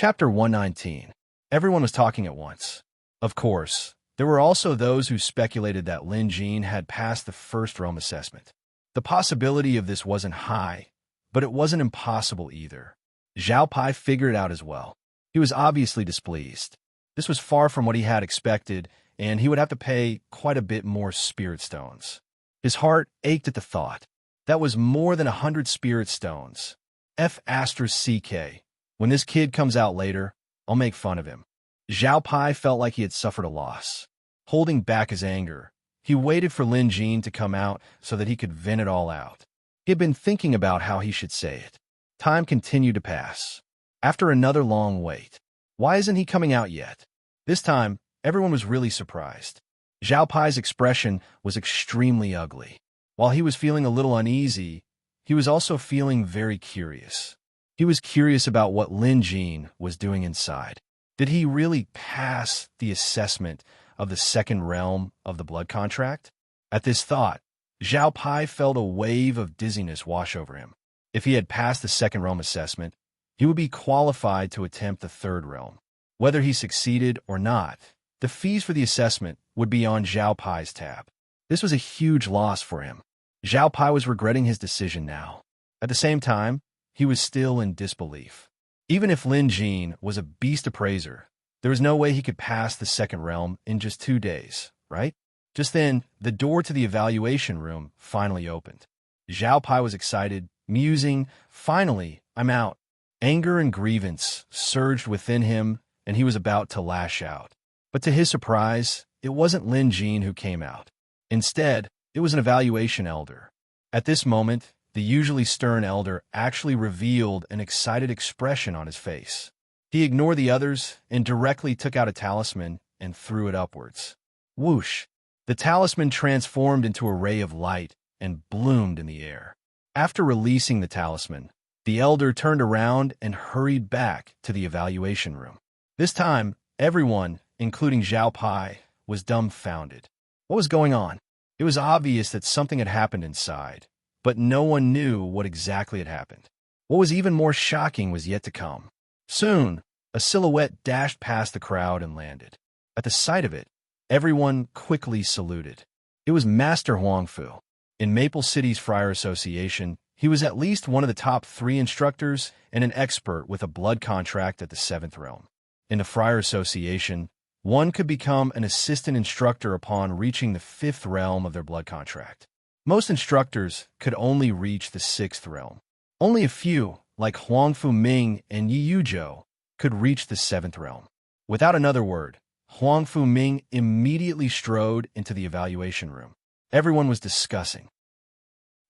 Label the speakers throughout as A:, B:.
A: Chapter 119. Everyone was talking at once. Of course, there were also those who speculated that Lin Jin had passed the first realm assessment. The possibility of this wasn't high, but it wasn't impossible either. Zhao Pai figured it out as well. He was obviously displeased. This was far from what he had expected, and he would have to pay quite a bit more spirit stones. His heart ached at the thought. That was more than 100 spirit stones. F***CK. When this kid comes out later, I'll make fun of him. Zhao Pai felt like he had suffered a loss. Holding back his anger, he waited for Lin Jin to come out so that he could vent it all out. He had been thinking about how he should say it. Time continued to pass. After another long wait. Why isn't he coming out yet? This time, everyone was really surprised. Zhao Pai's expression was extremely ugly. While he was feeling a little uneasy, he was also feeling very curious. He was curious about what Lin Jin was doing inside. Did he really pass the assessment of the second realm of the blood contract? At this thought, Zhao Pai felt a wave of dizziness wash over him. If he had passed the second realm assessment, he would be qualified to attempt the third realm. Whether he succeeded or not, the fees for the assessment would be on Zhao Pai's tab. This was a huge loss for him. Zhao Pai was regretting his decision now. At the same time, he was still in disbelief. Even if Lin Jin was a beast appraiser, there was no way he could pass the second realm in just 2 days, right? Just then, the door to the evaluation room finally opened. Zhao Pai was excited, musing, "Finally, I'm out." Anger and grievance surged within him, and he was about to lash out. But to his surprise, it wasn't Lin Jin who came out. Instead, it was an evaluation elder. At this moment, the usually stern elder actually revealed an excited expression on his face. He ignored the others and directly took out a talisman and threw it upwards. Whoosh! The talisman transformed into a ray of light and bloomed in the air. After releasing the talisman, the elder turned around and hurried back to the evaluation room. This time, everyone, including Zhao Pai, was dumbfounded. What was going on? It was obvious that something had happened inside, but no one knew what exactly had happened. What was even more shocking was yet to come. Soon, a silhouette dashed past the crowd and landed. At the sight of it, everyone quickly saluted. It was Master Huangfu. In Maple City's Friar Association, he was at least one of the top 3 instructors and an expert with a blood contract at the 7th realm. In the Friar Association, one could become an assistant instructor upon reaching the 5th realm of their blood contract. Most instructors could only reach the 6th realm. Only a few, like Huangfu Ming and Yi Yuzhou, could reach the 7th realm. Without another word, Huangfu Ming immediately strode into the evaluation room. Everyone was discussing.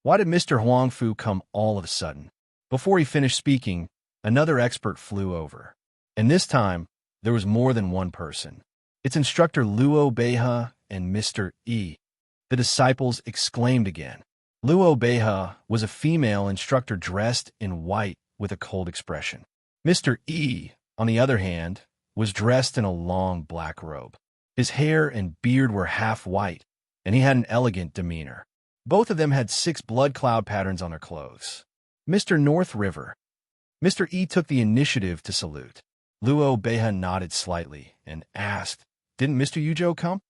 A: Why did Mr. Huangfu come all of a sudden? Before he finished speaking, another expert flew over. And this time, there was more than one person. It's Instructor Luo Beihe and Mr. E. The disciples exclaimed again. Luo Beihe was a female instructor dressed in white with a cold expression. Mr. E, on the other hand, was dressed in a long black robe. His hair and beard were half white, and he had an elegant demeanor. Both of them had 6 blood cloud patterns on their clothes. Mr. North River. Mr. E took the initiative to salute. Luo Beihe nodded slightly and asked, "Didn't Mr. Yuzhou come?"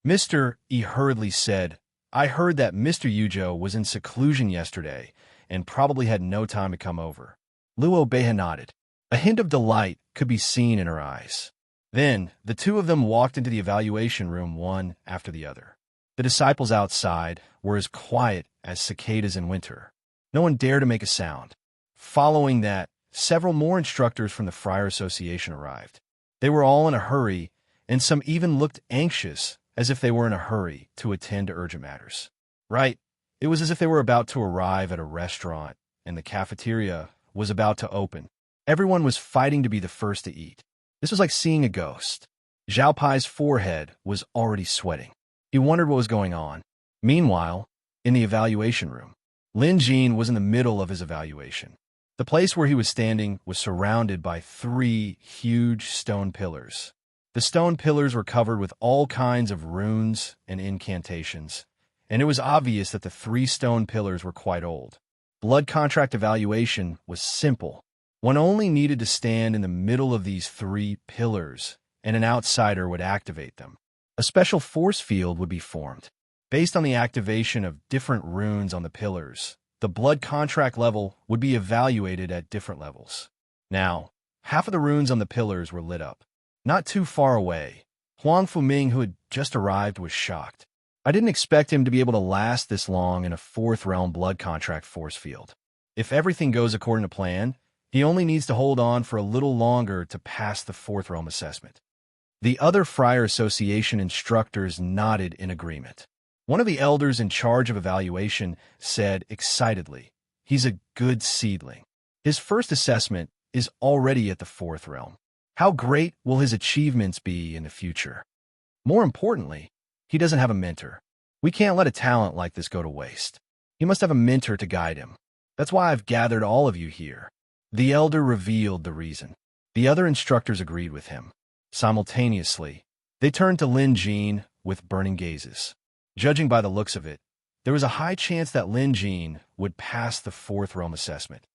A: Mr. E hurriedly said, "I heard that Mr. Yuzhou was in seclusion yesterday and probably had no time to come over." Luo Beihe nodded. A hint of delight could be seen in her eyes. Then, the two of them walked into the evaluation room one after the other. The disciples outside were as quiet as cicadas in winter. No one dared to make a sound. Following that, several more instructors from the Friar Association arrived. They were all in a hurry, and some even looked anxious, as if they were in a hurry to attend to urgent matters. Right, it was as if they were about to arrive at a restaurant, and the cafeteria was about to open. Everyone was fighting to be the first to eat. This was like seeing a ghost. Zhao Pai's forehead was already sweating. He wondered what was going on. Meanwhile, in the evaluation room, Lin Jin was in the middle of his evaluation. The place where he was standing was surrounded by 3 huge stone pillars. The stone pillars were covered with all kinds of runes and incantations, and it was obvious that the 3 stone pillars were quite old. Blood contract evaluation was simple. One only needed to stand in the middle of these three pillars, and an outsider would activate them. A special force field would be formed. Based on the activation of different runes on the pillars, the blood contract level would be evaluated at different levels. Now, half of the runes on the pillars were lit up. Not too far away, Huang Fuming, who had just arrived, was shocked. I didn't expect him to be able to last this long in a fourth realm blood contract force field. If everything goes according to plan, he only needs to hold on for a little longer to pass the fourth realm assessment. The other Friar Association instructors nodded in agreement. One of the elders in charge of evaluation said excitedly, "He's a good seedling. His first assessment is already at the fourth realm. How great will his achievements be in the future? More importantly, he doesn't have a mentor. We can't let a talent like this go to waste. He must have a mentor to guide him. That's why I've gathered all of you here." The elder revealed the reason. The other instructors agreed with him. Simultaneously, they turned to Lin Jin with burning gazes. Judging by the looks of it, there was a high chance that Lin Jin would pass the fourth realm assessment.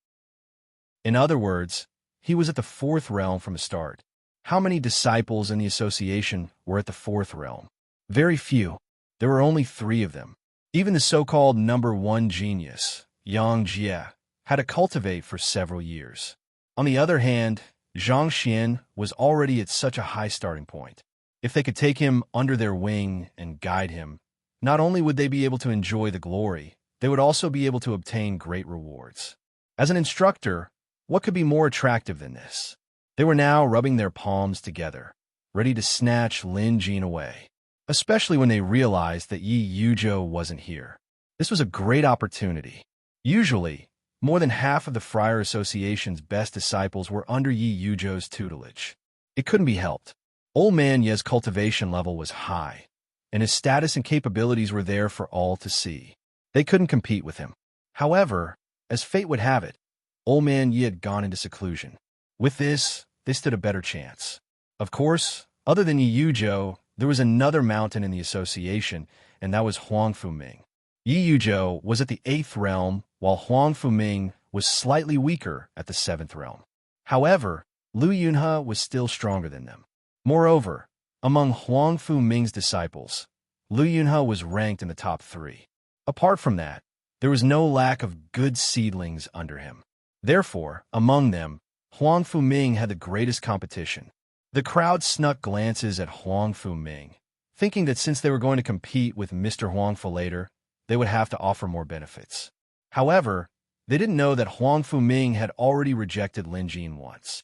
A: In other words, he was at the fourth realm from the start. How many disciples in the association were at the fourth realm? Very few. There were only 3 of them. Even the so-called number 1 genius, Yang Jie, had to cultivate for several years. On the other hand, Zhang Xian was already at such a high starting point. If they could take him under their wing and guide him, not only would they be able to enjoy the glory, they would also be able to obtain great rewards. As an instructor, what could be more attractive than this? They were now rubbing their palms together, ready to snatch Lin Jin away, especially when they realized that Yi Yuzhou wasn't here. This was a great opportunity. Usually, more than half of the Friar Association's best disciples were under Yi Yuzhou's tutelage. It couldn't be helped. Old Man Ye's cultivation level was high, and his status and capabilities were there for all to see. They couldn't compete with him. However, as fate would have it, Old Man Ye had gone into seclusion. With this, they stood a better chance. Of course, other than Yi Yuzhou, there was another mountain in the association, and that was Huang Fuming. Yi Yuzhou was at the 8th realm, while Huang Fuming was slightly weaker at the 7th realm. However, Lu Yunhe was still stronger than them. Moreover, among Huang Fuming's disciples, Lu Yunhe was ranked in the top 3. Apart from that, there was no lack of good seedlings under him. Therefore, among them, Huang Fuming had the greatest competition. The crowd snuck glances at Huang Fuming, thinking that since they were going to compete with Mr. Huang Fu later, they would have to offer more benefits. However, they didn't know that Huang Fuming had already rejected Lin Jin once.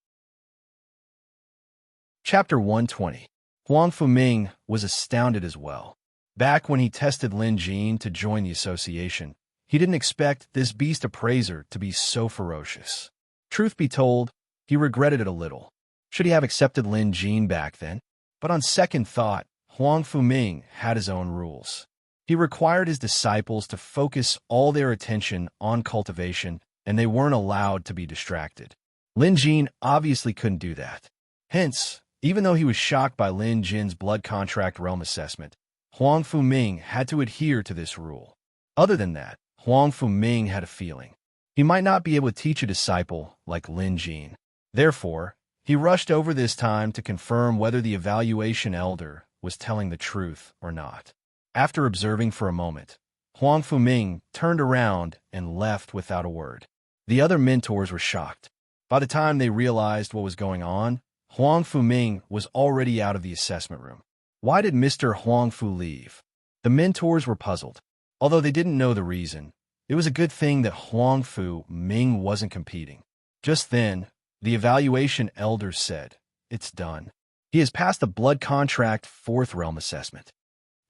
A: Chapter 120. Huang Fuming was astounded as well. Back when he tested Lin Jin to join the association, he didn't expect this beast appraiser to be so ferocious. Truth be told, he regretted it a little. Should he have accepted Lin Jin back then? But on second thought, Huang Fuming had his own rules. He required his disciples to focus all their attention on cultivation, and they weren't allowed to be distracted. Lin Jin obviously couldn't do that. Hence, even though he was shocked by Lin Jin's blood contract realm assessment, Huang Fuming had to adhere to this rule. Other than that, Huang Fuming had a feeling. He might not be able to teach a disciple like Lin Jin. Therefore, he rushed over this time to confirm whether the evaluation elder was telling the truth or not. After observing for a moment, Huang Fuming turned around and left without a word. The other mentors were shocked. By the time they realized what was going on, Huang Fuming was already out of the assessment room. Why did Mr. Huang Fu leave? The mentors were puzzled. Although they didn't know the reason, it was a good thing that Huang Fuming wasn't competing. Just then, the evaluation elder said, "It's done. He has passed the blood contract 4th realm assessment."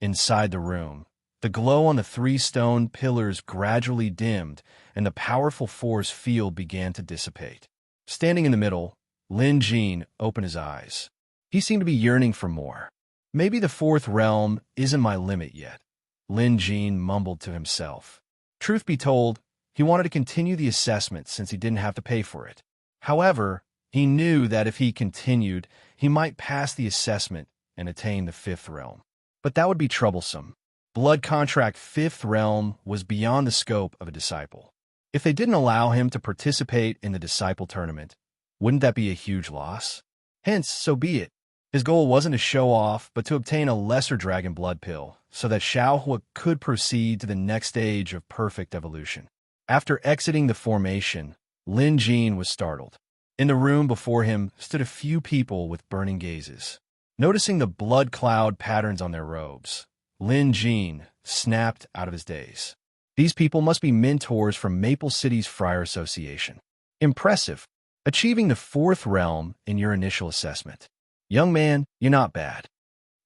A: Inside the room, the glow on the 3 stone pillars gradually dimmed, and the powerful force field began to dissipate. Standing in the middle, Lin Jin opened his eyes. He seemed to be yearning for more. Maybe the 4th realm isn't my limit yet, Lin Jin mumbled to himself. Truth be told, he wanted to continue the assessment since he didn't have to pay for it. However, he knew that if he continued, he might pass the assessment and attain the 5th realm. But that would be troublesome. Blood contract 5th realm was beyond the scope of a disciple. If they didn't allow him to participate in the disciple tournament, Wouldn't that be a huge loss? Hence, so be it. His goal wasn't to show off, but to obtain a lesser dragon blood pill, so that Xiaohua could proceed to the next stage of perfect evolution. After exiting the formation, Lin Jin was startled. In the room before him stood a few people with burning gazes. Noticing the blood cloud patterns on their robes, Lin Jin snapped out of his daze. These people must be mentors from Maple City's Friar Association. Impressive. Achieving the 4th realm in your initial assessment. Young man, you're not bad.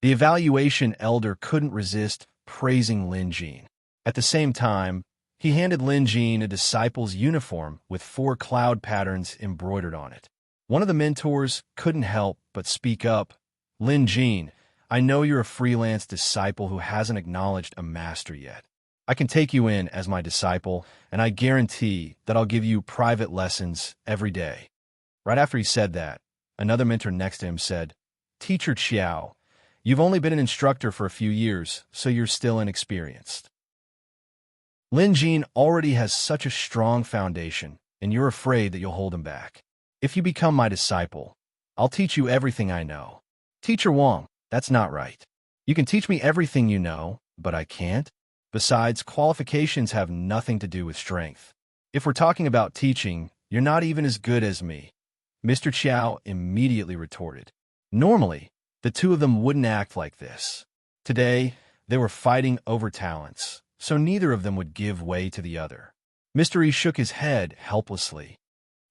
A: The evaluation elder couldn't resist praising Lin Jin. At the same time, he handed Lin Jin a disciple's uniform with 4 cloud patterns embroidered on it. One of the mentors couldn't help but speak up. Lin Jin, I know you're a freelance disciple who hasn't acknowledged a master yet. I can take you in as my disciple, and I guarantee that I'll give you private lessons every day. Right after he said that, another mentor next to him said, Teacher Qiao, you've only been an instructor for a few years, so you're still inexperienced. Lin Jin already has such a strong foundation, and you're afraid that you'll hold him back. If you become my disciple, I'll teach you everything I know. Teacher Wang, that's not right. You can teach me everything you know, but I can't. Besides, qualifications have nothing to do with strength. If we're talking about teaching, you're not even as good as me. Mr. Qiao immediately retorted. Normally, the two of them wouldn't act like this. Today, they were fighting over talents, so neither of them would give way to the other. Mr. E shook his head helplessly.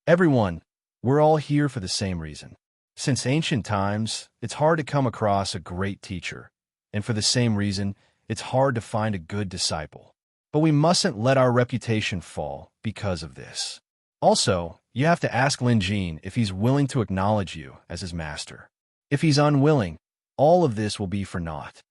A: Everyone, we're all here for the same reason. Since ancient times, it's hard to come across a great teacher, and for the same reason, it's hard to find a good disciple. But we mustn't let our reputation fall because of this. Also, you have to ask Lin Jin if he's willing to acknowledge you as his master. If he's unwilling, all of this will be for naught.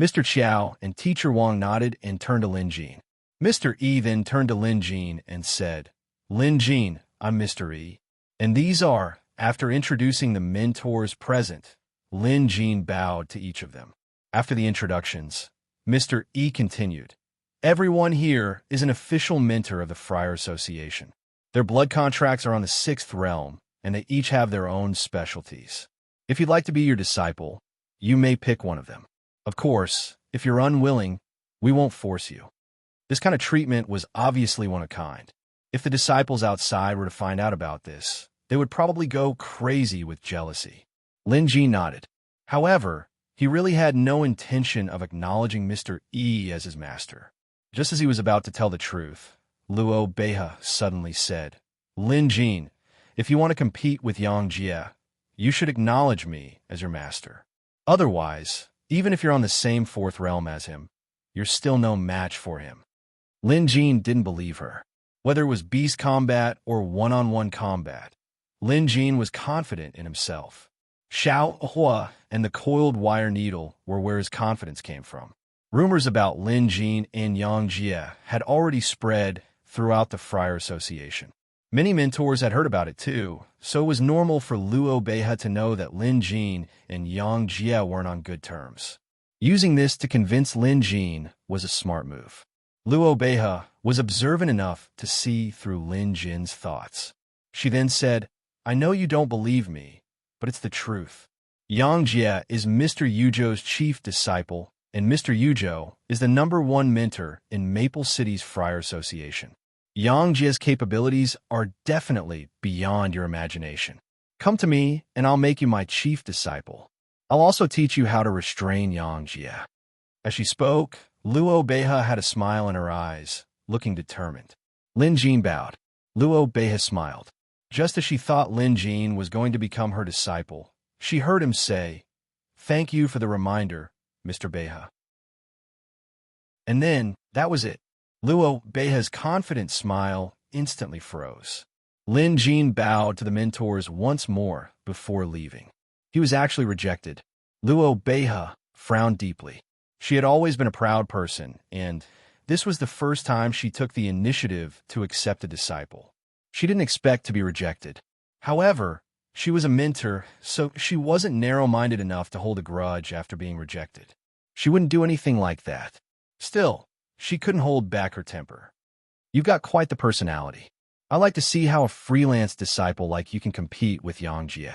A: Mr. Qiao and Teacher Wang nodded and turned to Lin Jin. Mr. E then turned to Lin Jin and said, Lin Jin, I'm Mr. E. And these are, after introducing the mentors present, Lin Jin bowed to each of them. After the introductions, Mr. E continued, Everyone here is an official mentor of the Friar Association. Their blood contracts are on the 6th realm, and they each have their own specialties. If you'd like to be your disciple, you may pick one of them. Of course, if you're unwilling, we won't force you. This kind of treatment was obviously one of a kind. If the disciples outside were to find out about this, they would probably go crazy with jealousy. Lin Jin nodded. However, he really had no intention of acknowledging Mr. E as his master. Just as he was about to tell the truth, Luo Beihe suddenly said, Lin Jin, if you want to compete with Yang Jie, you should acknowledge me as your master. Otherwise, even if you're on the same 4th realm as him, you're still no match for him. Lin Jin didn't believe her. Whether it was beast combat or one-on-one combat, Lin Jin was confident in himself. Xiaohua and the coiled wire needle were where his confidence came from. Rumors about Lin Jin and Yang Jie had already spread throughout the Friar Association. Many mentors had heard about it too, so it was normal for Luo Beihe to know that Lin Jin and Yang Jie weren't on good terms. Using this to convince Lin Jin was a smart move. Luo Beihe was observant enough to see through Lin Jin's thoughts. She then said, I know you don't believe me, but it's the truth. Yang Jie is Mr. Yuzhou's chief disciple, and Mr. Yuzhou is the #1 mentor in Maple City's Friar Association. Yang Jie's capabilities are definitely beyond your imagination. Come to me, and I'll make you my chief disciple. I'll also teach you how to restrain Yang Jie. As she spoke, Luo Beihe had a smile in her eyes, looking determined. Lin Jin bowed. Luo Beihe smiled. Just as she thought Lin Jin was going to become her disciple, she heard him say, Thank you for the reminder, Mr. Beihe. And then, that was it. Luo Beihe's confident smile instantly froze. Lin Jin bowed to the mentors once more before leaving. He was actually rejected. Luo Beihe frowned deeply. She had always been a proud person, and this was the first time she took the initiative to accept a disciple. She didn't expect to be rejected. However, she was a mentor, so she wasn't narrow-minded enough to hold a grudge after being rejected. She wouldn't do anything like that. Still, she couldn't hold back her temper. You've got quite the personality. I like to see how a freelance disciple like you can compete with Yang Jie.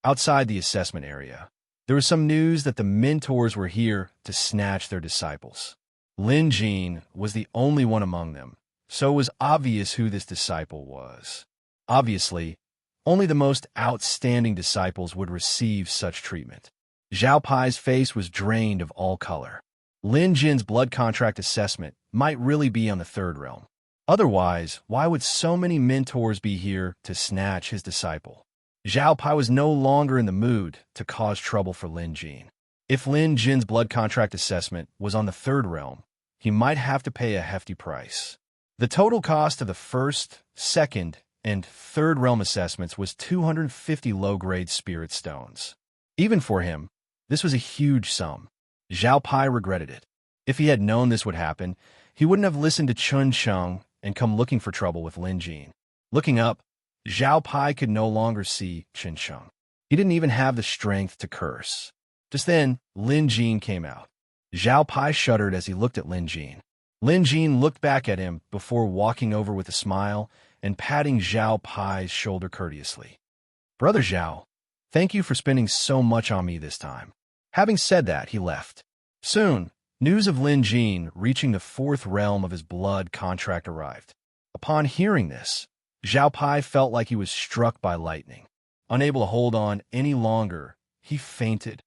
A: Outside the assessment area, there was some news that the mentors were here to snatch their disciples. Lin Jin was the only one among them, so it was obvious who this disciple was. Obviously, only the most outstanding disciples would receive such treatment. Zhao Pai's face was drained of all color. Lin Jin's blood contract assessment might really be on the third realm. Otherwise, why would so many mentors be here to snatch his disciple? Zhao Pai was no longer in the mood to cause trouble for Lin Jin. If Lin Jin's blood contract assessment was on the third realm, he might have to pay a hefty price. The total cost of the first, second, and third realm assessments was 250 low-grade spirit stones. Even for him, this was a huge sum. Zhao Pai regretted it. If he had known this would happen, he wouldn't have listened to Chun Sheng and come looking for trouble with Lin Jin. Looking up, Zhao Pai could no longer see Chun Sheng. He didn't even have the strength to curse. Just then, Lin Jin came out. Zhao Pai shuddered as he looked at Lin Jin. Lin Jin looked back at him before walking over with a smile and patting Zhao Pai's shoulder courteously. "Brother Zhao, thank you for spending so much on me this time." Having said that, he left. Soon, news of Lin Jin reaching the fourth realm of his blood contract arrived. Upon hearing this, Zhao Pai felt like he was struck by lightning. Unable to hold on any longer, he fainted.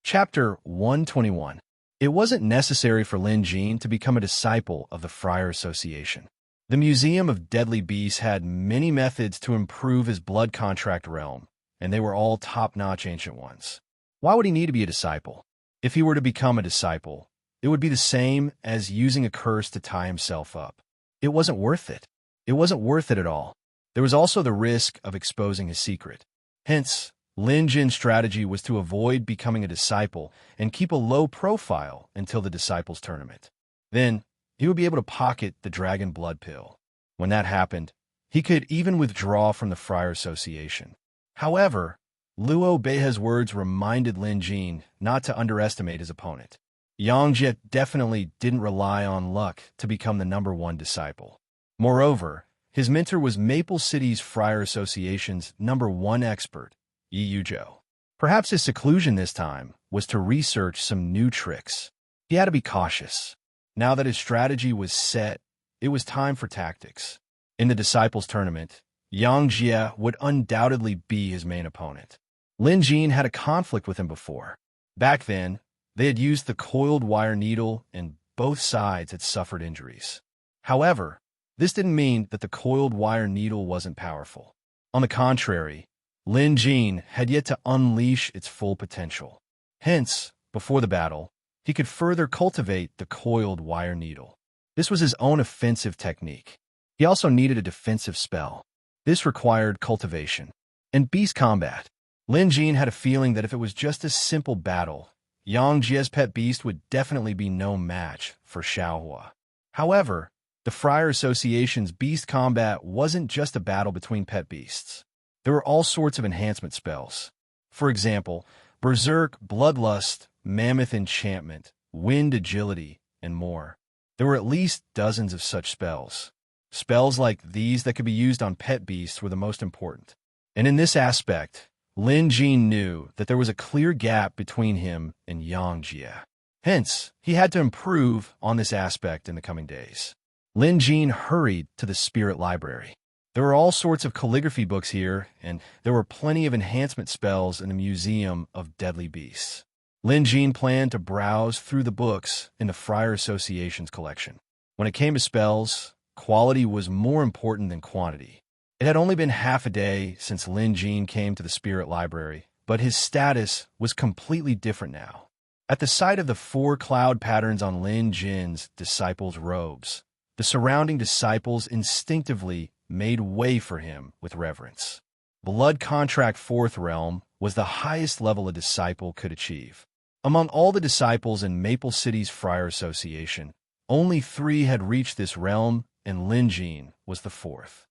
A: Chapter 121. It wasn't necessary for Lin Jin to become a disciple of the Friar Association. The Museum of Deadly Beasts had many methods to improve his blood contract realm, and they were all top-notch ancient ones. Why would he need to be a disciple? If he were to become a disciple, it would be the same as using a curse to tie himself up. It wasn't worth it. It wasn't worth it at all. There was also the risk of exposing his secret. Hence, Lin Jin's strategy was to avoid becoming a disciple and keep a low profile until the disciples' tournament. Then, he would be able to pocket the dragon blood pill. When that happened, he could even withdraw from the Friar Association. However, Luo Beihe's words reminded Lin Jin not to underestimate his opponent. Yang Jie definitely didn't rely on luck to become the #1 disciple. Moreover, his mentor was Maple City's Friar Association's #1 expert, Yi Yuzhou. Perhaps his seclusion this time was to research some new tricks. He had to be cautious. Now that his strategy was set, it was time for tactics. In the Disciples Tournament, Yang Jie would undoubtedly be his main opponent. Lin Jin had a conflict with him before. Back then, they had used the coiled wire needle and both sides had suffered injuries. However, this didn't mean that the coiled wire needle wasn't powerful. On the contrary, Lin Jin had yet to unleash its full potential. Hence, before the battle, he could further cultivate the coiled wire needle. This was his own offensive technique. He also needed a defensive spell. This required cultivation. In beast combat, Lin Jin had a feeling that if it was just a simple battle, Yang Jie's pet beast would definitely be no match for Xiaohua. However, the Friar Association's beast combat wasn't just a battle between pet beasts. There were all sorts of enhancement spells. For example, Berserk, Bloodlust, Mammoth Enchantment, Wind Agility, and more. There were at least dozens of such spells. Spells like these that could be used on pet beasts were the most important. And in this aspect, Lin Jin knew that there was a clear gap between him and Yang Jie. Hence, he had to improve on this aspect in the coming days. Lin Jin hurried to the spirit library. There were all sorts of calligraphy books here, and there were plenty of enhancement spells in the Museum of Deadly Beasts. Lin Jin planned to browse through the books in the Friar Association's collection. When it came to spells, quality was more important than quantity. It had only been half a day since Lin Jin came to the spirit library, but his status was completely different now. At the sight of the 4 cloud patterns on Lin Jin's disciples' robes, the surrounding disciples instinctively made way for him with reverence. Blood Contract 4th Realm was the highest level a disciple could achieve. Among all the disciples in Maple City's Friar Association, only 3 had reached this realm, and Lin Jin was the 4th.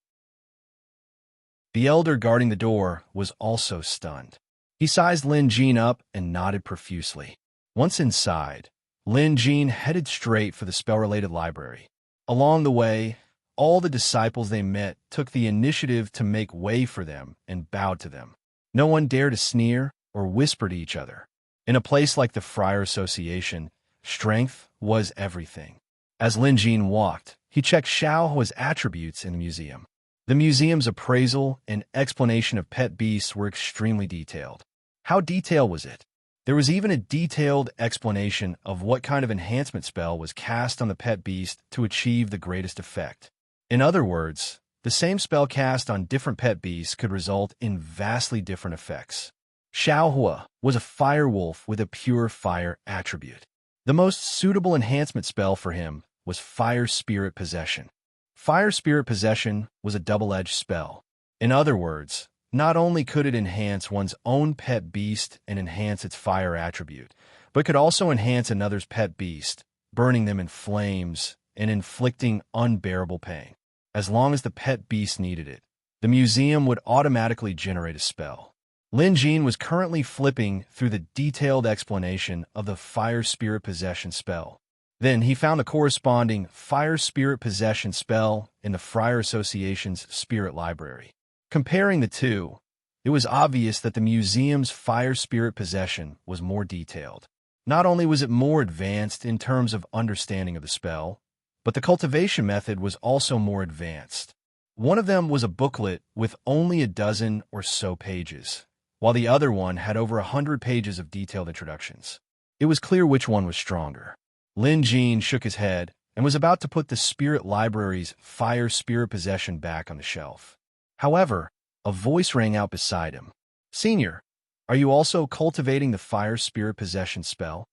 A: The elder guarding the door was also stunned. He sized Lin Jin up and nodded profusely. Once inside, Lin Jin headed straight for the spell-related library. Along the way, all the disciples they met took the initiative to make way for them and bowed to them. No one dared to sneer or whisper to each other. In a place like the Friar Association, strength was everything. As Lin Jin walked, he checked Xiao Hua's attributes in the museum. The museum's appraisal and explanation of pet beasts were extremely detailed. How detailed was it? There was even a detailed explanation of what kind of enhancement spell was cast on the pet beast to achieve the greatest effect. In other words, the same spell cast on different pet beasts could result in vastly different effects. Xiao Hua was a fire wolf with a pure fire attribute. The most suitable enhancement spell for him was Fire Spirit Possession. Fire Spirit Possession was a double-edged spell. In other words, not only could it enhance one's own pet beast and enhance its fire attribute, but could also enhance another's pet beast, burning them in flames and inflicting unbearable pain. As long as the pet beast needed it, the museum would automatically generate a spell. Lin Jin was currently flipping through the detailed explanation of the Fire Spirit Possession spell. Then he found the corresponding Fire Spirit Possession spell in the Friar Association's Spirit Library. Comparing the two, it was obvious that the museum's Fire Spirit Possession was more detailed. Not only was it more advanced in terms of understanding of the spell, but the cultivation method was also more advanced. One of them was a booklet with only a dozen or so pages, while the other one had over 100 pages of detailed introductions. It was clear which one was stronger. Lin Jin shook his head and was about to put the Spirit Library's Fire Spirit Possession back on the shelf. However, a voice rang out beside him. "Senior, are you also cultivating the Fire Spirit Possession spell?"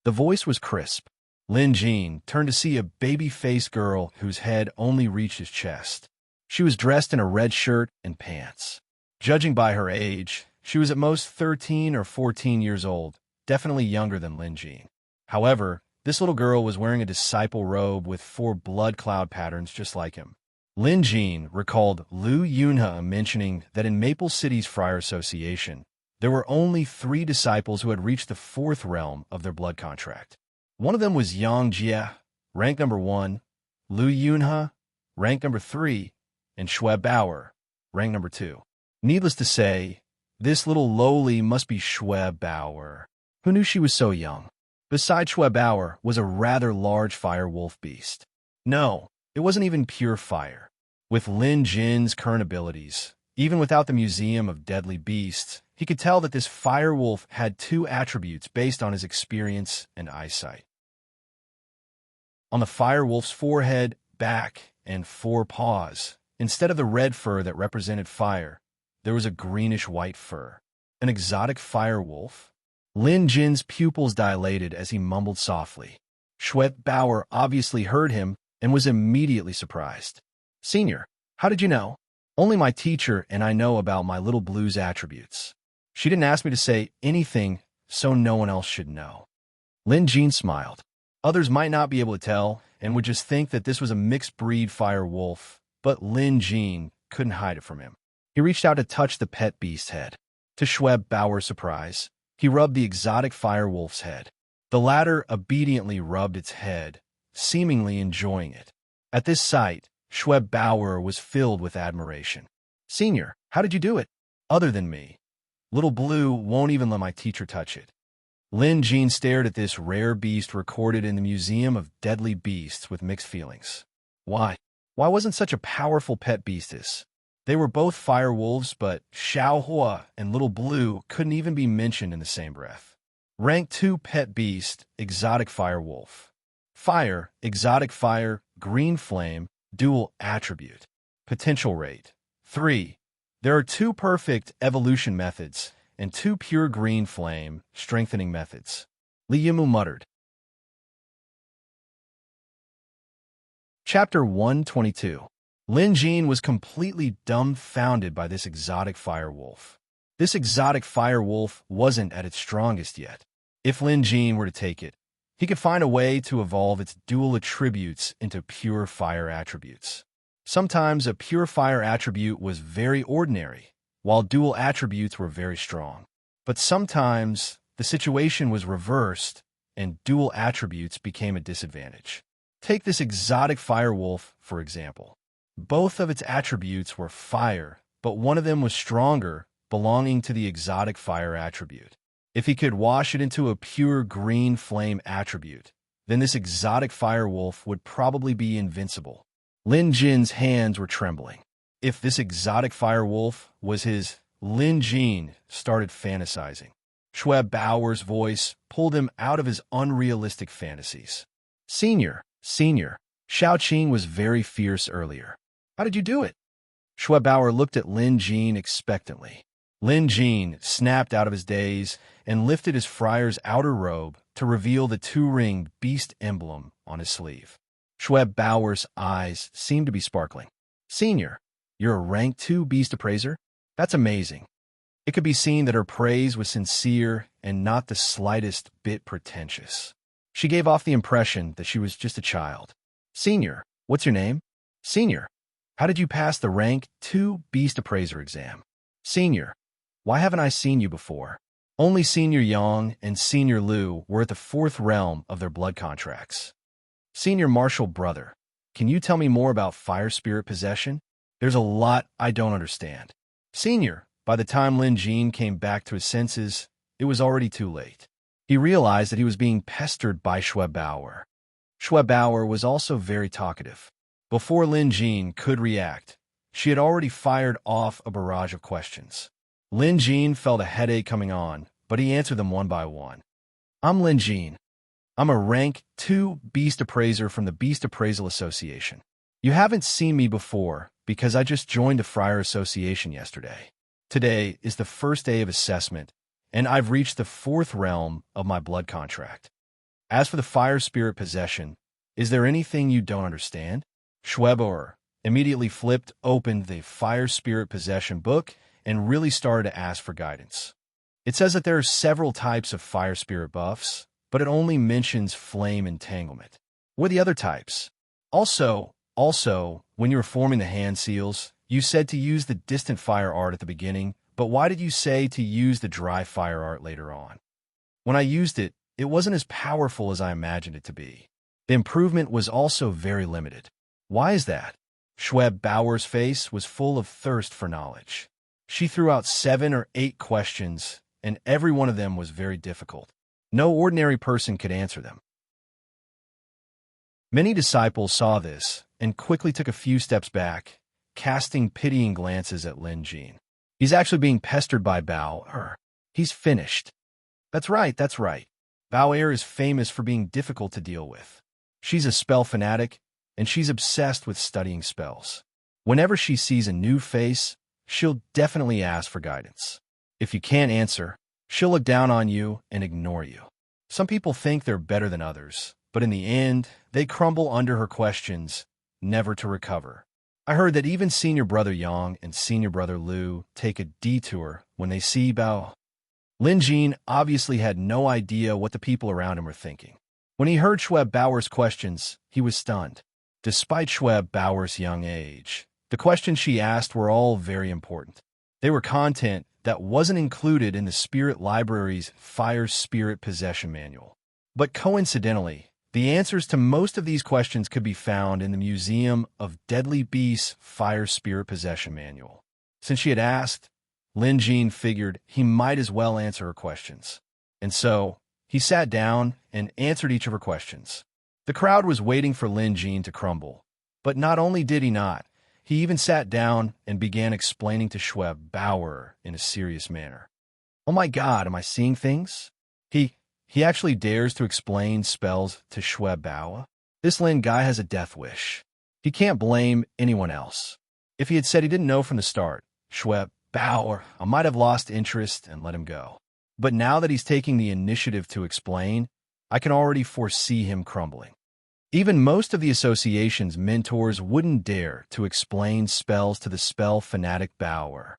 A: The voice was crisp. Lin Jin turned to see a baby-faced girl whose head only reached his chest. She was dressed in a red shirt and pants. Judging by her age, she was at most 13 or 14 years old, definitely younger than Lin Jin. However, this little girl was wearing a disciple robe with 4 blood cloud patterns just like him. Lin Jin recalled Lu Yunhe mentioning that in Maple City's Friar Association, there were only 3 disciples who had reached the 4th realm of their blood contract. One of them was Yang Jie, rank number 1, Lu Yunhe, rank number 3, and Xue Bauer, rank number 2. Needless to say, this little lowly must be Xue Bauer. Who knew she was so young? Beside Xue Bauer was a rather large fire wolf beast. No, it wasn't even pure fire. With Lin Jin's current abilities, even without the Museum of Deadly Beasts, he could tell that this fire wolf had 2 attributes based on his experience and eyesight. On the fire wolf's forehead, back, and 4 paws, instead of the red fur that represented fire, there was a greenish-white fur. An exotic fire wolf? Lin Jin's pupils dilated as he mumbled softly. Xue Bauer obviously heard him and was immediately surprised. "Senior, how did you know?" "Only my teacher and I know about my little blue's attributes. She didn't ask me to say anything, so no one else should know." Lin Jin smiled. Others might not be able to tell and would just think that this was a mixed-breed fire wolf, but Lin Jin couldn't hide it from him. He reached out to touch the pet beast's head. To Xue Bauer's surprise, he rubbed the exotic fire wolf's head. The latter obediently rubbed its head, seemingly enjoying it. At this sight, Xue Bauer was filled with admiration. "Senior, how did you do it?" "Other than me. Little Blue won't even let my teacher touch it." Lin Jin stared at this rare beast recorded in the Museum of Deadly Beasts with mixed feelings. Why wasn't such a powerful pet beastess? They were both fire wolves, but Xiao Hua and Little Blue couldn't even be mentioned in the same breath. Rank 2 pet beast, exotic fire wolf. Fire, exotic fire, green flame, dual attribute. Potential rate 3. There are 2 perfect evolution methods and 2 pure green flame strengthening methods. Li Yimu muttered. Chapter 122. Lin Jin was completely dumbfounded by this exotic fire wolf. This exotic fire wolf wasn't at its strongest yet. If Lin Jin were to take it, he could find a way to evolve its dual attributes into pure fire attributes. Sometimes a pure fire attribute was very ordinary, while dual attributes were very strong. But sometimes the situation was reversed, and dual attributes became a disadvantage. Take this exotic fire wolf, for example. Both of its attributes were fire, but one of them was stronger, belonging to the exotic fire attribute. If he could wash it into a pure green flame attribute, then this exotic fire wolf would probably be invincible. Lin Jin's hands were trembling. If this exotic fire wolf was his, Lin Jin started fantasizing. Schweb Bauer's voice pulled him out of his unrealistic fantasies. Senior, Shao Qing was very fierce earlier. How did you do it? Schweb Bauer looked at Lin Jin expectantly. Lin Jin snapped out of his daze and lifted his friar's outer robe to reveal the two-ringed beast emblem on his sleeve. Schweb Bauer's eyes seemed to be sparkling. Senior, you're a rank 2 beast appraiser? That's amazing. It could be seen that her praise was sincere and not the slightest bit pretentious. She gave off the impression that she was just a child. Senior, what's your name? Senior, how did you pass the rank 2 beast appraiser exam? Senior, why haven't I seen you before? Only Senior Yang and Senior Liu were at the 4th realm of their blood contracts. Senior Martial Brother, can you tell me more about fire spirit possession? There's a lot I don't understand. Senior, by the time Lin Jin came back to his senses, it was already too late. He realized that he was being pestered by Schweb Bauer. Schweb Bauer was also very talkative. Before Lin Jin could react, she had already fired off a barrage of questions. Lin Jin felt a headache coming on, but he answered them one by one. I'm Lin Jin. I'm a rank 2 beast appraiser from the Beast Appraisal Association. You haven't seen me before because I just joined the Friar Association yesterday. Today is the first day of assessment, and I've reached the 4th realm of my blood contract. As for the fire spirit possession, is there anything you don't understand? Schweber immediately flipped open the fire spirit possession book and really started to ask for guidance. It says that there are several types of fire spirit buffs, but it only mentions flame entanglement. What are the other types? Also, when you were forming the hand seals, you said to use the distant fire art at the beginning, but why did you say to use the dry fire art later on? When I used it, it wasn't as powerful as I imagined it to be. The improvement was also very limited. Why is that? Schweb Bauer's face was full of thirst for knowledge. She threw out 7 or 8 questions, and every one of them was very difficult. No ordinary person could answer them. Many disciples saw this and quickly took a few steps back, casting pitying glances at Lin Jin. He's actually being pestered by Bauer. He's finished. That's right. Bauer is famous for being difficult to deal with. She's a spell fanatic, and she's obsessed with studying spells. Whenever she sees a new face, she'll definitely ask for guidance. If you can't answer, she'll look down on you and ignore you. Some people think they're better than others, but in the end, they crumble under her questions, never to recover. I heard that even Senior Brother Yang and Senior Brother Liu take a detour when they see Bao. Lin Jin obviously had no idea what the people around him were thinking. When he heard Schweb Bauer's questions, he was stunned. Despite Schweb Bauer's young age, the questions she asked were all very important. They were content that wasn't included in the Spirit Library's Fire Spirit Possession Manual. But coincidentally, the answers to most of these questions could be found in the Museum of Deadly Beasts Fire Spirit Possession Manual. Since she had asked, Lin Jin figured he might as well answer her questions. And so, he sat down and answered each of her questions. The crowd was waiting for Lin Jin to crumble. But not only did he not, he even sat down and began explaining to Schweb Bauer in a serious manner. Oh my God, am I seeing things? He actually dares to explain spells to Schweb Bauer. This Lin guy has a death wish. He can't blame anyone else. If he had said he didn't know from the start, Schweb Bauer, I might have lost interest and let him go. But now that he's taking the initiative to explain, I can already foresee him crumbling. Even most of the association's mentors wouldn't dare to explain spells to the spell fanatic Bauer.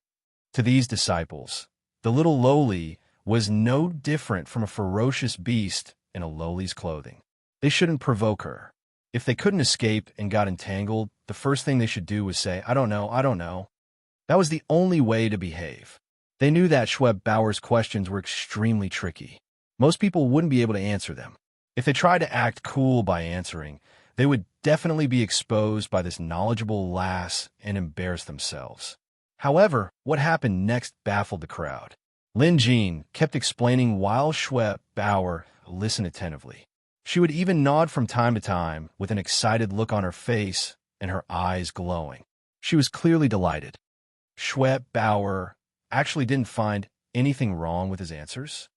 A: To these disciples, the little lowly was no different from a ferocious beast in a lowly's clothing. They shouldn't provoke her. If they couldn't escape and got entangled, the first thing they should do was say, I don't know. That was the only way to behave. They knew that Schweb Bauer's questions were extremely tricky. Most people wouldn't be able to answer them. If they tried to act cool by answering, They would definitely be exposed by this knowledgeable lass and embarrass themselves. However, what happened next baffled the crowd. Lin Jean kept explaining while Shui Bauer listened attentively. She would even nod from time to time with an excited look on her face and her eyes glowing. She was clearly delighted. Shui Bauer actually didn't find anything wrong with his answers.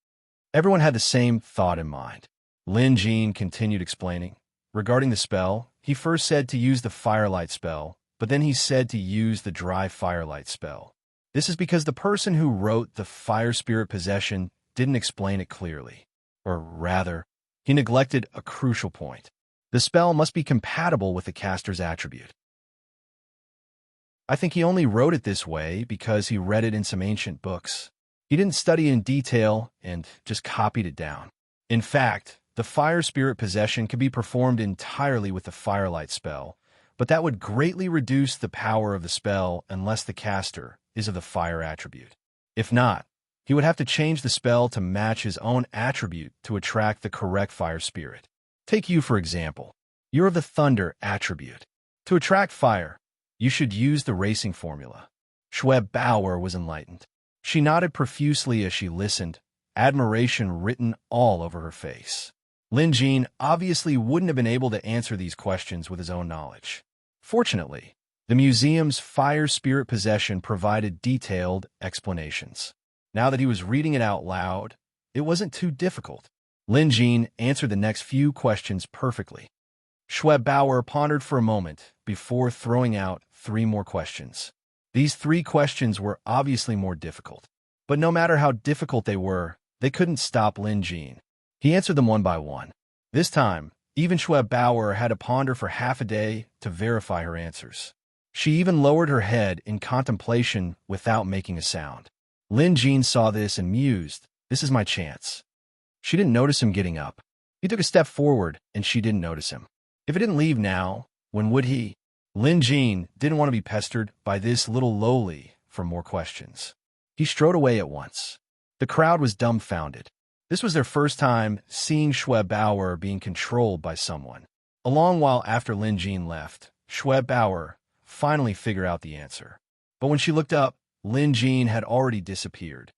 A: Everyone had the same thought in mind. Lin Jean continued explaining. Regarding the spell, he first said to use the firelight spell, but then he said to use the dry firelight spell. This is because the person who wrote the fire spirit possession didn't explain it clearly. Or rather, he neglected a crucial point. The spell must be compatible with the caster's attribute. I think he only wrote it this way because he read it in some ancient books. He didn't study in detail and just copied it down. In fact, the fire spirit possession could be performed entirely with the firelight spell, but that would greatly reduce the power of the spell unless the caster is of the fire attribute. If not, he would have to change the spell to match his own attribute to attract the correct fire spirit. Take you, for example. You're of the thunder attribute. To attract fire, you should use the racing formula. Shui Bauer was enlightened. She nodded profusely as she listened, admiration written all over her face. Lin Jean obviously wouldn't have been able to answer these questions with his own knowledge. Fortunately, the museum's fire spirit possession provided detailed explanations. Now that he was reading it out loud, it wasn't too difficult. Lin Jean answered the next few questions perfectly. Shui Bauer pondered for a moment before throwing out 3 more questions. These 3 questions were obviously more difficult, but no matter how difficult they were, they couldn't stop Lin Jean. He answered them one by one. This time, even Shui Bauer had to ponder for half a day to verify her answers. She even lowered her head in contemplation without making a sound. Lin Jean saw this and mused, "This is my chance." She didn't notice him getting up. He took a step forward, and she didn't notice him. If he didn't leave now, when would he? Lin Jean didn't want to be pestered by this little lowly for more questions. He strode away at once. The crowd was dumbfounded. This was their first time seeing Shui Bauer being controlled by someone. A long while after Lin Jean left, Shui Bauer finally figured out the answer. But when she looked up, Lin Jean had already disappeared.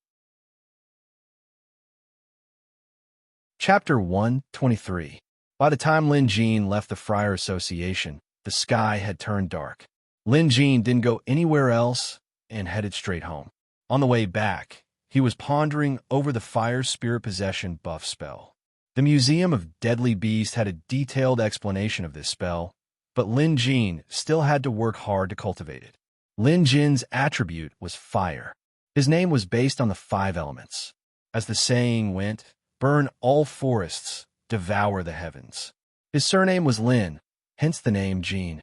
A: Chapter 123. By the time Lin Jean left the Friar Association, the sky had turned dark. Lin Jean didn't go anywhere else and headed straight home. On the way back, he was pondering over the fire spirit possession buff spell. The Museum of Deadly Beast had a detailed explanation of this spell, but Lin Jean still had to work hard to cultivate it. Lin Jin's attribute was fire. His name was based on the 5 elements. As the saying went, burn all forests, devour the heavens. His surname was Lin, hence the name Jean.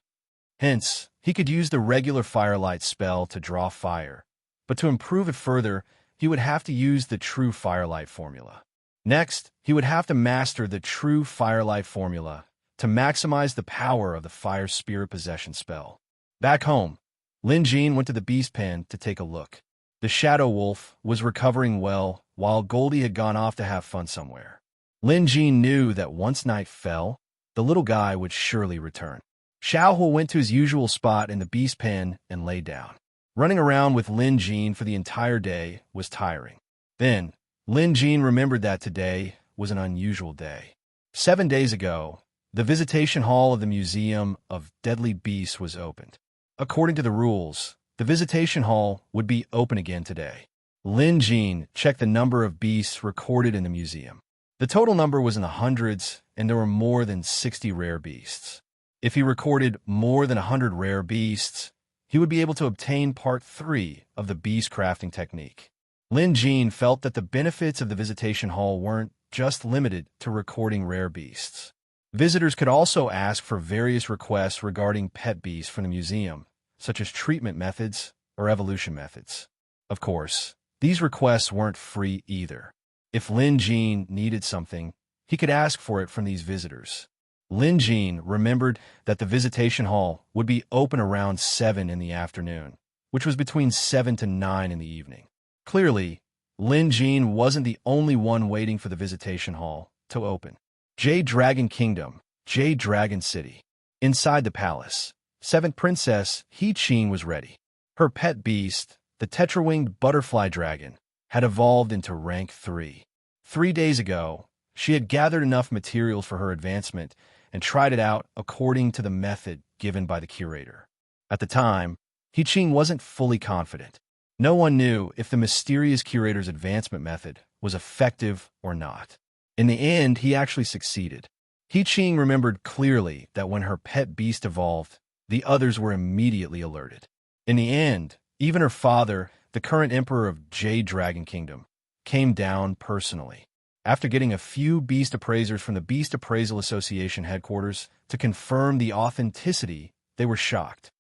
A: Hence, he could use the regular firelight spell to draw fire, but to improve it further, he would have to use the true firelight formula. Next, he would have to master the true firelight formula to maximize the power of the fire spirit possession spell. Back home, Lin Jean went to the beast pen to take a look. The shadow wolf was recovering well, while Goldie had gone off to have fun somewhere. Lin Jean knew that once night fell, the little guy would surely return. Xiaohu went to his usual spot in the beast pen and lay down. Running around with Lin Jean for the entire day was tiring. Then, Lin Jean remembered that today was an unusual day. 7 days ago, the visitation hall of the Museum of Deadly Beasts was opened. According to the rules, the visitation hall would be open again today. Lin Jean checked the number of beasts recorded in the museum. The total number was in the hundreds, and there were more than 60 rare beasts. If he recorded more than 100 rare beasts, he would be able to obtain Part 3 of the beast crafting technique. Lin Jean felt that the benefits of the visitation hall weren't just limited to recording rare beasts. Visitors could also ask for various requests regarding pet beasts from the museum, such as treatment methods or evolution methods. Of course, these requests weren't free either. If Lin Jean needed something, he could ask for it from these visitors. Lin Jean remembered that the visitation hall would be open around 7 in the afternoon, which was between 7 to 9 in the evening. Clearly, Lin Jean wasn't the only one waiting for the visitation hall to open. Jade Dragon Kingdom, Jade Dragon City. Inside the palace, 7th Princess He Qing was ready. Her pet beast, the tetra-winged butterfly dragon, had evolved into rank 3. 3 days ago, she had gathered enough materials for her advancement and tried it out according to the method given by the curator. At the time, He Qing wasn't fully confident. No one knew if the mysterious curator's advancement method was effective or not. In the end, he actually succeeded. He Qing remembered clearly that when her pet beast evolved, the others were immediately alerted. In the end, even her father, the current emperor of Jade Dragon Kingdom, came down personally. After getting a few beast appraisers from the Beast Appraisal Association headquarters to confirm the authenticity, they were shocked.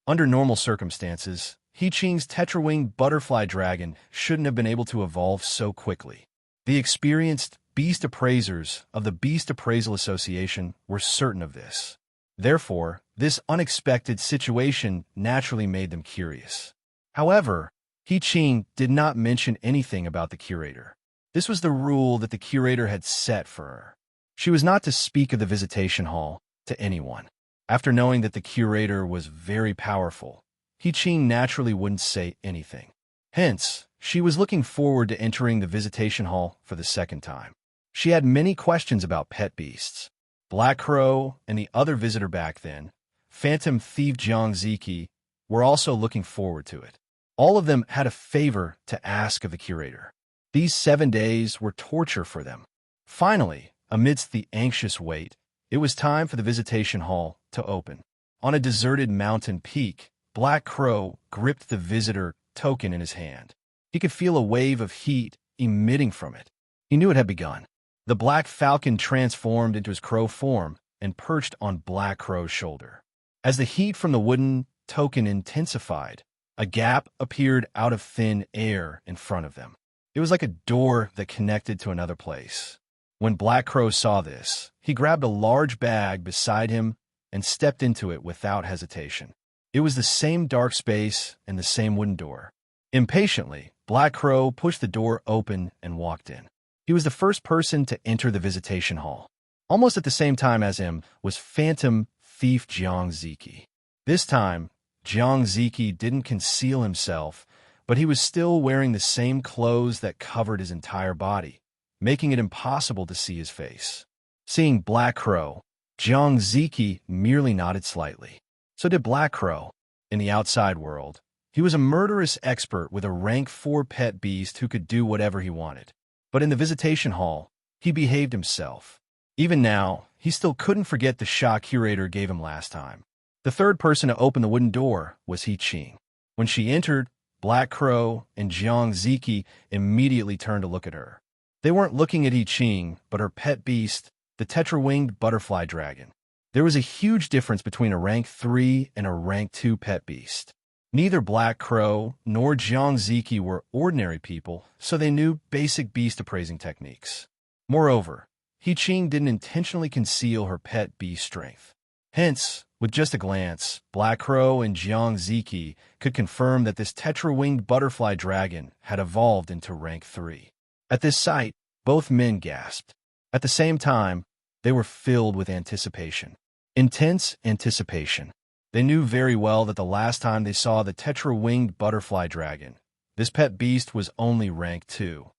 A: Under normal circumstances, He Qing's tetra-winged butterfly dragon shouldn't have been able to evolve so quickly. The experienced beast appraisers of the Beast Appraisal Association were certain of this. Therefore, this unexpected situation naturally made them curious. However, He Qing did not mention anything about the curator. This was the rule that the curator had set for her. She was not to speak of the visitation hall to anyone. After knowing that the curator was very powerful, He Qing naturally wouldn't say anything. Hence, she was looking forward to entering the visitation hall for the second time. She had many questions about pet beasts. Black Crow and the other visitor back then, Phantom Thief Jiang Ziki, were also looking forward to it. All of them had a favor to ask of the curator. These 7 days were torture for them. Finally, amidst the anxious wait, it was time for the visitation hall to open. On a deserted mountain peak, Black Crow gripped the visitor token in his hand. He could feel a wave of heat emitting from it. He knew it had begun. The Black Falcon transformed into his crow form and perched on Black Crow's shoulder. As the heat from the wooden token intensified, a gap appeared out of thin air in front of them. It was like a door that connected to another place. When Black Crow saw this, he grabbed a large bag beside him and stepped into it without hesitation. It was the same dark space and the same wooden door. Impatiently, Black Crow pushed the door open and walked in. He was the first person to enter the visitation hall. Almost at the same time as him was Phantom Thief Jiang Ziki. This time, Jiang Ziki didn't conceal himself, but he was still wearing the same clothes that covered his entire body, making it impossible to see his face. Seeing Black Crow, Jiang Ziki merely nodded slightly. So did Black Crow. In the outside world, he was a murderous expert with a rank 4 pet beast who could do whatever he wanted. But in the visitation hall, he behaved himself. Even now, he still couldn't forget the shock curator gave him last time. The third person to open the wooden door was He Qing. When she entered, Black Crow and Jiang Ziki immediately turned to look at her. They weren't looking at He Qing, but her pet beast, the tetra-winged butterfly dragon. There was a huge difference between a rank 3 and a rank 2 pet beast. Neither Black Crow nor Jiang Ziki were ordinary people, so they knew basic beast appraising techniques. Moreover, He Qing didn't intentionally conceal her pet beast strength. Hence, with just a glance, Black Crow and Jiang Ziki could confirm that this tetra-winged butterfly dragon had evolved into rank 3. At this sight, both men gasped. At the same time, they were filled with anticipation. Intense anticipation. They knew very well that the last time they saw the tetra-winged butterfly dragon, this pet beast was only rank 2.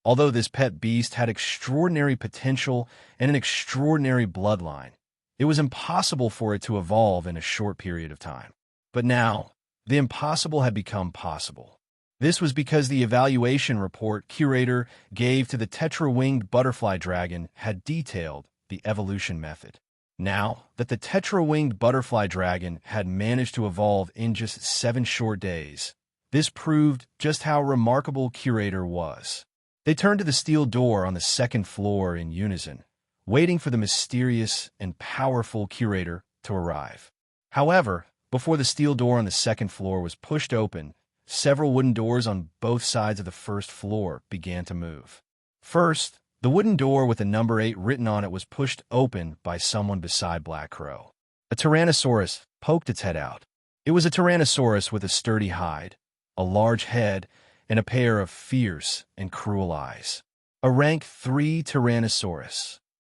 A: Although this pet beast had extraordinary potential and an extraordinary bloodline, it was impossible for it to evolve in a short period of time. But now, the impossible had become possible. This was because the evaluation report curator gave to the tetra-winged butterfly dragon had detailed the evolution method. Now that the tetra-winged butterfly dragon had managed to evolve in just 7 short days, this proved just how remarkable curator was. They turned to the steel door on the 2nd floor in unison, waiting for the mysterious and powerful curator to arrive. However, before the steel door on the 2nd floor was pushed open, several wooden doors on both sides of the 1st floor began to move. First, the wooden door with the number 8 written on it was pushed open by someone beside Black Crow. A Tyrannosaurus poked its head out. It was a Tyrannosaurus with a sturdy hide, a large head, and a pair of fierce and cruel eyes. A rank 3 Tyrannosaurus.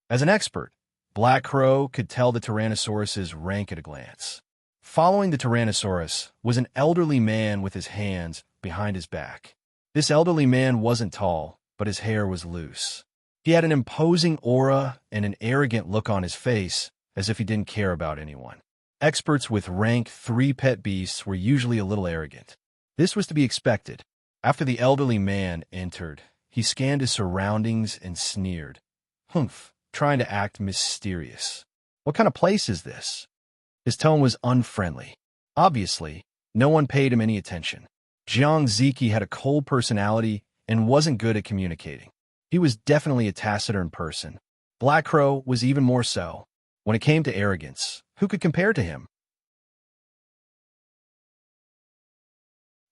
A: As an expert, Black Crow could tell the Tyrannosaurus's rank at a glance. Following the Tyrannosaurus was an elderly man with his hands behind his back. This elderly man wasn't tall, but his hair was loose. He had an imposing aura and an arrogant look on his face, as if he didn't care about anyone. Experts with rank 3 pet beasts were usually a little arrogant. This was to be expected. After the elderly man entered, he scanned his surroundings and sneered. Humph, trying to act mysterious. What kind of place is this? His tone was unfriendly. Obviously, no one paid him any attention. Jiang Ziki had a cold personality and wasn't good at communicating. He was definitely a taciturn person. Black Crow was even more so. When it came to arrogance, who could compare to him?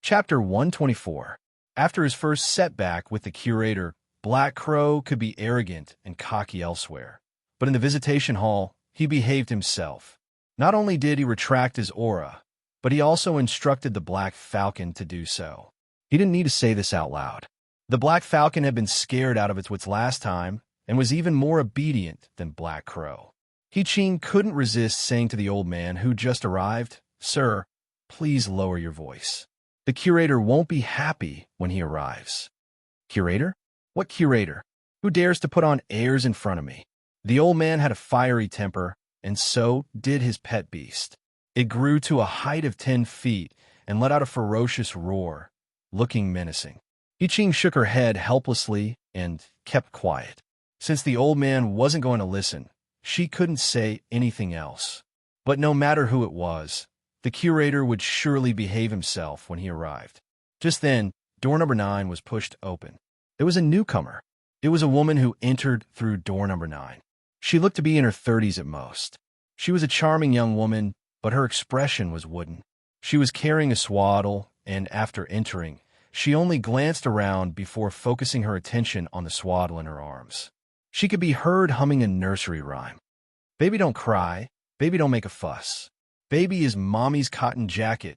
A: Chapter 124. After his first setback with the curator, Black Crow could be arrogant and cocky elsewhere. But in the visitation hall, he behaved himself. Not only did he retract his aura, but he also instructed the Black Falcon to do so. He didn't need to say this out loud. The Black Falcon had been scared out of its wits last time and was even more obedient than Black Crow. He-Ching couldn't resist saying to the old man who just arrived, "Sir, please lower your voice. The curator won't be happy when he arrives." Curator? What curator? Who dares to put on airs in front of me? The old man had a fiery temper, and so did his pet beast. It grew to a height of 10 feet and let out a ferocious roar, looking menacing. He-Ching shook her head helplessly and kept quiet. Since the old man wasn't going to listen, she couldn't say anything else. But no matter who it was, the curator would surely behave himself when he arrived. Just then, door number 9 was pushed open. It was a newcomer. It was a woman who entered through door number 9. She looked to be in her 30s at most. She was a charming young woman, but her expression was wooden. She was carrying a swaddle, and after entering, she only glanced around before focusing her attention on the swaddle in her arms. She could be heard humming a nursery rhyme. Baby don't cry, baby don't make a fuss. Baby is mommy's cotton jacket.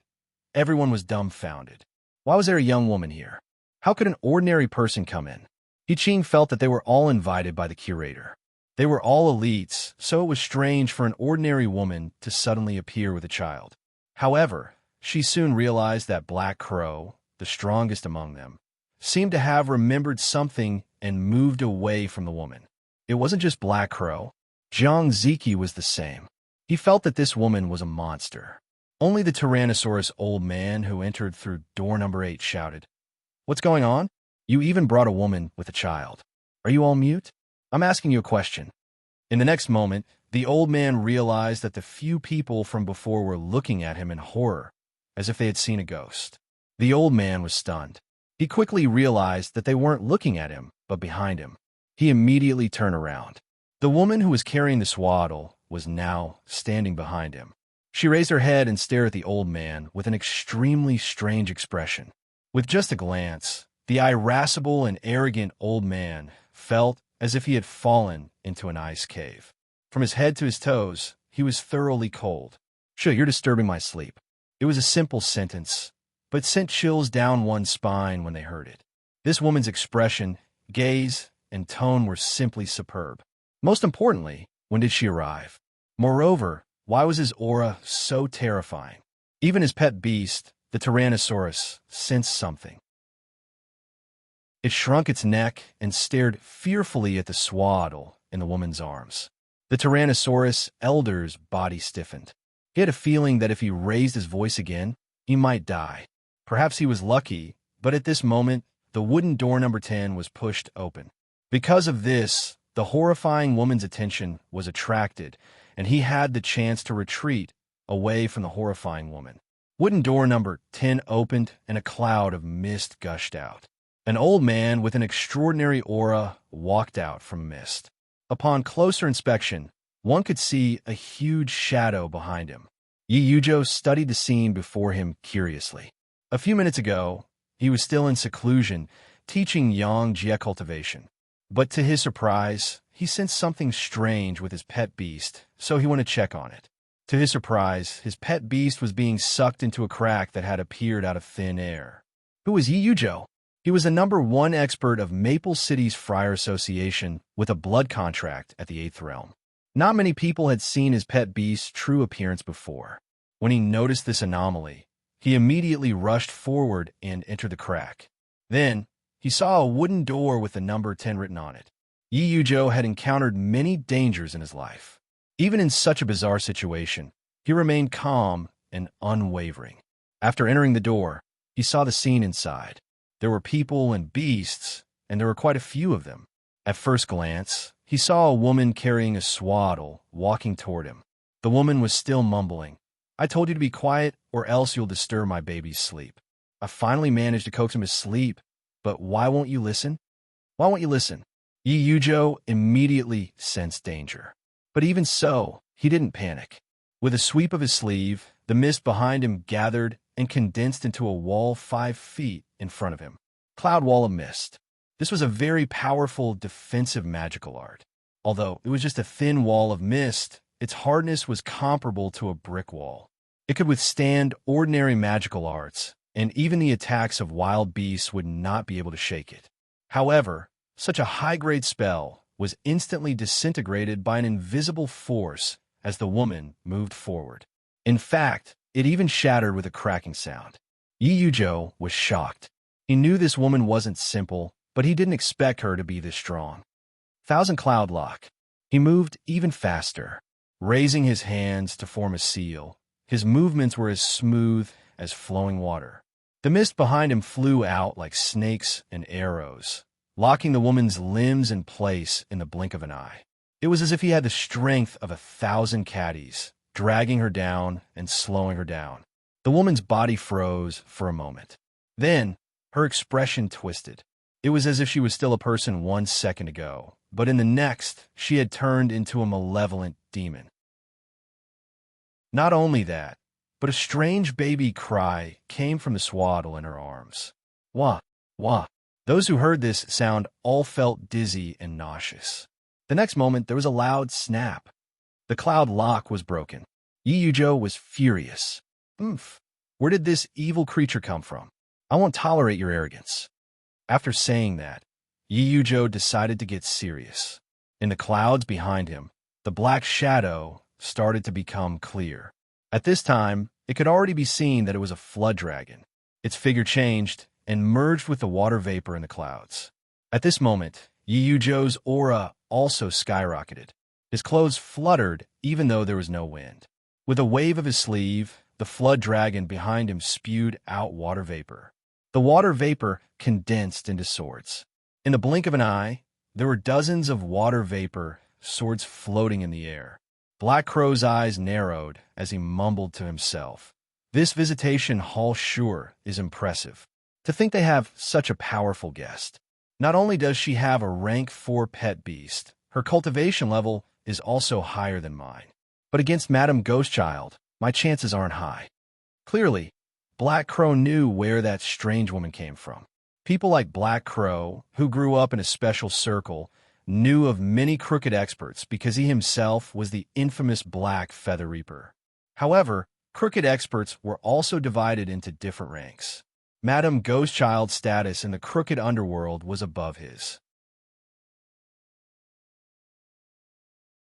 A: Everyone was dumbfounded. Why was there a young woman here? How could an ordinary person come in? He-Ching felt that they were all invited by the curator. They were all elites, so it was strange for an ordinary woman to suddenly appear with a child. However, she soon realized that Black Crow, the strongest among them, seemed to have remembered something and moved away from the woman. It wasn't just Black Crow. Jiang Ziki was the same. He felt that this woman was a monster. Only the Tyrannosaurus old man who entered through door number 8 shouted, "What's going on? You even brought a woman with a child. Are you all mute? I'm asking you a question." In the next moment, the old man realized that the few people from before were looking at him in horror, as if they had seen a ghost. The old man was stunned. He quickly realized that they weren't looking at him, but behind him. He immediately turned around. The woman who was carrying the swaddle was now standing behind him. She raised her head and stared at the old man with an extremely strange expression. With just a glance, the irascible and arrogant old man felt as if he had fallen into an ice cave. From his head to his toes, he was thoroughly cold. "Sure, you're disturbing my sleep." It was a simple sentence, but sent chills down one's spine when they heard it. This woman's expression, gaze, and tone were simply superb. Most importantly, when did she arrive? Moreover, why was his aura so terrifying? Even his pet beast, the Tyrannosaurus, sensed something. It shrunk its neck and stared fearfully at the swaddle in the woman's arms. The Tyrannosaurus elder's body stiffened. He had a feeling that if he raised his voice again, he might die. Perhaps he was lucky, but at this moment, the wooden door number 10 was pushed open. Because of this, the horrifying woman's attention was attracted, and he had the chance to retreat away from the horrifying woman. Wooden door number 10 opened, and a cloud of mist gushed out. An old man with an extraordinary aura walked out from mist. Upon closer inspection, one could see a huge shadow behind him. Yi Yujo studied the scene before him curiously. A few minutes ago, he was still in seclusion, teaching Yang Jie cultivation. But to his surprise, he sensed something strange with his pet beast, so he went to check on it. To his surprise, his pet beast was being sucked into a crack that had appeared out of thin air. Who was Yi Yujo? He was the #1 expert of Maple City's Friar Association with a blood contract at the 8th Realm. Not many people had seen his pet beast's true appearance before. When he noticed this anomaly, he immediately rushed forward and entered the crack. Then, he saw a wooden door with the number 10 written on it. Yi Yujo had encountered many dangers in his life. Even in such a bizarre situation, he remained calm and unwavering. After entering the door, he saw the scene inside. There were people and beasts, and there were quite a few of them. At first glance, he saw a woman carrying a swaddle walking toward him. The woman was still mumbling, "I told you to be quiet or else you'll disturb my baby's sleep." I finally managed to coax him to sleep, but why won't you listen? Why won't you listen? Yi Yujo immediately sensed danger. But even so, he didn't panic. With a sweep of his sleeve, the mist behind him gathered and condensed into a wall 5 feet in front of him. Cloud wall of mist. This was a very powerful defensive magical art. Although it was just a thin wall of mist, its hardness was comparable to a brick wall. It could withstand ordinary magical arts, and even the attacks of wild beasts would not be able to shake it. However, such a high-grade spell was instantly disintegrated by an invisible force as the woman moved forward. In fact, it even shattered with a cracking sound. Yi Yujo was shocked. He knew this woman wasn't simple, but he didn't expect her to be this strong. Thousand Cloud Lock. He moved even faster, raising his hands to form a seal. His movements were as smooth as flowing water. The mist behind him flew out like snakes and arrows, locking the woman's limbs in place in the blink of an eye. It was as if he had the strength of 1,000 caddies, dragging her down and slowing her down. The woman's body froze for a moment. Then, her expression twisted. It was as if she was still a person 1 second ago, but in the next, she had turned into a malevolent demon. Not only that, but a strange baby cry came from the swaddle in her arms. Wah, wah. Those who heard this sound all felt dizzy and nauseous. The next moment, there was a loud snap. The cloud lock was broken. Yi Yujo was furious. Oomph. Where did this evil creature come from? I won't tolerate your arrogance. After saying that, Yi Yujo decided to get serious. In the clouds behind him, the black shadow started to become clear. At this time, it could already be seen that it was a flood dragon. Its figure changed and merged with the water vapor in the clouds. At this moment, Yi Yujo's aura also skyrocketed. His clothes fluttered even though there was no wind. With a wave of his sleeve, the flood dragon behind him spewed out water vapor. The water vapor condensed into swords. In the blink of an eye, there were dozens of water vapor swords floating in the air. Black Crow's eyes narrowed as he mumbled to himself. This visitation hall sure is impressive. To think they have such a powerful guest. Not only does she have a rank 4 pet beast, her cultivation level is also higher than mine. But against Madame Ghostchild, my chances aren't high. Clearly, Black Crow knew where that strange woman came from. People like Black Crow, who grew up in a special circle, knew of many crooked experts because he himself was the infamous Black Feather Reaper. However, crooked experts were also divided into different ranks. Madame Ghostchild's status in the crooked underworld was above his.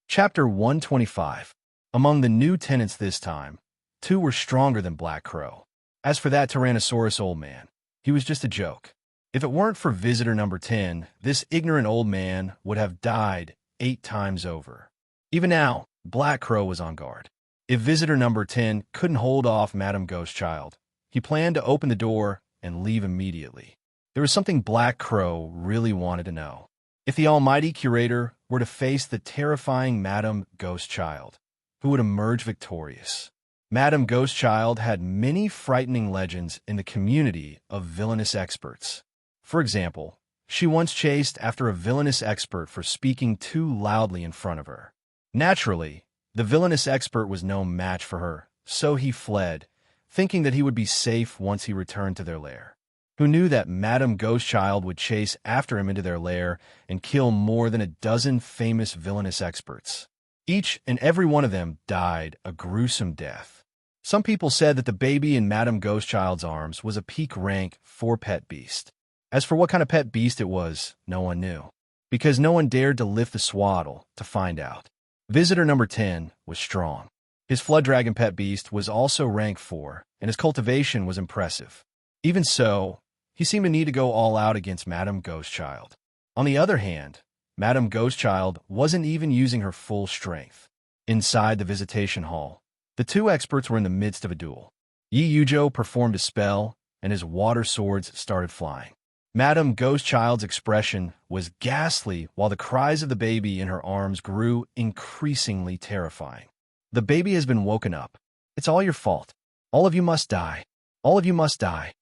A: Chapter 125. Among the new tenants this time, 2 were stronger than Black Crow. As for that Tyrannosaurus old man, he was just a joke. If it weren't for visitor number 10, this ignorant old man would have died 8 times over. Even now, Black Crow was on guard. If visitor number 10 couldn't hold off Madame Ghostchild, he planned to open the door and leave immediately. There was something Black Crow really wanted to know. If the almighty curator were to face the terrifying Madame Ghostchild, who would emerge victorious? Madame Ghostchild had many frightening legends in the community of villainous experts. For example, she once chased after a villainous expert for speaking too loudly in front of her. Naturally, the villainous expert was no match for her, so he fled, thinking that he would be safe once he returned to their lair. Who knew that Madame Ghostchild would chase after him into their lair and kill more than a dozen famous villainous experts? Each and every one of them died a gruesome death. Some people said that the baby in Madame Ghostchild's arms was a peak rank 4 pet beast. As for what kind of pet beast it was, no one knew, because no one dared to lift the swaddle to find out. Visitor number 10 was strong. His flood dragon pet beast was also rank 4, and his cultivation was impressive. Even so, he seemed to need to go all out against Madame Ghostchild. On the other hand, Madame Ghostchild wasn't even using her full strength. Inside the visitation hall, the two experts were in the midst of a duel. Yi Yujo performed a spell, and his water swords started flying. Madame Ghostchild's expression was ghastly while the cries of the baby in her arms grew increasingly terrifying. The baby has been woken up. It's all your fault. All of you must die. All of you must die.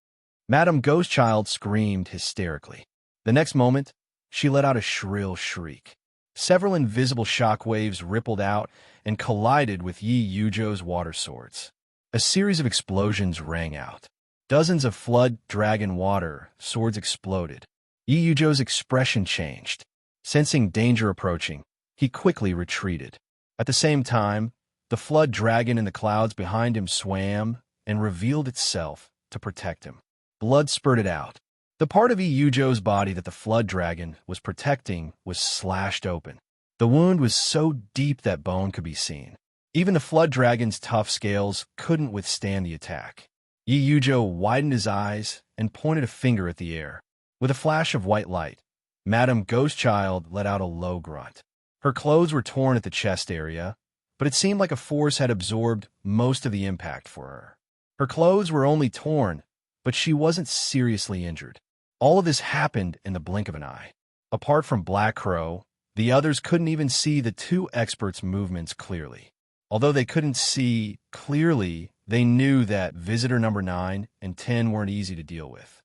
A: Madame Ghostchild screamed hysterically. The next moment, she let out a shrill shriek. Several invisible shockwaves rippled out and collided with Yi Yujo's water swords. A series of explosions rang out. Dozens of flood dragon water swords exploded. Yi Yujo's expression changed. Sensing danger approaching, he quickly retreated. At the same time, the flood dragon in the clouds behind him swam and revealed itself to protect him. Blood spurted out. The part of Yi Yujo's body that the flood dragon was protecting was slashed open. The wound was so deep that bone could be seen. Even the flood dragon's tough scales couldn't withstand the attack. Yi Yujo widened his eyes and pointed a finger at the air. With a flash of white light, Madame Ghostchild let out a low grunt. Her clothes were torn at the chest area, but it seemed like a force had absorbed most of the impact for her. Her clothes were only torn, but she wasn't seriously injured. All of this happened in the blink of an eye. Apart from Black Crow, the others couldn't even see the two experts' movements clearly. Although they couldn't see clearly, they knew that visitor number 9 and 10 weren't easy to deal with.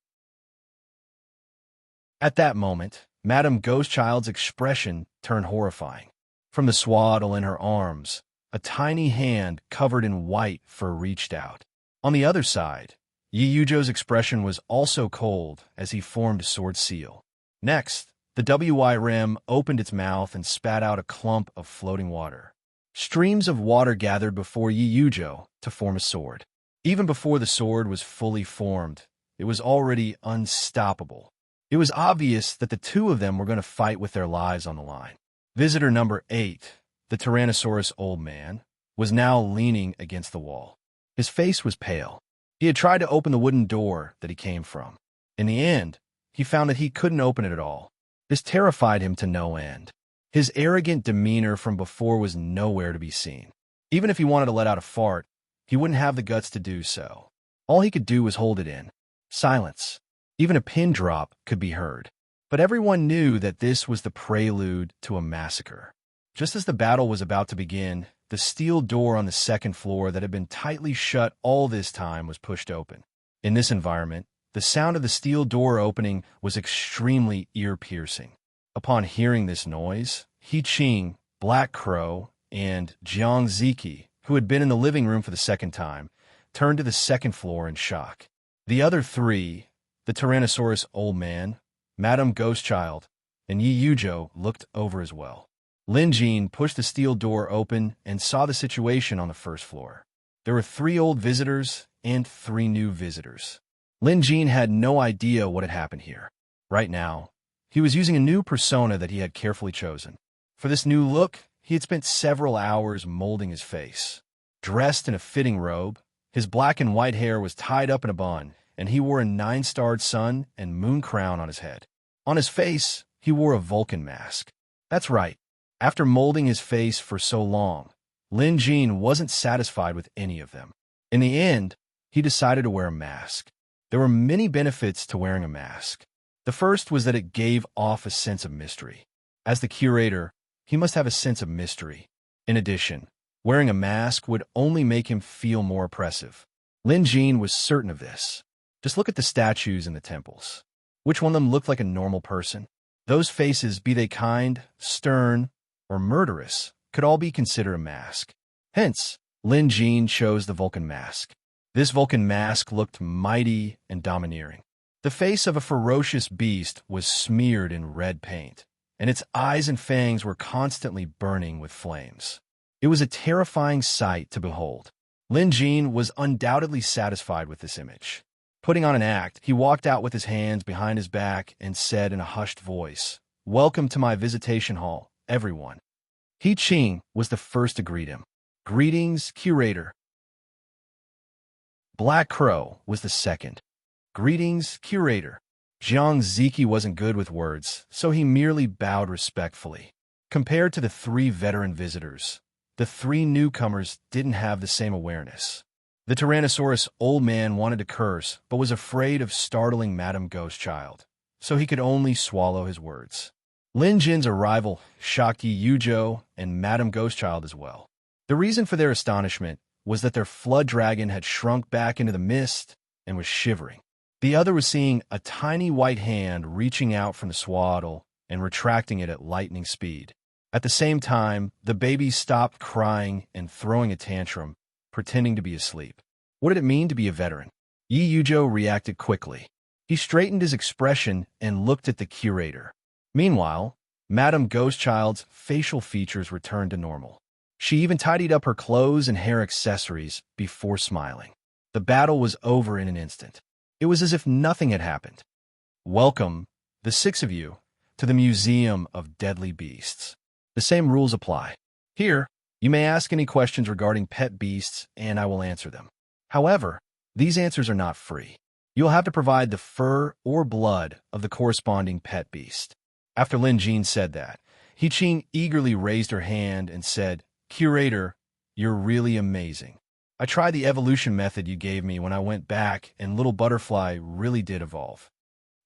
A: At that moment, Madame Ghostchild's expression turned horrifying. From the swaddle in her arms, a tiny hand covered in white fur reached out. On the other side, Yi Yujo's expression was also cold as he formed a sword seal. Next, the WY opened its mouth and spat out a clump of floating water. Streams of water gathered before Yi Yujo to form a sword. Even before the sword was fully formed, it was already unstoppable. It was obvious that the two of them were going to fight with their lives on the line. Visitor number 8, the Tyrannosaurus old man, was now leaning against the wall. His face was pale. He had tried to open the wooden door that he came from. In the end, he found that he couldn't open it at all. This terrified him to no end. His arrogant demeanor from before was nowhere to be seen. Even if he wanted to let out a fart, he wouldn't have the guts to do so. All he could do was hold it in. Silence. Even a pin drop could be heard. But everyone knew that this was the prelude to a massacre. Just as the battle was about to begin, the steel door on the second floor that had been tightly shut all this time was pushed open. In this environment, the sound of the steel door opening was extremely ear-piercing. Upon hearing this noise, He Qing, Black Crow, and Jiang Ziki, who had been in the living room for the second time, turned to the second floor in shock. The other three, the Tyrannosaurus old man, Madame Ghostchild, and Yi Yujo, looked over as well. Lin Jin pushed the steel door open and saw the situation on the first floor. There were 3 old visitors and 3 new visitors. Lin Jin had no idea what had happened here. Right now, he was using a new persona that he had carefully chosen. For this new look, he had spent several hours molding his face. Dressed in a fitting robe, his black and white hair was tied up in a bun, and he wore a 9-starred sun and moon crown on his head. On his face, he wore a Vulcan mask. That's right. After molding his face for so long, Lin Jin wasn't satisfied with any of them. In the end, he decided to wear a mask. There were many benefits to wearing a mask. The first was that it gave off a sense of mystery. As the curator, he must have a sense of mystery. In addition, wearing a mask would only make him feel more oppressive. Lin Jin was certain of this. Just look at the statues in the temples. Which one of them looked like a normal person? Those faces, be they kind, stern, or murderous, could all be considered a mask. Hence, Lin Jin chose the Vulcan mask. This Vulcan mask looked mighty and domineering. The face of a ferocious beast was smeared in red paint, and its eyes and fangs were constantly burning with flames. It was a terrifying sight to behold. Lin Jin was undoubtedly satisfied with this image. Putting on an act, he walked out with his hands behind his back and said in a hushed voice, "Welcome to my visitation hall, everyone." He Qing was the first to greet him. Greetings, curator. Black Crow was the second. Greetings, curator. Jiang Ziki wasn't good with words, so he merely bowed respectfully. Compared to the three veteran visitors, the three newcomers didn't have the same awareness. The Tyrannosaurus old man wanted to curse, but was afraid of startling Madame Ghostchild, so he could only swallow his words. Lin Jin's arrival shocked Yi Yuzhou and Madame Ghostchild as well. The reason for their astonishment was that their flood dragon had shrunk back into the mist and was shivering. The other was seeing a tiny white hand reaching out from the swaddle and retracting it at lightning speed. At the same time, the baby stopped crying and throwing a tantrum, pretending to be asleep. What did it mean to be a veteran? Yi Yuzhou reacted quickly. He straightened his expression and looked at the curator. Meanwhile, Madame Ghostchild's facial features returned to normal. She even tidied up her clothes and hair accessories before smiling. The battle was over in an instant. It was as if nothing had happened. Welcome, the six of you, to the Museum of Deadly Beasts. The same rules apply. Here, you may ask any questions regarding pet beasts, and I will answer them. However, these answers are not free. You'll have to provide the fur or blood of the corresponding pet beast. After Lin Jin said that, He Qing eagerly raised her hand and said, Curator, you're really amazing. I tried the evolution method you gave me when I went back, and Little Butterfly really did evolve.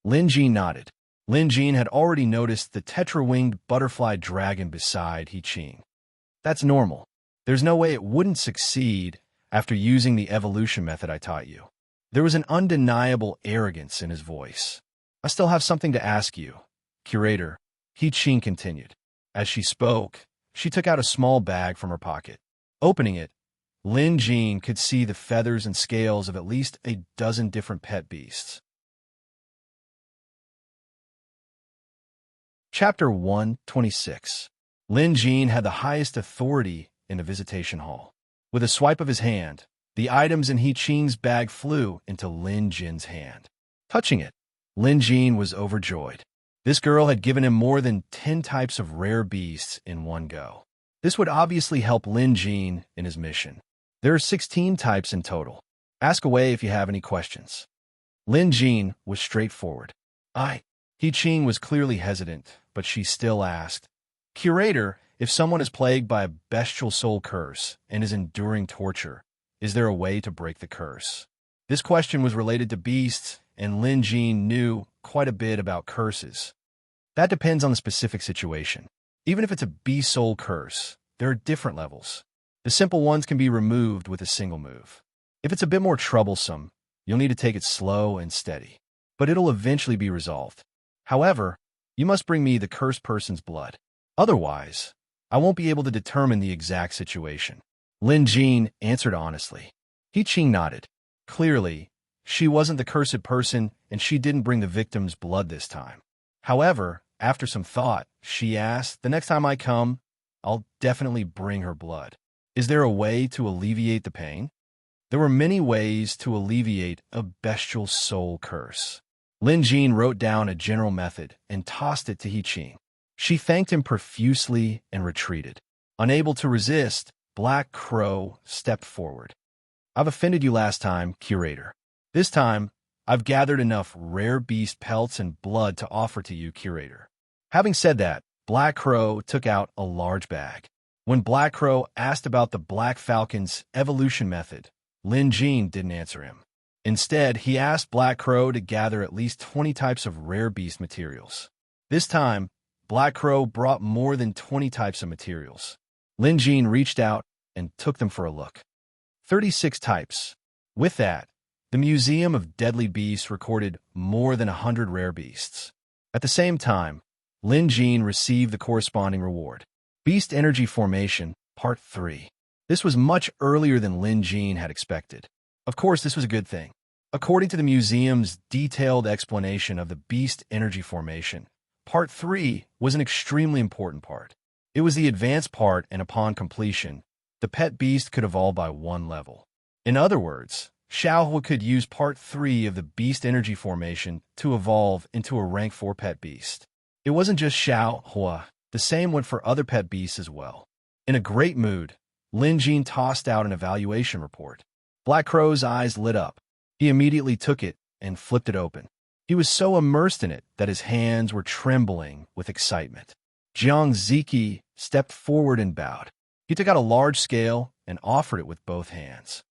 A: Lin Jin nodded. Lin Jin had already noticed the tetra-winged butterfly dragon beside He Qing. That's normal. There's no way it wouldn't succeed after using the evolution method I taught you. There was an undeniable arrogance in his voice. I still have something to ask you, Curator, He Qing continued. As she spoke, she took out a small bag from her pocket. Opening it, Lin Jin could see the feathers and scales of at least a dozen different pet beasts. Chapter 126. Lin Jin had the highest authority in the visitation hall. With a swipe of his hand, the items in He Qing's bag flew into Lin Jin's hand. Touching it, Lin Jin was overjoyed. This girl had given him more than 10 types of rare beasts in one go. This would obviously help Lin Jin in his mission. There are 16 types in total. Ask away if you have any questions. Lin Jin was straightforward. He Qing was clearly hesitant, but she still asked, Curator, if someone is plagued by a bestial soul curse and is enduring torture, is there a way to break the curse? This question was related to beasts, and Lin Jin knew quite a bit about curses. That depends on the specific situation. Even if it's a beast soul curse, there are different levels. The simple ones can be removed with a single move. If it's a bit more troublesome, you'll need to take it slow and steady. But it'll eventually be resolved. However, you must bring me the cursed person's blood. Otherwise, I won't be able to determine the exact situation. Lin Jin answered honestly. He Qing nodded. Clearly, she wasn't the cursed person, and she didn't bring the victim's blood this time. However, after some thought, she asked, the next time I come, I'll definitely bring her blood. Is there a way to alleviate the pain? There were many ways to alleviate a bestial soul curse. Lin Jin wrote down a general method and tossed it to He Qing. She thanked him profusely and retreated. Unable to resist, Black Crow stepped forward. I've offended you last time, Curator. This time, I've gathered enough rare beast pelts and blood to offer to you, Curator. Having said that, Black Crow took out a large bag. When Black Crow asked about the Black Falcon's evolution method, Lin Jin didn't answer him. Instead, he asked Black Crow to gather at least 20 types of rare beast materials. This time, Black Crow brought more than 20 types of materials. Lin Jin reached out and took them for a look. 36 types. With that, the Museum of Deadly Beasts recorded more than 100 rare beasts. At the same time, Lin Jin received the corresponding reward. Beast Energy Formation, Part 3. This was much earlier than Lin Jin had expected. Of course, this was a good thing. According to the museum's detailed explanation of the Beast Energy Formation, Part 3 was an extremely important part. It was the advanced part, and upon completion, the pet beast could evolve by 1 level. In other words, Xiaohua could use Part 3 of the Beast Energy Formation to evolve into a Rank 4 pet beast. It wasn't just Xiaohua. The same went for other pet beasts as well. In a great mood, Lin Jin tossed out an evaluation report. Black Crow's eyes lit up. He immediately took it and flipped it open. He was so immersed in it that his hands were trembling with excitement. Jiang Ziki stepped forward and bowed. He took out a large scale and offered it with both hands.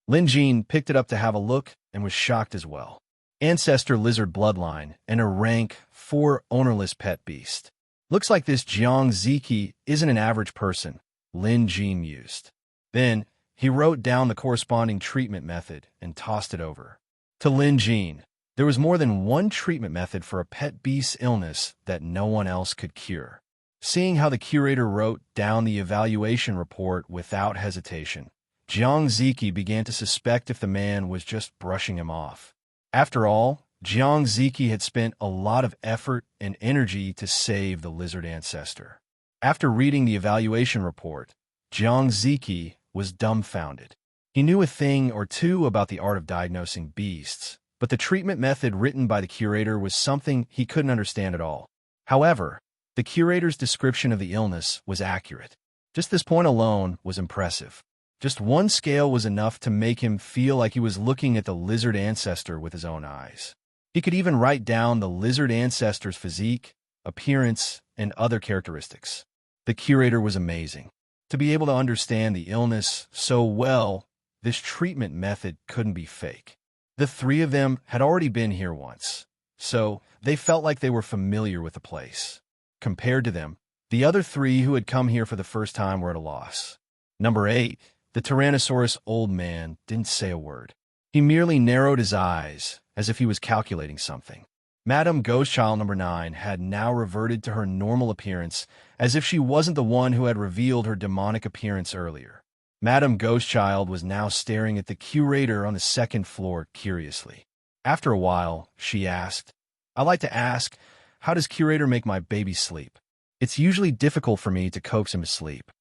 A: Lin Jin picked it up to have a look and was shocked as well. Ancestor lizard bloodline and a rank 4 ownerless pet beast. Looks like this Jiang Ziki isn't an average person, Lin Jin mused. Then, he wrote down the corresponding treatment method and tossed it over. To Lin Jin, there was more than one treatment method for a pet beast's illness that no one else could cure. Seeing how the curator wrote down the evaluation report without hesitation, Jiang Ziki began to suspect if the man was just brushing him off. After all, Jiang Ziki had spent a lot of effort and energy to save the lizard ancestor. After reading the evaluation report, Jiang Ziki was dumbfounded. He knew a thing or two about the art of diagnosing beasts, but the treatment method written by the curator was something he couldn't understand at all. However, the curator's description of the illness was accurate. Just this point alone was impressive. Just one scale was enough to make him feel like he was looking at the lizard ancestor with his own eyes. He could even write down the lizard ancestor's physique, appearance, and other characteristics. The curator was amazing. To be able to understand the illness so well, this treatment method couldn't be fake. The three of them had already been here once, so they felt like they were familiar with the place. Compared to them, the other three who had come here for the first time were at a loss. Number 8, the Tyrannosaurus old man didn't say a word. He merely narrowed his eyes, as if he was calculating something. Madame Ghostchild number 9 had now reverted to her normal appearance, as if she wasn't the one who had revealed her demonic appearance earlier. Madame Ghostchild was now staring at the curator on the second floor curiously. After a while, she asked, "I'd like to ask, how does curator make my baby sleep? It's usually difficult for me to coax him to sleep."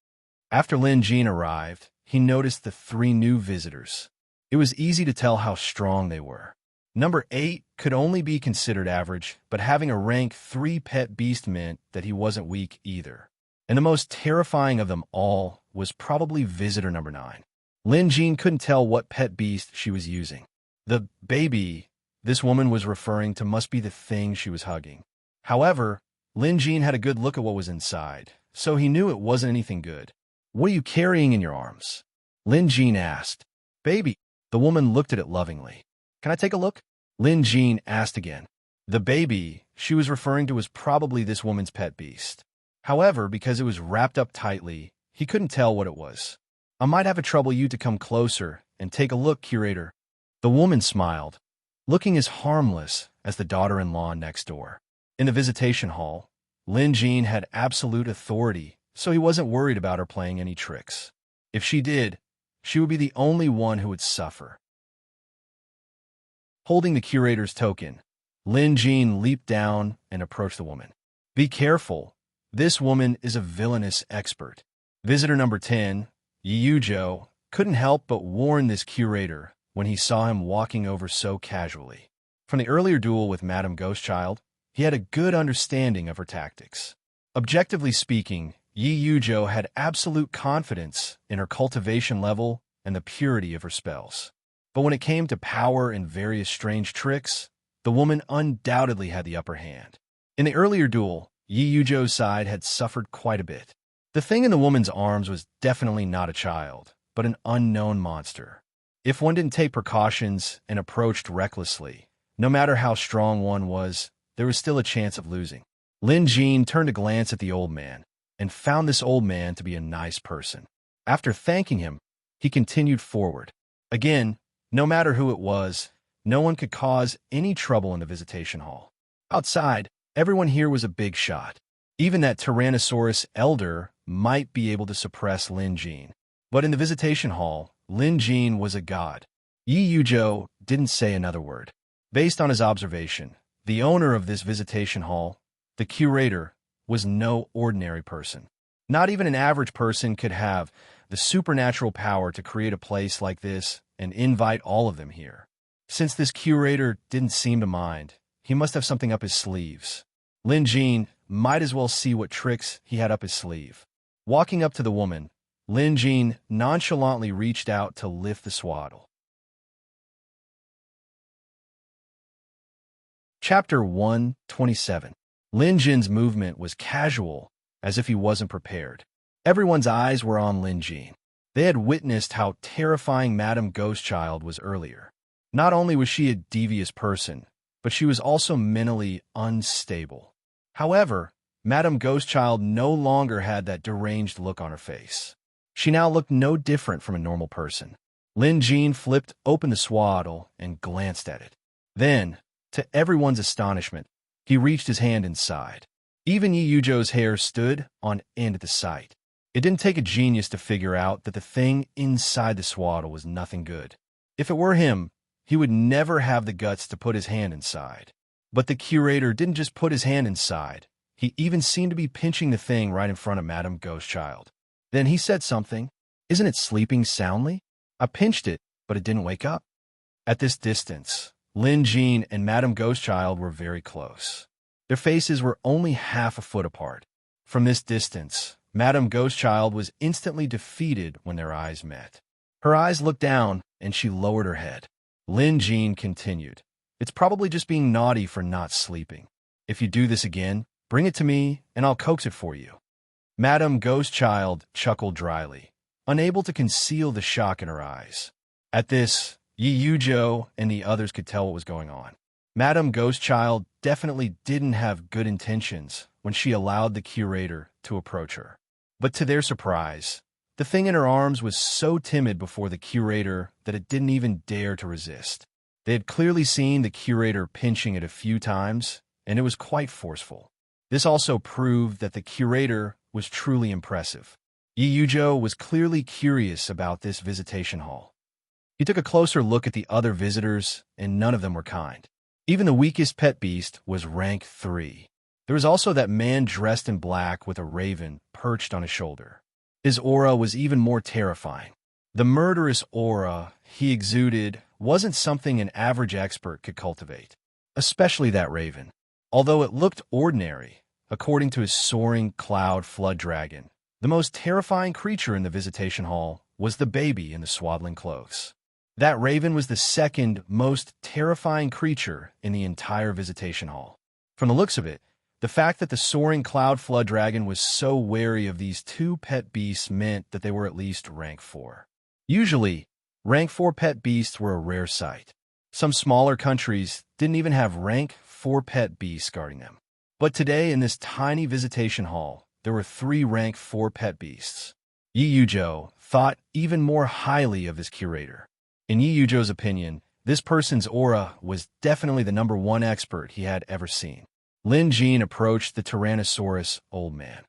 A: After Lin Jin arrived, he noticed the 3 new visitors. It was easy to tell how strong they were. Number 8 could only be considered average, but having a rank 3 pet beast meant that he wasn't weak either. And the most terrifying of them all was probably visitor number 9. Lin Jin couldn't tell what pet beast she was using. The baby this woman was referring to must be the thing she was hugging. However, Lin Jin had a good look at what was inside, so he knew it wasn't anything good. "What are you carrying in your arms?" Lin Jin asked. "Baby." The woman looked at it lovingly. "Can I take a look?" Lin Jin asked again. The baby she was referring to was probably this woman's pet beast. However, because it was wrapped up tightly, he couldn't tell what it was. "I might have to trouble you to come closer and take a look, curator." The woman smiled, looking as harmless as the daughter-in-law next door. In the visitation hall, Lin Jin had absolute authority, so he wasn't worried about her playing any tricks. If she did, she would be the only one who would suffer. Holding the curator's token, Lin Jin leaped down and approached the woman. "Be careful. This woman is a villainous expert." Visitor number 10, Yiyujo, couldn't help but warn this curator when he saw him walking over so casually. From the earlier duel with Madame Ghostchild, he had a good understanding of her tactics. Objectively speaking, Yiyujo had absolute confidence in her cultivation level and the purity of her spells. But when it came to power and various strange tricks, the woman undoubtedly had the upper hand. In the earlier duel, Yiyujo's side had suffered quite a bit. The thing in the woman's arms was definitely not a child, but an unknown monster. If one didn't take precautions and approached recklessly, no matter how strong one was, there was still a chance of losing. Lin Jin turned to glance at the old man, and found this old man to be a nice person. After thanking him, he continued forward. Again, no matter who it was, no one could cause any trouble in the visitation hall. Outside, everyone here was a big shot. Even that Tyrannosaurus elder might be able to suppress Lin Jin. But in the visitation hall, Lin Jin was a god. Yiyujo didn't say another word. Based on his observation, the owner of this visitation hall, the curator, was no ordinary person. Not even an average person could have the supernatural power to create a place like this and invite all of them here. Since this curator didn't seem to mind, he must have something up his sleeves. Lin Jin might as well see what tricks he had up his sleeve. Walking up to the woman, Lin Jin nonchalantly reached out to lift the swaddle. Chapter 127. Lin Jin's movement was casual, as if he wasn't prepared. Everyone's eyes were on Lin Jin. They had witnessed how terrifying Madame Ghostchild was earlier. Not only was she a devious person, but she was also mentally unstable. However, Madame Ghostchild no longer had that deranged look on her face. She now looked no different from a normal person. Lin Jin flipped open the swaddle and glanced at it. Then, to everyone's astonishment, he reached his hand inside. Even Yi Yujo's hair stood on end at the sight. It didn't take a genius to figure out that the thing inside the swaddle was nothing good. If it were him, he would never have the guts to put his hand inside. But the curator didn't just put his hand inside. He even seemed to be pinching the thing right in front of Madame Ghostchild. Then he said something. "Isn't it sleeping soundly? I pinched it, but it didn't wake up." At this distance, Lin Jin and Madame Ghostchild were very close. Their faces were only half a foot apart. From this distance, Madame Ghostchild was instantly defeated when their eyes met. Her eyes looked down, and she lowered her head. Lin Jin continued, "It's probably just being naughty for not sleeping. If you do this again, bring it to me, and I'll coax it for you." Madame Ghostchild chuckled dryly, unable to conceal the shock in her eyes. At this, Yi Yujo and the others could tell what was going on. Madame Ghostchild definitely didn't have good intentions when she allowed the curator to approach her. But to their surprise, the thing in her arms was so timid before the curator that it didn't even dare to resist. They had clearly seen the curator pinching it a few times, and it was quite forceful. This also proved that the curator was truly impressive. Yi Yujo was clearly curious about this visitation hall. He took a closer look at the other visitors, and none of them were kind. Even the weakest pet beast was rank 3. There was also that man dressed in black with a raven perched on his shoulder. His aura was even more terrifying. The murderous aura he exuded wasn't something an average expert could cultivate, especially that raven. Although it looked ordinary, according to his soaring cloud flood dragon, the most terrifying creature in the visitation hall was the baby in the swaddling clothes. That raven was the second most terrifying creature in the entire visitation hall. From the looks of it, the fact that the soaring cloud flood dragon was so wary of these two pet beasts meant that they were at least rank 4. Usually, rank 4 pet beasts were a rare sight. Some smaller countries didn't even have rank 4 pet beasts guarding them. But today, in this tiny visitation hall, there were 3 rank 4 pet beasts. Yi Yujo thought even more highly of this curator. In Yi Yujo's opinion, this person's aura was definitely the #1 expert he had ever seen. Lin Jin approached the Tyrannosaurus old man.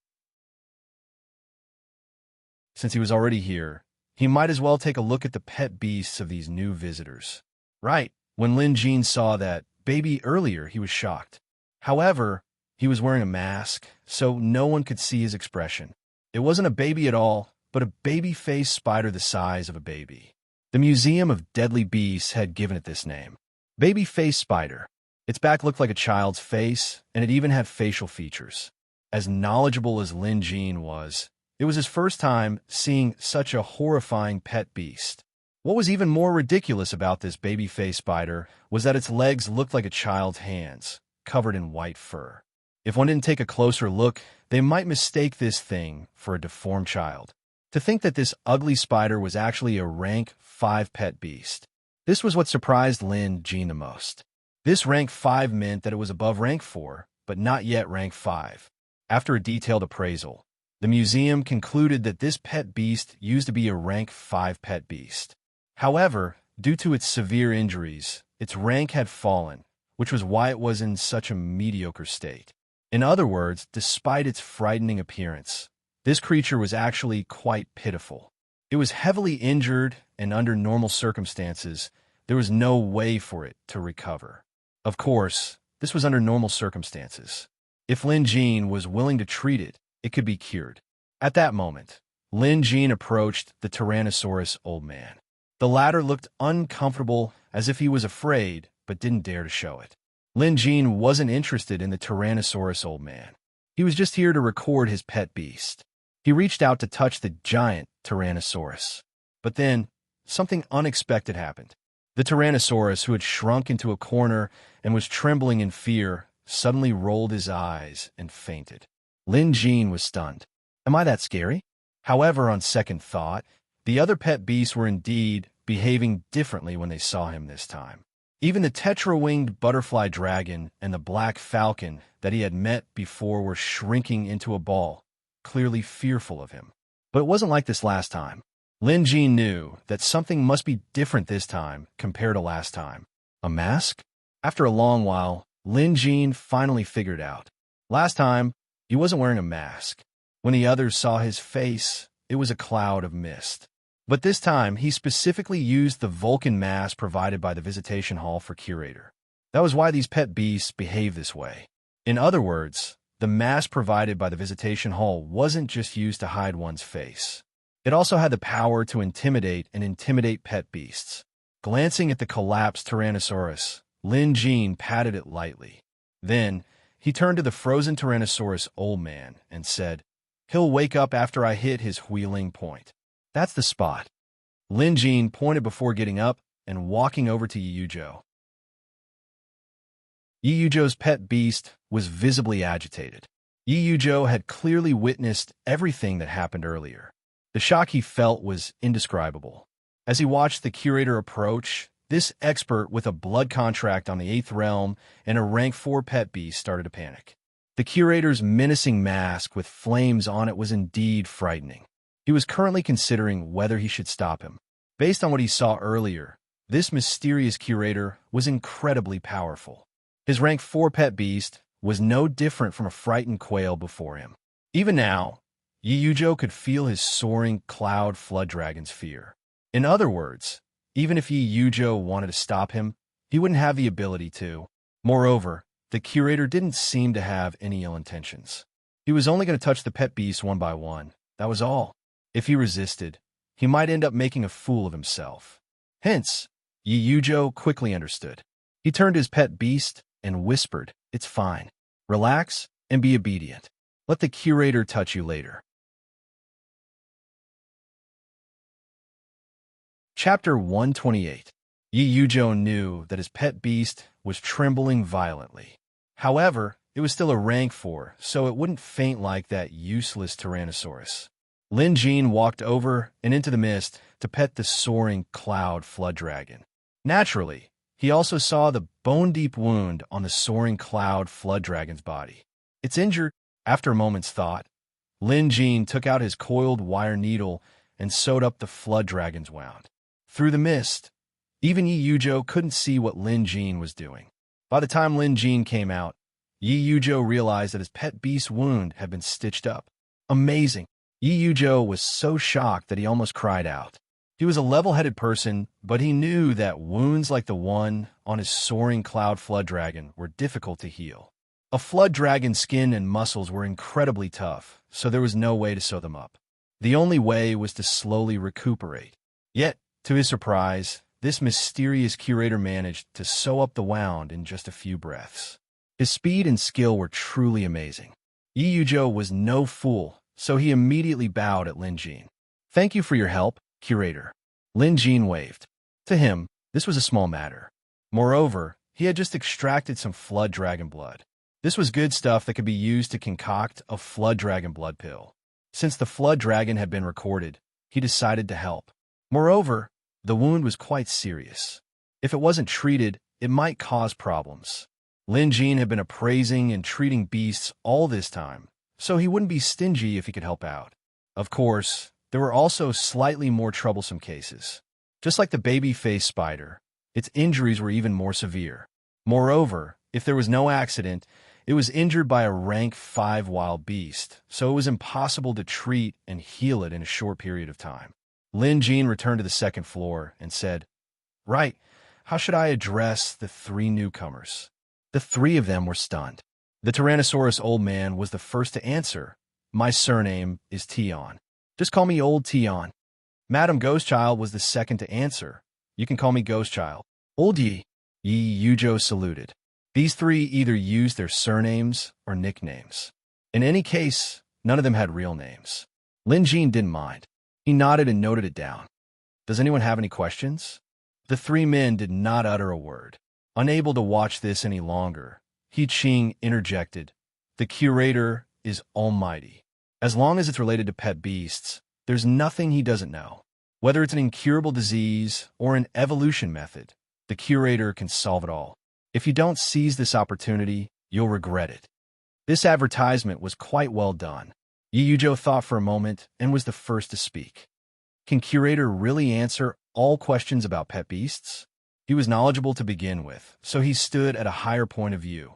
A: Since he was already here, he might as well take a look at the pet beasts of these new visitors. Right, when Lin Jin saw that baby earlier, he was shocked. However, he was wearing a mask, so no one could see his expression. It wasn't a baby at all, but a baby-faced spider the size of a baby. The Museum of Deadly Beasts had given it this name. Baby-faced spider. Its back looked like a child's face, and it even had facial features. As knowledgeable as Lin Jin was, it was his first time seeing such a horrifying pet beast. What was even more ridiculous about this baby-faced spider was that its legs looked like a child's hands, covered in white fur. If one didn't take a closer look, they might mistake this thing for a deformed child. To think that this ugly spider was actually a rank 5 pet beast. This was what surprised Lin Jin the most. This rank 5 meant that it was above rank 4, but not yet rank 5. After a detailed appraisal, the museum concluded that this pet beast used to be a rank 5 pet beast. However, due to its severe injuries, its rank had fallen, which was why it was in such a mediocre state. In other words, despite its frightening appearance, this creature was actually quite pitiful. It was heavily injured, and under normal circumstances, there was no way for it to recover. Of course, this was under normal circumstances. If Lin Jin was willing to treat it, it could be cured. At that moment, Lin Jin approached the Tyrannosaurus old man. The latter looked uncomfortable, as if he was afraid, but didn't dare to show it. Lin Jin wasn't interested in the Tyrannosaurus old man. He was just here to record his pet beast. He reached out to touch the giant Tyrannosaurus. But then, something unexpected happened. The Tyrannosaurus, who had shrunk into a corner and was trembling in fear, suddenly rolled his eyes and fainted. Lin Jin was stunned. Am I that scary? However, on second thought, the other pet beasts were indeed behaving differently when they saw him this time. Even the tetra-winged butterfly dragon and the black falcon that he had met before were shrinking into a ball, clearly fearful of him. But it wasn't like this last time. Lin Jin knew that something must be different this time compared to last time. A mask? After a long while, Lin Jin finally figured out. Last time, he wasn't wearing a mask. When the others saw his face, it was a cloud of mist. But this time, he specifically used the Vulcan mask provided by the visitation hall for Curator. That was why these pet beasts behave this way. In other words, the mask provided by the visitation hall wasn't just used to hide one's face. It also had the power to intimidate pet beasts. Glancing at the collapsed Tyrannosaurus, Lin Jin patted it lightly. Then, he turned to the frozen Tyrannosaurus old man and said, "He'll wake up after I hit his wheeling point." That's the spot. Lin Jin pointed before getting up and walking over to Yiyujo. Yiyujo's pet beast was visibly agitated. Yiyujo had clearly witnessed everything that happened earlier. The shock he felt was indescribable. As he watched the Curator approach, this expert with a blood contract on the 8th realm and a rank 4 pet beast started to panic. The Curator's menacing mask with flames on it was indeed frightening. He was currently considering whether he should stop him. Based on what he saw earlier, this mysterious Curator was incredibly powerful. His rank 4 pet beast was no different from a frightened quail before him. Even now, Yiyujo could feel his soaring cloud flood dragon's fear. In other words, even if Yiyujo wanted to stop him, he wouldn't have the ability to. Moreover, the Curator didn't seem to have any ill intentions. He was only going to touch the pet beasts one by one. That was all. If he resisted, he might end up making a fool of himself. Hence, Yiyujo quickly understood. He turned to his pet beast and whispered, "It's fine. Relax and be obedient. Let the Curator touch you later." Chapter 128. Yiyujo knew that his pet beast was trembling violently. However, it was still a rank 4, so it wouldn't faint like that useless Tyrannosaurus. Lin Jin walked over and into the mist to pet the soaring cloud flood dragon. Naturally, he also saw the bone-deep wound on the soaring cloud flood dragon's body. It's injured. After a moment's thought, Lin Jin took out his coiled wire needle and sewed up the flood dragon's wound. Through the mist, even Yiyujo couldn't see what Lin Jin was doing. By the time Lin Jin came out, Yiyujo realized that his pet beast's wound had been stitched up. Amazing! Yiyujo was so shocked that he almost cried out. He was a level-headed person, but he knew that wounds like the one on his soaring cloud flood dragon were difficult to heal. A flood dragon's skin and muscles were incredibly tough, so there was no way to sew them up. The only way was to slowly recuperate. Yet, to his surprise, this mysterious Curator managed to sew up the wound in just a few breaths. His speed and skill were truly amazing. Yiyujo was no fool, so he immediately bowed at Lin Jin. "Thank you for your help, Curator." Lin Jin waved. To him, this was a small matter. Moreover, he had just extracted some flood dragon blood. This was good stuff that could be used to concoct a flood dragon blood pill. Since the flood dragon had been recorded, he decided to help. Moreover, the wound was quite serious. If it wasn't treated, it might cause problems. Lin Jin had been appraising and treating beasts all this time, so he wouldn't be stingy if he could help out. Of course, there were also slightly more troublesome cases. Just like the baby-faced spider, its injuries were even more severe. Moreover, if there was no accident, it was injured by a rank 5 wild beast, so it was impossible to treat and heal it in a short period of time. Lin Jin returned to the second floor and said, "Right, how should I address the 3 newcomers?" The 3 of them were stunned. The Tyrannosaurus old man was the first to answer. "My surname is Tion. Just call me Old Tion." Madam Ghostchild was the second to answer. "You can call me Ghostchild." "Old Yiyujo saluted. These 3 either used their surnames or nicknames. In any case, none of them had real names. Lin Jin didn't mind. He nodded and noted it down. Does anyone have any questions? The three men did not utter a word. Unable to watch this any longer, He Qing interjected, "The curator is almighty. As long as it's related to pet beasts, there's nothing he doesn't know. Whether it's an incurable disease or an evolution method, the curator can solve it all. If you don't seize this opportunity, you'll regret it." This advertisement was quite well done. Yi Yuzhou thought for a moment and was the first to speak. Can curator really answer all questions about pet beasts? He was knowledgeable to begin with, so he stood at a higher point of view.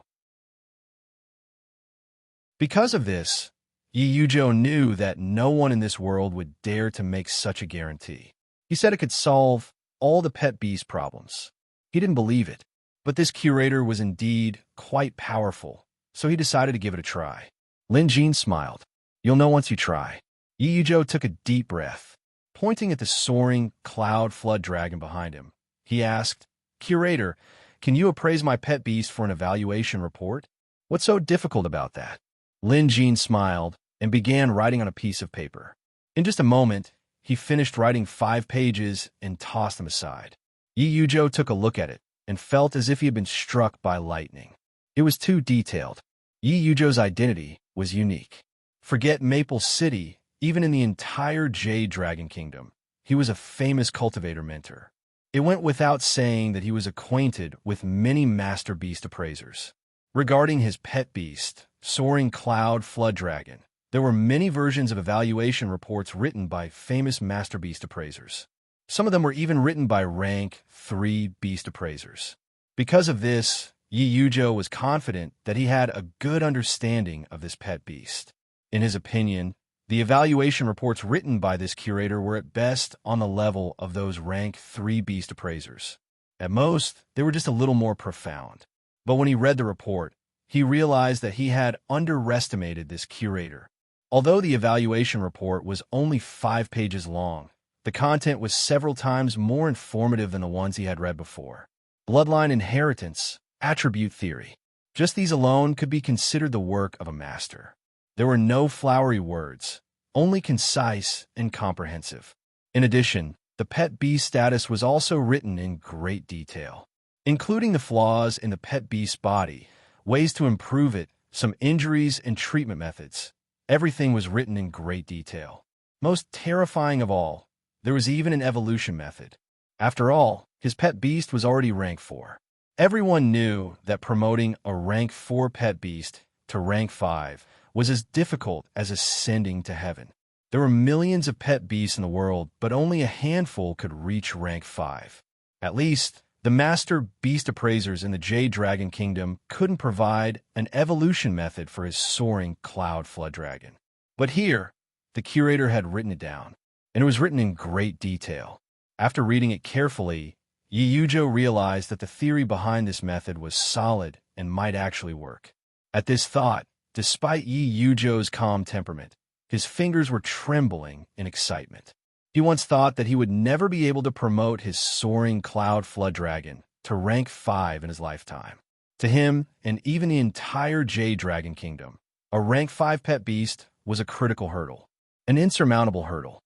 A: Because of this, Yi Yuzhou knew that no one in this world would dare to make such a guarantee. He said it could solve all the pet beast problems. He didn't believe it, but this curator was indeed quite powerful, so he decided to give it a try. Lin Jin smiled. "You'll know once you try." Yi Yuzhou took a deep breath. Pointing at the soaring cloud flood dragon behind him, he asked, "Curator, can you appraise my pet beast for an evaluation report? What's so difficult about that?" Lin Jin smiled and began writing on a piece of paper. In just a moment, he finished writing 5 pages and tossed them aside. Yi Yuzhou took a look at it and felt as if he had been struck by lightning. It was too detailed. Yi Yuzhou's identity was unique. Forget Maple City, even in the entire Jade Dragon Kingdom, he was a famous cultivator mentor. It went without saying that he was acquainted with many master beast appraisers. Regarding his pet beast, Soaring Cloud Flood Dragon, there were many versions of evaluation reports written by famous master beast appraisers. Some of them were even written by rank 3 beast appraisers. Because of this, Yi Yuzhou was confident that he had a good understanding of this pet beast. In his opinion, the evaluation reports written by this curator were at best on the level of those rank 3 beast appraisers. At most, they were just a little more profound. But when he read the report, he realized that he had underestimated this curator. Although the evaluation report was only 5 pages long, the content was several times more informative than the ones he had read before. Bloodline inheritance, attribute theory. Just these alone could be considered the work of a master. There were no flowery words, only concise and comprehensive. In addition, the pet beast status was also written in great detail, including the flaws in the pet beast's body, ways to improve it, some injuries and treatment methods. Everything was written in great detail. Most terrifying of all, there was even an evolution method. After all, his pet beast was already rank 4. Everyone knew that promoting a rank 4 pet beast to rank 5 was as difficult as ascending to heaven. There were millions of pet beasts in the world, but only a handful could reach rank 5. At least, the master beast appraisers in the Jade Dragon Kingdom couldn't provide an evolution method for his soaring cloud flood dragon. But here, the curator had written it down, and it was written in great detail. After reading it carefully, Yi Yuzhou realized that the theory behind this method was solid and might actually work. At this thought, despite Yi Yuzhou's calm temperament, his fingers were trembling in excitement. He once thought that he would never be able to promote his soaring cloud flood dragon to rank 5 in his lifetime. To him, and even the entire Jade Dragon Kingdom, a rank 5 pet beast was a critical hurdle, an insurmountable hurdle.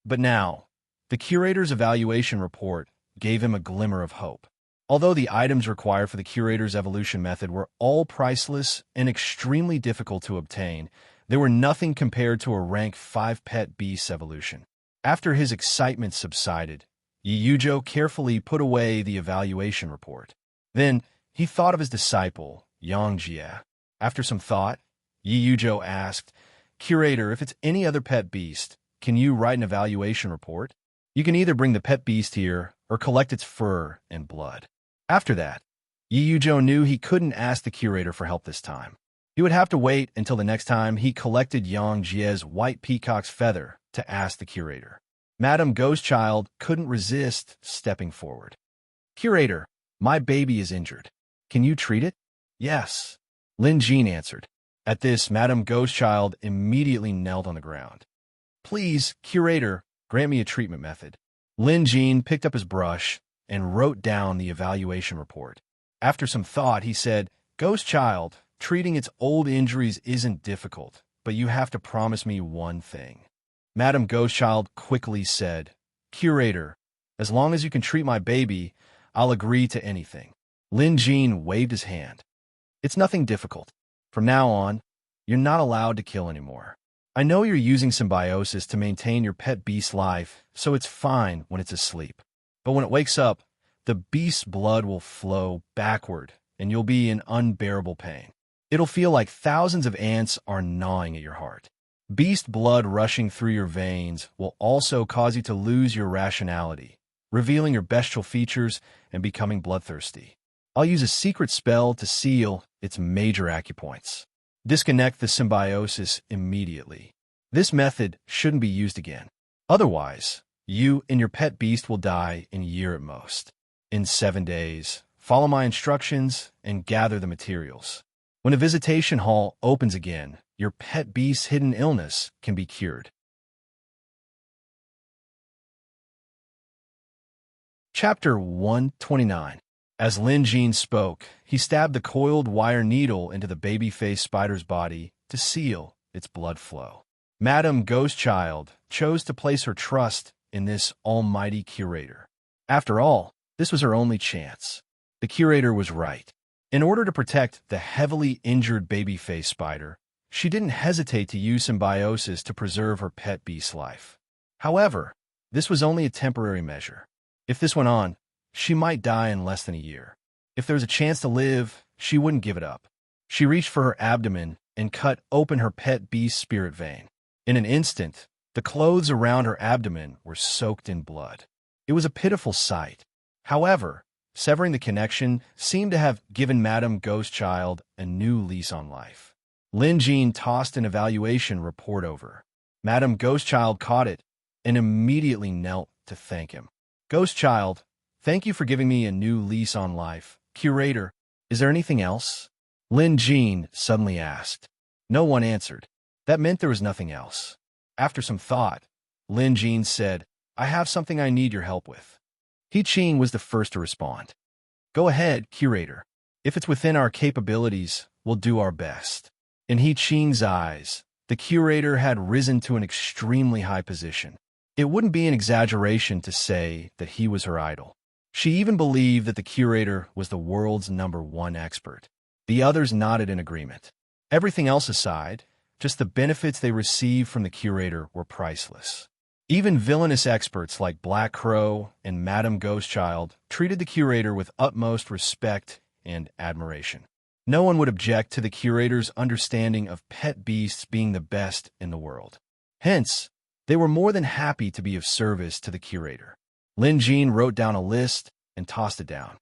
A: But now, the curator's evaluation report gave him a glimmer of hope. Although the items required for the curator's evolution method were all priceless and extremely difficult to obtain, they were nothing compared to a rank 5 pet beast's evolution. After his excitement subsided, Yi Yuzhou carefully put away the evaluation report. Then, he thought of his disciple, Yang Jie. After some thought, Yi Yuzhou asked, "Curator, if it's any other pet beast, can you write an evaluation report? You can either bring the pet beast here or collect its fur and blood." After that, Yi Yuzhou knew he couldn't ask the curator for help this time. He would have to wait until the next time he collected Yang Jie's white peacock's feather to ask the curator. Madame Ghostchild couldn't resist stepping forward. "Curator, my baby is injured. Can you treat it?" "Yes," Lin Jin answered. At this, Madame Ghostchild immediately knelt on the ground. "Please, curator, grant me a treatment method." Lin Jin picked up his brush and wrote down the evaluation report. After some thought, he said, "Ghostchild, Treating its old injuries isn't difficult, but you have to promise me one thing. Madame Ghostchild quickly said, Curator, as long as you can treat my baby, I'll agree to anything. Lin Jean waved his hand. It's nothing difficult. From now on, you're not allowed to kill anymore. I know you're using symbiosis to maintain your pet beast's life, so it's fine when it's asleep. But when it wakes up, the beast's blood will flow backward, and you'll be in unbearable pain. It'll feel like thousands of ants are gnawing at your heart. Beast blood rushing through your veins will also cause you to lose your rationality, revealing your bestial features and becoming bloodthirsty. I'll use a secret spell to seal its major acupoints. Disconnect the symbiosis immediately. This method shouldn't be used again. Otherwise, you and your pet beast will die in a year at most. In 7 days, follow my instructions and gather the materials. When a visitation hall opens again, your pet beast's hidden illness can be cured. Chapter 129. As Lin Jean spoke, he stabbed the coiled wire needle into the baby-faced spider's body to seal its blood flow. Madame Ghostchild chose to place her trust in this almighty curator. After all, this was her only chance. The curator was right. In order to protect the heavily injured baby-faced spider, she didn't hesitate to use symbiosis to preserve her pet beast's life. However, this was only a temporary measure. If this went on, she might die in less than a year. If there was a chance to live, she wouldn't give it up. She reached for her abdomen and cut open her pet beast's spirit vein. In an instant, the clothes around her abdomen were soaked in blood. It was a pitiful sight. However, severing the connection seemed to have given Madame Ghostchild a new lease on life. Lin Jean tossed an evaluation report over. Madame Ghostchild caught it and immediately knelt to thank him. Ghostchild, thank you for giving me a new lease on life. Curator, is there anything else? Lin Jean suddenly asked. No one answered. That meant there was nothing else. After some thought, Lin Jean said, I have something I need your help with. He Ching was the first to respond. Go ahead, Curator. If it's within our capabilities, we'll do our best. In He Ching's eyes, the Curator had risen to an extremely high position. It wouldn't be an exaggeration to say that he was her idol. She even believed that the Curator was the world's #1 expert. The others nodded in agreement. Everything else aside, just the benefits they received from the Curator were priceless. Even villainous experts like Black Crow and Madame Ghostchild treated the Curator with utmost respect and admiration. No one would object to the Curator's understanding of pet beasts being the best in the world. Hence, they were more than happy to be of service to the Curator. Lin Jean wrote down a list and tossed it down.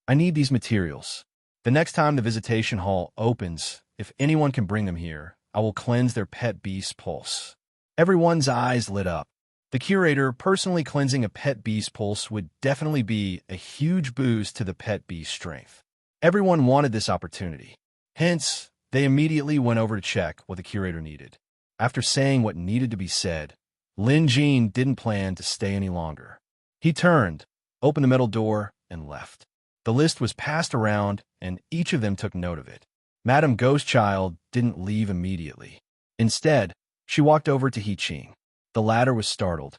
A: I need these materials. The next time the visitation hall opens, if anyone can bring them here, I will cleanse their pet beast's pulse. Everyone's eyes lit up. The Curator personally cleansing a pet beast's pulse would definitely be a huge boost to the pet beast's strength. Everyone wanted this opportunity. Hence, they immediately went over to check what the Curator needed. After saying what needed to be said, Lin Jean didn't plan to stay any longer. He turned, opened the metal door, and left. The list was passed around, and each of them took note of it. Madame Ghostchild didn't leave immediately. Instead, she walked over to He Ching. The latter was startled.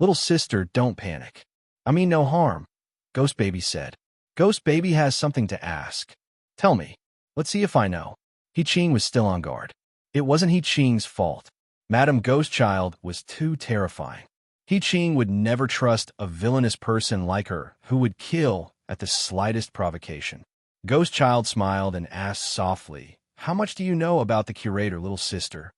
A: Little sister, don't panic. I mean no harm, Ghost Baby said. Ghost Baby has something to ask. Tell me. Let's see if I know. He Ching was still on guard. It wasn't He Ching's fault. Madame Ghostchild was too terrifying. He Ching would never trust a villainous person like her who would kill at the slightest provocation. Ghostchild smiled and asked softly, How much do you know about the Curator, little sister?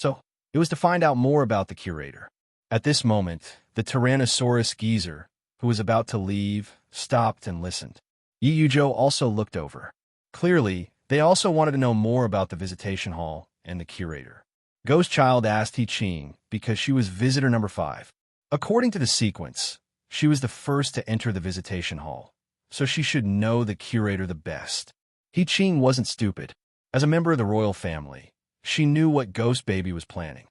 A: So, it was to find out more about the Curator. At this moment, the Tyrannosaurus geezer, who was about to leave, stopped and listened. Yi Yujo also looked over. Clearly, they also wanted to know more about the visitation hall and the Curator. Ghostchild asked He Ching because she was visitor number 5. According to the sequence, she was the first to enter the visitation hall, so she should know the Curator the best. He Ching wasn't stupid. As a member of the royal family, she knew what Ghost Baby was planning.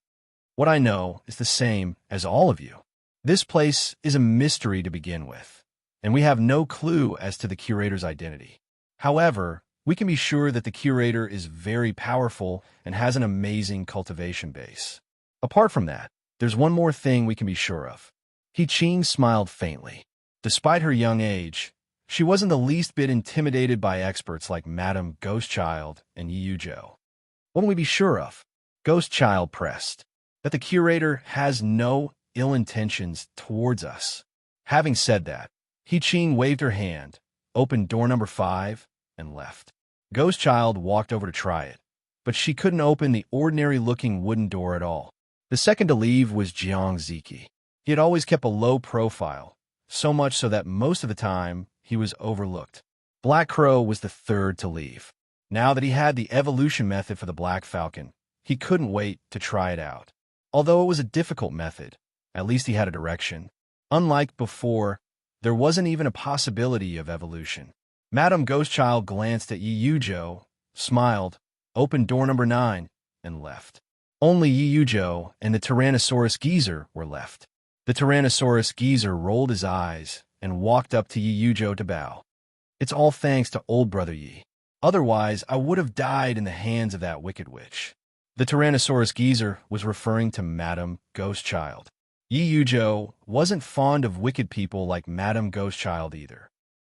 A: What I know is the same as all of you. This place is a mystery to begin with, and we have no clue as to the Curator's identity. However, we can be sure that the curator is very powerful and has an amazing cultivation base. Apart from that, there's one more thing we can be sure of. He-Ching smiled faintly. Despite her young age, she wasn't the least bit intimidated by experts like Madame Ghostchild and Yi-Yu-Jo. What can we be sure of? Ghostchild pressed. That the curator has no ill intentions towards us. Having said that, He-Ching waved her hand, opened door number 5, and left. Ghostchild walked over to try it, but she couldn't open the ordinary-looking wooden door at all. The second to leave was Jiang Ziki. He had always kept a low profile, so much so that most of the time he was overlooked. Black Crow was the third to leave. Now that he had the evolution method for the Black Falcon, he couldn't wait to try it out. Although it was a difficult method, at least he had a direction. Unlike before, there wasn't even a possibility of evolution. Madame Ghostchild glanced at Yi-Yu-Jo, smiled, opened door number 9, and left. Only Yi-Yu-Jo and the Tyrannosaurus Geezer were left. The Tyrannosaurus Geezer rolled his eyes and walked up to Yi-Yu-Jo to bow. It's all thanks to old brother Yi. Otherwise, I would have died in the hands of that wicked witch. The Tyrannosaurus Geezer was referring to Madame Ghostchild. Yi-Yu-Jo wasn't fond of wicked people like Madame Ghostchild either.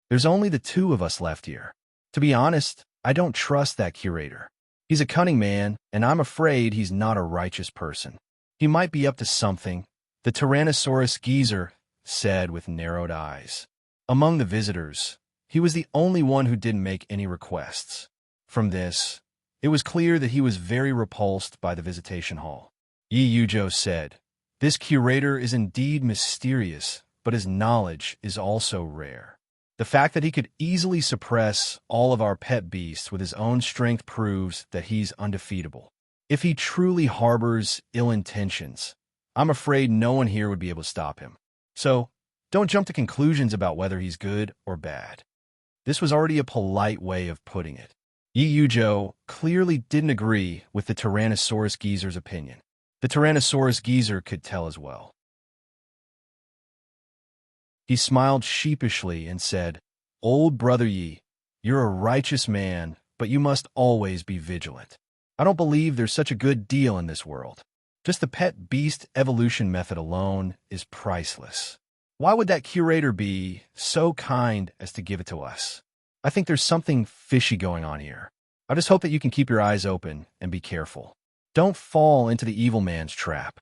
A: There's only the two of us left here. To be honest, I don't trust that curator. He's a cunning man, and I'm afraid he's not a righteous person. He might be up to something, the Tyrannosaurus Geezer said with narrowed eyes. Among the visitors, he was the only one who didn't make any requests. From this, it was clear that he was very repulsed by the visitation hall. Yi-Yu-Jo said, "This curator is indeed mysterious, but his knowledge is also rare. The fact that he could easily suppress all of our pet beasts with his own strength proves that he's undefeatable. If he truly harbors ill intentions, I'm afraid no one here would be able to stop him. So, don't jump to conclusions about whether he's good or bad." This was already a polite way of putting it. Yi-Yu-Jo clearly didn't agree with the Tyrannosaurus Geezer's opinion. The Tyrannosaurus Geezer could tell as well. He smiled sheepishly and said, "Old brother Yi, you're a righteous man, but you must always be vigilant. I don't believe there's such a good deal in this world. Just the pet beast evolution method alone is priceless. Why would that curator be so kind as to give it to us? I think there's something fishy going on here. I just hope that you can keep your eyes open and be careful. Don't fall into the evil man's trap."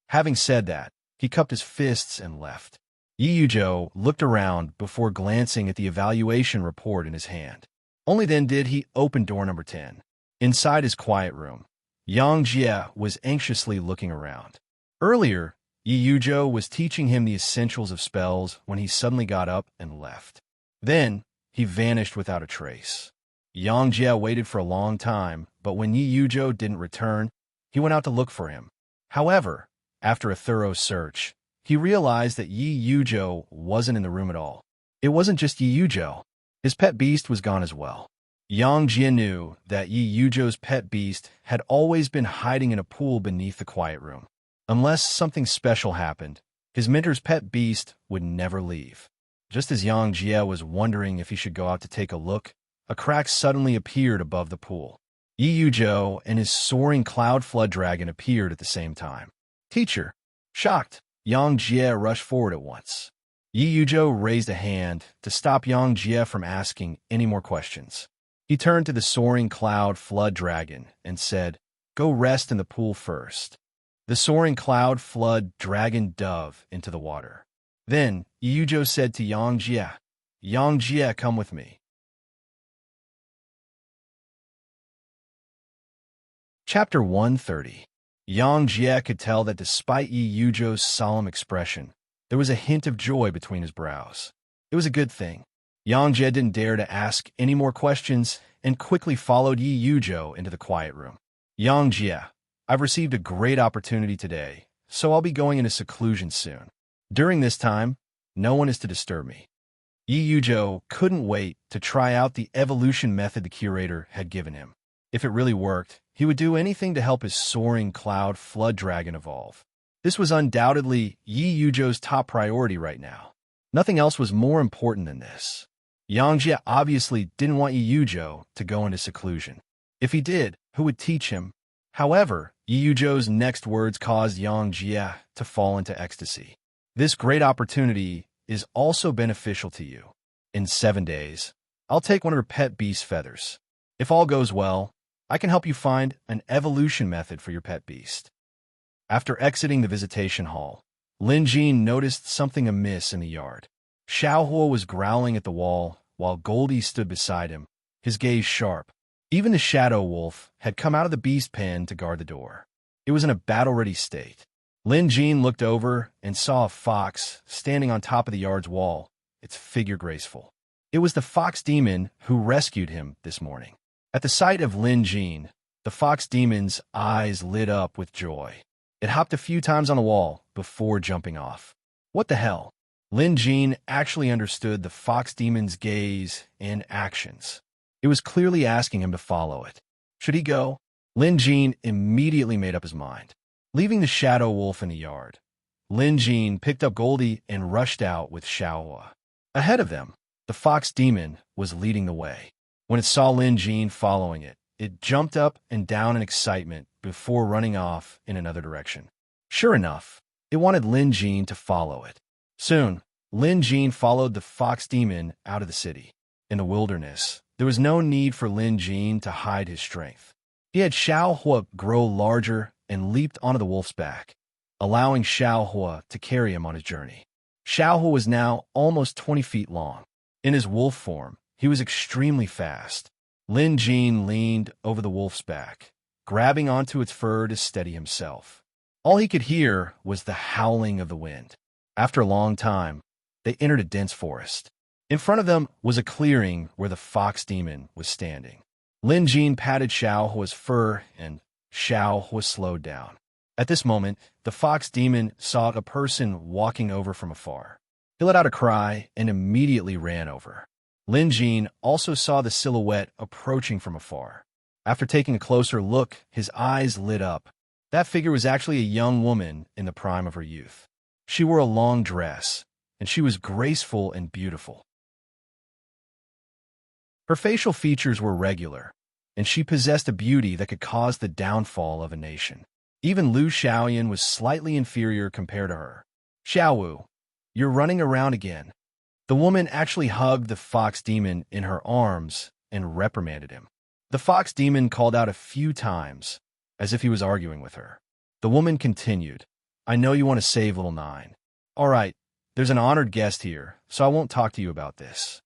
A: Having said that, he cupped his fists and left. Yi-Yu-Jo looked around before glancing at the evaluation report in his hand. Only then did he open door number 10. Inside his quiet room, Yang Jie was anxiously looking around. Earlier, Yi-Yu-Jo was teaching him the essentials of spells when he suddenly got up and left. Then, he vanished without a trace. Yang Jie waited for a long time, but when Yi-Yu-Jo didn't return, he went out to look for him. However, after a thorough search, he realized that Yi-Yu-Jo wasn't in the room at all. It wasn't just Yi-Yu-Jo. His pet beast was gone as well. Yang Jie knew that Yi-Yu-Jo's pet beast had always been hiding in a pool beneath the quiet room. Unless something special happened, his mentor's pet beast would never leave. Just as Yang Jie was wondering if he should go out to take a look, a crack suddenly appeared above the pool. Yi-Yu-Jo and his soaring cloud flood dragon appeared at the same time. "Teacher!" Shocked, Yang Jie rushed forward at once. Yi-Yu-Jo raised a hand to stop Yang Jie from asking any more questions. He turned to the soaring cloud flood dragon and said, "Go rest in the pool first." The soaring cloud flood dragon dove into the water. Then, Yi-Yu-Jo said to Yang Jie, "Yang Jie, come with me." Chapter 130. Yang Jie could tell that despite Yi-Yu-Jo's solemn expression, there was a hint of joy between his brows. It was a good thing. Yang Jie didn't dare to ask any more questions and quickly followed Yi-Yu-Jo into the quiet room. "Yang Jie, I've received a great opportunity today, so I'll be going into seclusion soon. During this time, no one is to disturb me." Yi-Yu-Jo couldn't wait to try out the evolution method the curator had given him. If it really worked, he would do anything to help his soaring cloud flood dragon evolve. This was undoubtedly Yi-Yu-Jo's top priority right now. Nothing else was more important than this. Yang Jie obviously didn't want Yujo to go into seclusion. If he did, who would teach him? However, Yujo's next words caused Yang Jie to fall into ecstasy. This great opportunity is also beneficial to you. In 7 days, I'll take one of her pet beast feathers. If all goes well, I can help you find an evolution method for your pet beast. After exiting the visitation hall, Lin Jin noticed something amiss in the yard. Xiaohua was growling at the wall while Goldie stood beside him, his gaze sharp. Even the shadow wolf had come out of the beast pen to guard the door. It was in a battle-ready state. Lin Jin looked over and saw a fox standing on top of the yard's wall, its figure graceful. It was the fox demon who rescued him this morning. At the sight of Lin Jin, the fox demon's eyes lit up with joy. It hopped a few times on the wall before jumping off. What the hell? Lin Jin actually understood the fox demon's gaze and actions. It was clearly asking him to follow it. Should he go? Lin Jin immediately made up his mind. Leaving the shadow wolf in the yard, Lin Jin picked up Goldie and rushed out with Xiaohua. Ahead of them, the fox demon was leading the way. When it saw Lin Jin following it, it jumped up and down in excitement before running off in another direction. Sure enough, it wanted Lin Jin to follow it. Soon, Lin Jin followed the fox demon out of the city. In the wilderness, there was no need for Lin Jin to hide his strength. He had Xiaohua grow larger and leaped onto the wolf's back, allowing Xiaohua to carry him on his journey. Xiaohua was now almost 20 feet long. In his wolf form, he was extremely fast. Lin Jin leaned over the wolf's back, grabbing onto its fur to steady himself. All he could hear was the howling of the wind. After a long time, they entered a dense forest. In front of them was a clearing where the fox demon was standing. Lin Jin patted Xiaohua's fur and Xiaohua slowed down. At this moment, the fox demon saw a person walking over from afar. He let out a cry and immediately ran over. Lin Jin also saw the silhouette approaching from afar. After taking a closer look, his eyes lit up. That figure was actually a young woman in the prime of her youth. She wore a long dress, and she was graceful and beautiful. Her facial features were regular, and she possessed a beauty that could cause the downfall of a nation. Even Lu Xiaoyan was slightly inferior compared to her. Xiaowu, you're running around again. The woman actually hugged the fox demon in her arms and reprimanded him. The fox demon called out a few times, as if he was arguing with her. The woman continued, I know you want to save little Nine. All right, there's an honored guest here, so I won't talk to you about this.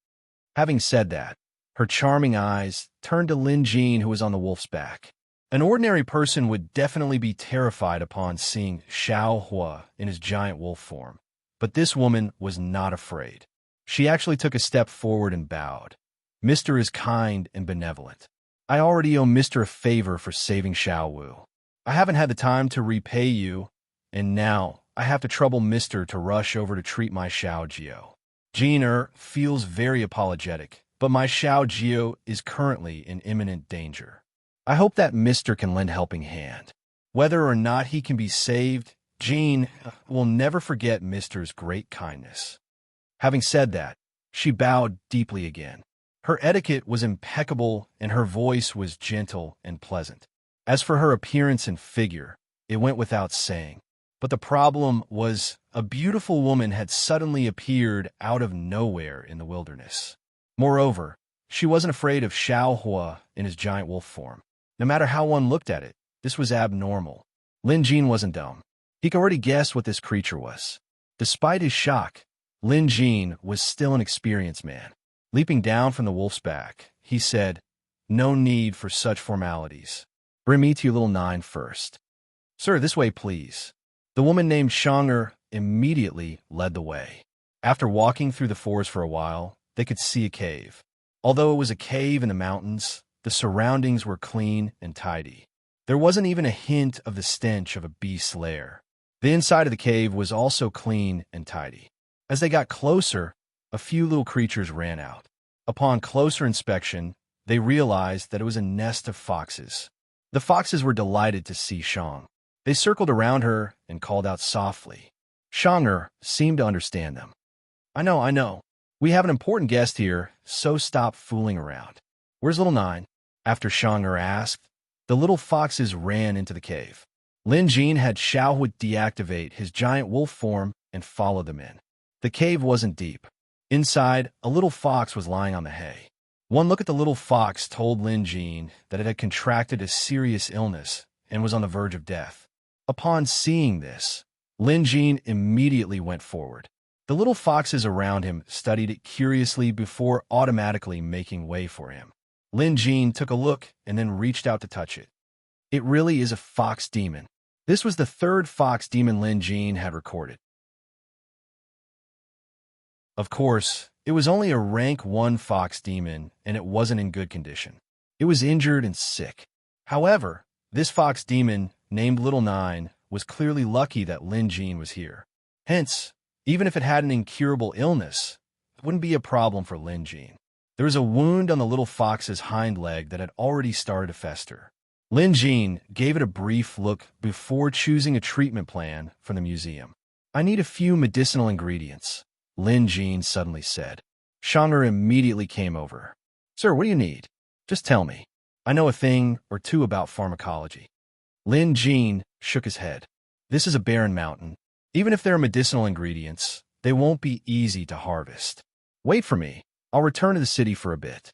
A: Having said that, her charming eyes turned to Lin Jin, who was on the wolf's back. An ordinary person would definitely be terrified upon seeing Xiaohua in his giant wolf form. But this woman was not afraid. She actually took a step forward and bowed. Mr. is kind and benevolent. I already owe Mr. a favor for saving Xiaowu. I haven't had the time to repay you, and now I have to trouble Mr. to rush over to treat my Xiao Jio. Jin feels very apologetic, but my Xiao Jio is currently in imminent danger. I hope that Mr. can lend a helping hand. Whether or not he can be saved, Jin will never forget Mr.'s great kindness. Having said that, she bowed deeply again. Her etiquette was impeccable and her voice was gentle and pleasant. As for her appearance and figure, it went without saying. But the problem was a beautiful woman had suddenly appeared out of nowhere in the wilderness. Moreover, she wasn't afraid of Xiaohua in his giant wolf form. No matter how one looked at it, this was abnormal. Lin Jin wasn't dumb. He could already guess what this creature was. Despite his shock, Lin Jin was still an experienced man. Leaping down from the wolf's back, he said, No need for such formalities. Bring me to your little Nine first. Sir, this way, please. The woman named Shonger immediately led the way. After walking through the forest for a while, they could see a cave. Although it was a cave in the mountains, the surroundings were clean and tidy. There wasn't even a hint of the stench of a beast's lair. The inside of the cave was also clean and tidy. As they got closer, a few little creatures ran out. Upon closer inspection, they realized that it was a nest of foxes. The foxes were delighted to see Shang. They circled around her and called out softly. Shonger seemed to understand them. I know. We have an important guest here, so stop fooling around. Where's little Nine? After Shang'er asked, the little foxes ran into the cave. Lin Jin had Xiaohui deactivate his giant wolf form and follow them in. The cave wasn't deep. Inside, a little fox was lying on the hay. One look at the little fox told Lin Jin that it had contracted a serious illness and was on the verge of death. Upon seeing this, Lin Jin immediately went forward. The little foxes around him studied it curiously before automatically making way for him. Lin Jin took a look and then reached out to touch it. It really is a fox demon. This was the third fox demon Lin Jin had recorded. Of course, it was only a rank 1 fox demon, and it wasn't in good condition. It was injured and sick. However, this fox demon, named Little Nine, was clearly lucky that Lin Jin was here. Hence, even if it had an incurable illness, it wouldn't be a problem for Lin Jin. There was a wound on the little fox's hind leg that had already started to fester. Lin Jin gave it a brief look before choosing a treatment plan from the museum. I need a few medicinal ingredients, Lin Jin suddenly said. Shang'er immediately came over. Sir, what do you need? Just tell me. I know a thing or two about pharmacology. Lin Jin shook his head. This is a barren mountain. Even if there are medicinal ingredients, they won't be easy to harvest. Wait for me. I'll return to the city for a bit.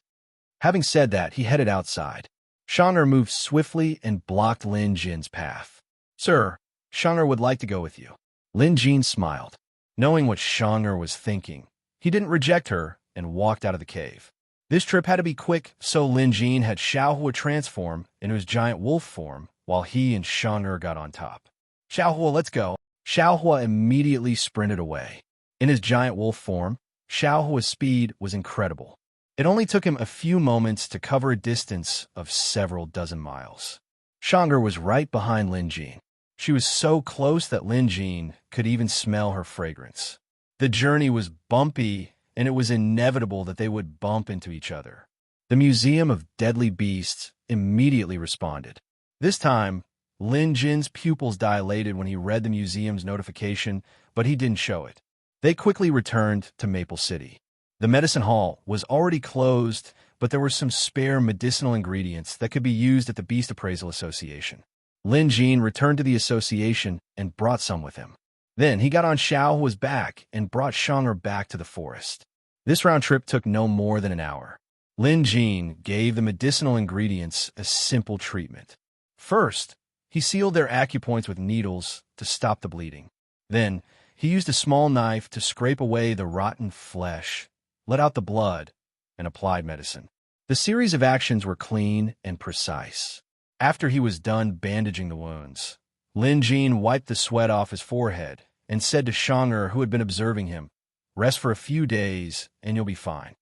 A: Having said that, he headed outside. Shang'er moved swiftly and blocked Lin Jin's path. Sir, Shang'er would like to go with you. Lin Jin smiled. Knowing what Shang'er was thinking, he didn't reject her and walked out of the cave. This trip had to be quick, so Lin Jin had Xiaohui transform into his giant wolf form while he and Shang'er got on top. Xiaohui, let's go. Xiaohui immediately sprinted away. In his giant wolf form, Xiaohui's speed was incredible. It only took him a few moments to cover a distance of several dozen miles. Shang'er was right behind Lin Jin. She was so close that Lin Jin could even smell her fragrance. The journey was bumpy, and it was inevitable that they would bump into each other. The Museum of Deadly Beasts immediately responded. This time, Lin Jin's pupils dilated when he read the museum's notification, but he didn't show it. They quickly returned to Maple City. The medicine hall was already closed, but there were some spare medicinal ingredients that could be used at the Beast Appraisal Association. Lin Jin returned to the association and brought some with him. Then he got on Xiaohui's back and brought Shang'er back to the forest. This round trip took no more than an hour. Lin Jin gave the medicinal ingredients a simple treatment. First, he sealed their acupoints with needles to stop the bleeding. Then, he used a small knife to scrape away the rotten flesh, let out the blood, and applied medicine. The series of actions were clean and precise. After he was done bandaging the wounds, Lin Jin wiped the sweat off his forehead and said to Shang'er, who had been observing him, "Rest for a few days and you'll be fine."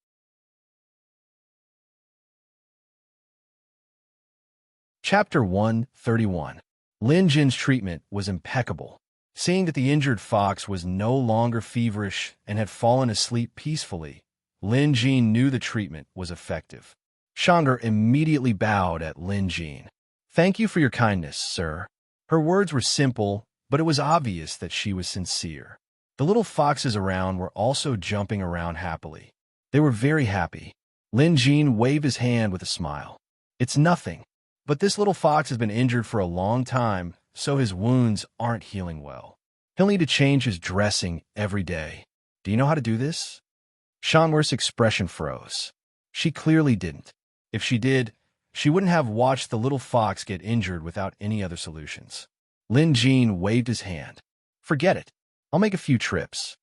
A: Chapter 131. Lin Jin's treatment was impeccable. Seeing that the injured fox was no longer feverish and had fallen asleep peacefully, Lin Jin knew the treatment was effective. Shang'er immediately bowed at Lin Jin. "Thank you for your kindness, sir." Her words were simple, but it was obvious that she was sincere. The little foxes around were also jumping around happily. They were very happy. Lin Jin waved his hand with a smile. "It's nothing. But this little fox has been injured for a long time, so his wounds aren't healing well. He'll need to change his dressing every day. Do you know how to do this?" Shang'er's expression froze. She clearly didn't. If she did, she wouldn't have watched the little fox get injured without any other solutions. Lin Jin waved his hand. "Forget it. I'll make a few trips."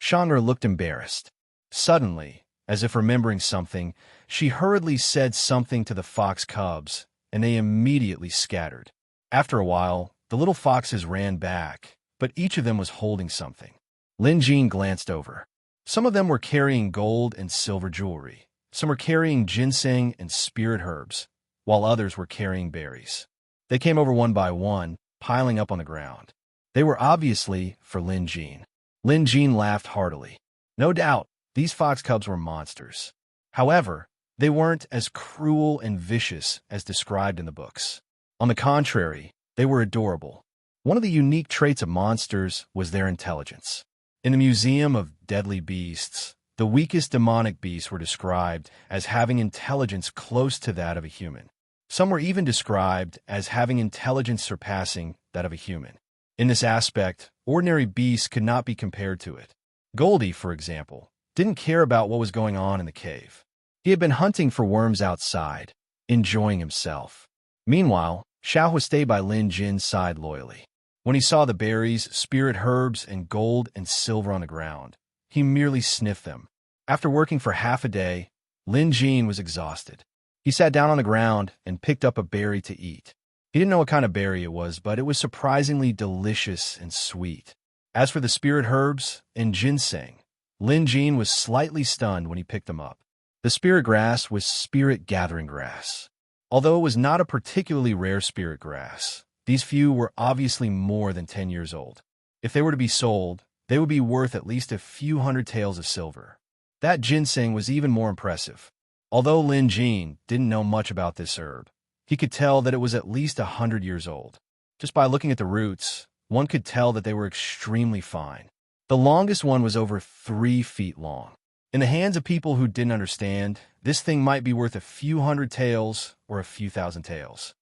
A: Shang'er looked embarrassed. Suddenly, as if remembering something, she hurriedly said something to the fox cubs, and they immediately scattered. After a while, the little foxes ran back, but each of them was holding something. Lin Jin glanced over. Some of them were carrying gold and silver jewelry. Some were carrying ginseng and spirit herbs, while others were carrying berries. They came over one by one, piling up on the ground. They were obviously for Lin Jin. Lin Jin laughed heartily. No doubt, these fox cubs were monsters. However, they weren't as cruel and vicious as described in the books. On the contrary, they were adorable. One of the unique traits of monsters was their intelligence. In the Museum of Deadly Beasts, The weakest demonic beasts were described as having intelligence close to that of a human. Some were even described as having intelligence surpassing that of a human. In this aspect, ordinary beasts could not be compared to it. Goldie, for example, didn't care about what was going on in the cave. He had been hunting for worms outside, enjoying himself. Meanwhile, Xiahua stayed by Lin Jin's side loyally. When he saw the berries, spirit herbs, and gold and silver on the ground, he merely sniffed them. After working for half a day, Lin Jin was exhausted. He sat down on the ground and picked up a berry to eat. He didn't know what kind of berry it was, but it was surprisingly delicious and sweet. As for the spirit herbs and ginseng, Lin Jin was slightly stunned when he picked them up. The spirit grass was spirit gathering grass. Although it was not a particularly rare spirit grass, these few were obviously more than 10 years old. If they were to be sold, they would be worth at least a few hundred taels of silver. That ginseng was even more impressive. Although Lin Jin didn't know much about this herb, he could tell that it was at least 100 years old. Just by looking at the roots, one could tell that they were extremely fine. The longest one was over 3 feet long. In the hands of people who didn't understand, this thing might be worth a few hundred taels or a few thousand taels.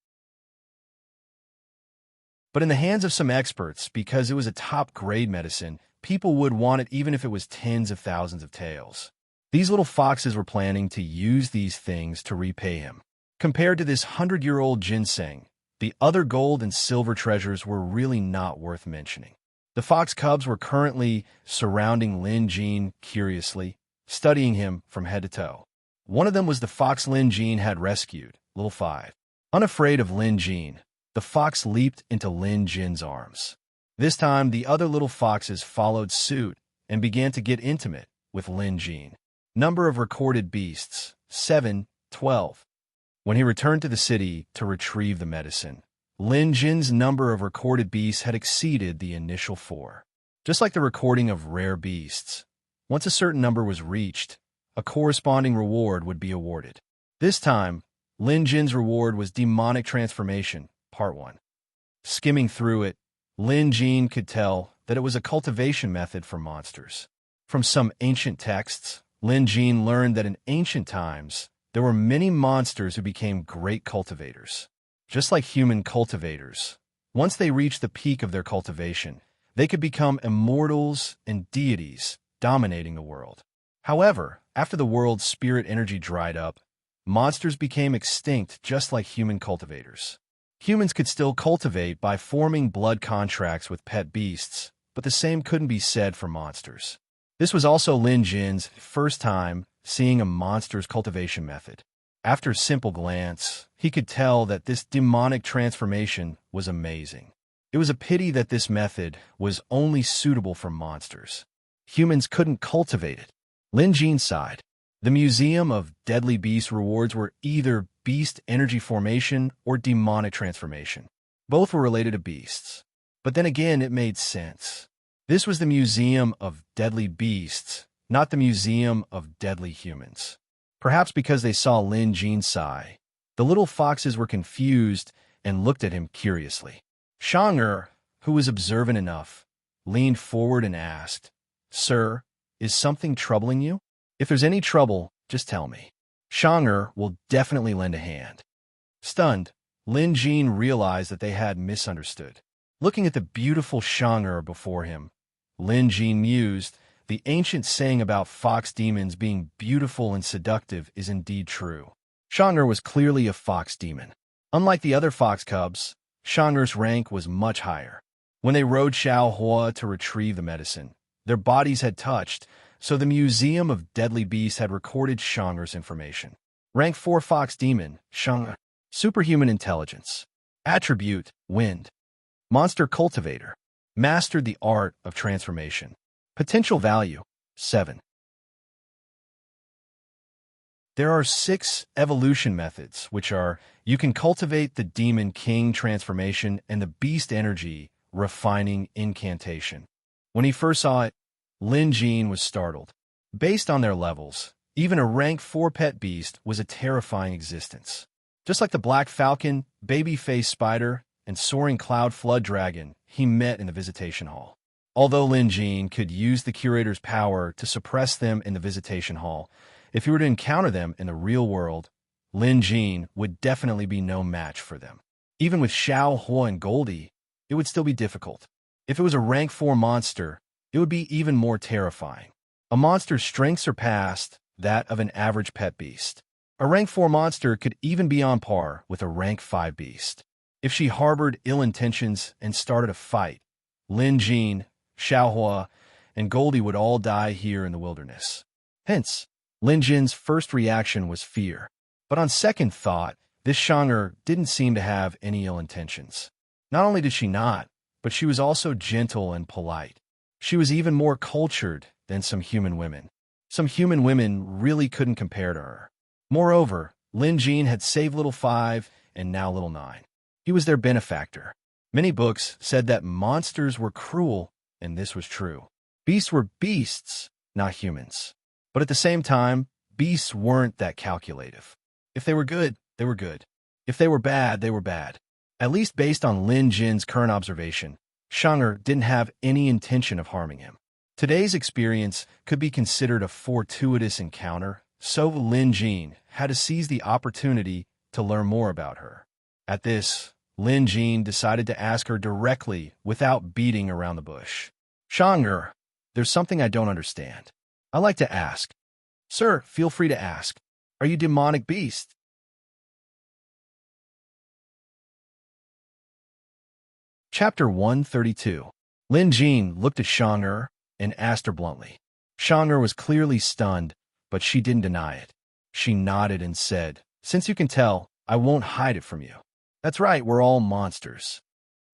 A: But in the hands of some experts, because it was a top-grade medicine, people would want it even if it was tens of thousands of taels. These little foxes were planning to use these things to repay him. Compared to this 100-year-old ginseng, the other gold and silver treasures were really not worth mentioning. The fox cubs were currently surrounding Lin Jin curiously, studying him from head to toe. One of them was the fox Lin Jin had rescued, Little Five. Unafraid of Lin Jin, the fox leaped into Lin Jin's arms. This time, the other little foxes followed suit and began to get intimate with Lin Jin. Number of recorded beasts, 7, 12. When he returned to the city to retrieve the medicine, Lin Jin's number of recorded beasts had exceeded the initial 4. Just like the recording of rare beasts, once a certain number was reached, a corresponding reward would be awarded. This time, Lin Jin's reward was Demonic Transformation, Part 1. Skimming through it, Lin Jin could tell that it was a cultivation method for monsters. From some ancient texts, Lin Jin learned that in ancient times, there were many monsters who became great cultivators. Just like human cultivators, once they reached the peak of their cultivation, they could become immortals and deities, dominating the world. However, after the world's spirit energy dried up, monsters became extinct just like human cultivators. Humans could still cultivate by forming blood contracts with pet beasts, but the same couldn't be said for monsters. This was also Lin Jin's first time seeing a monster's cultivation method. After a simple glance, he could tell that this demonic transformation was amazing. It was a pity that this method was only suitable for monsters. Humans couldn't cultivate it. Lin Jin sighed. The Museum of Deadly Beasts rewards were either beast energy formation or demonic transformation. Both were related to beasts. But then again, it made sense. This was the Museum of Deadly Beasts, not the Museum of Deadly Humans. Perhaps because they saw Lin Jin sigh, the little foxes were confused and looked at him curiously. Shang'er, who was observant enough, leaned forward and asked, "Sir, is something troubling you? If there's any trouble, just tell me. Shang'er will definitely lend a hand." Stunned, Lin Jin realized that they had misunderstood. Looking at the beautiful Shang'er before him, Lin Jin mused, the ancient saying about fox demons being beautiful and seductive is indeed true. Shang'er was clearly a fox demon. Unlike the other fox cubs, Shang'er's rank was much higher. When they rode Xiahua to retrieve the medicine, their bodies had touched, so the Museum of Deadly Beasts had recorded Shang'er's information. Rank 4 fox demon, Shang'er. Superhuman intelligence. Attribute, wind. Monster cultivator. Mastered the art of transformation. Potential value, 7. There are 6 evolution methods, which are, you can cultivate the Demon King transformation and the Beast Energy refining incantation. When he first saw it, Lin Jin was startled. Based on their levels, even a rank 4 pet beast was a terrifying existence. Just like the Black Falcon, Baby-Faced Spider, and Soaring Cloud Flood Dragon he met in the visitation hall. Although Lin Jin could use the curator's power to suppress them in the visitation hall, if he were to encounter them in the real world, Lin Jin would definitely be no match for them. Even with Xiao Hua and Goldie, it would still be difficult. If it was a rank 4 monster, it would be even more terrifying. A monster's strength surpassed that of an average pet beast. A rank 4 monster could even be on par with a rank 5 beast. If she harbored ill intentions and started a fight, Lin Jin, Xiaohua, and Goldie would all die here in the wilderness. Hence, Lin Jin's first reaction was fear. But on second thought, this Shang'er didn't seem to have any ill intentions. Not only did she not, but she was also gentle and polite. She was even more cultured than some human women. Some human women really couldn't compare to her. Moreover, Lin Jin had saved Little 5 and now Little 9. He was their benefactor. Many books said that monsters were cruel, and this was true. Beasts were beasts, not humans. But at the same time, beasts weren't that calculative. If they were good, they were good. If they were bad, they were bad. At least based on Lin Jin's current observation, Shang'er didn't have any intention of harming him. Today's experience could be considered a fortuitous encounter, so Lin Jin had to seize the opportunity to learn more about her. At this, Lin Jin decided to ask her directly without beating around the bush. Shang'er, there's something I don't understand. I like to ask. Sir, feel free to ask. Are you demonic beast? Chapter 132. Lin Jin looked at Shang'er and asked her bluntly. Shang'er was clearly stunned, but she didn't deny it. She nodded and said, "Since you can tell, I won't hide it from you. That's right, we're all monsters."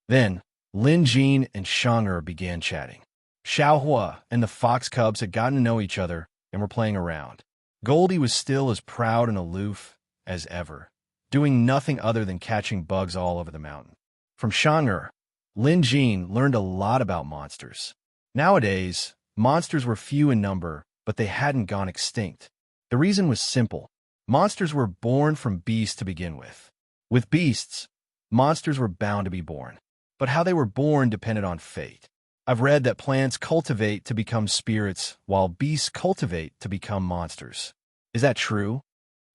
A: Then, Lin Jin and Shang'er began chatting. Xiaohua and the fox cubs had gotten to know each other and were playing around. Goldie was still as proud and aloof as ever, doing nothing other than catching bugs all over the mountain. From Shang'er, Lin Jin learned a lot about monsters. Nowadays, monsters were few in number, but they hadn't gone extinct. The reason was simple. Monsters were born from beasts to begin with. With beasts, monsters were bound to be born. But how they were born depended on fate. I've read that plants cultivate to become spirits, while beasts cultivate to become monsters. Is that true?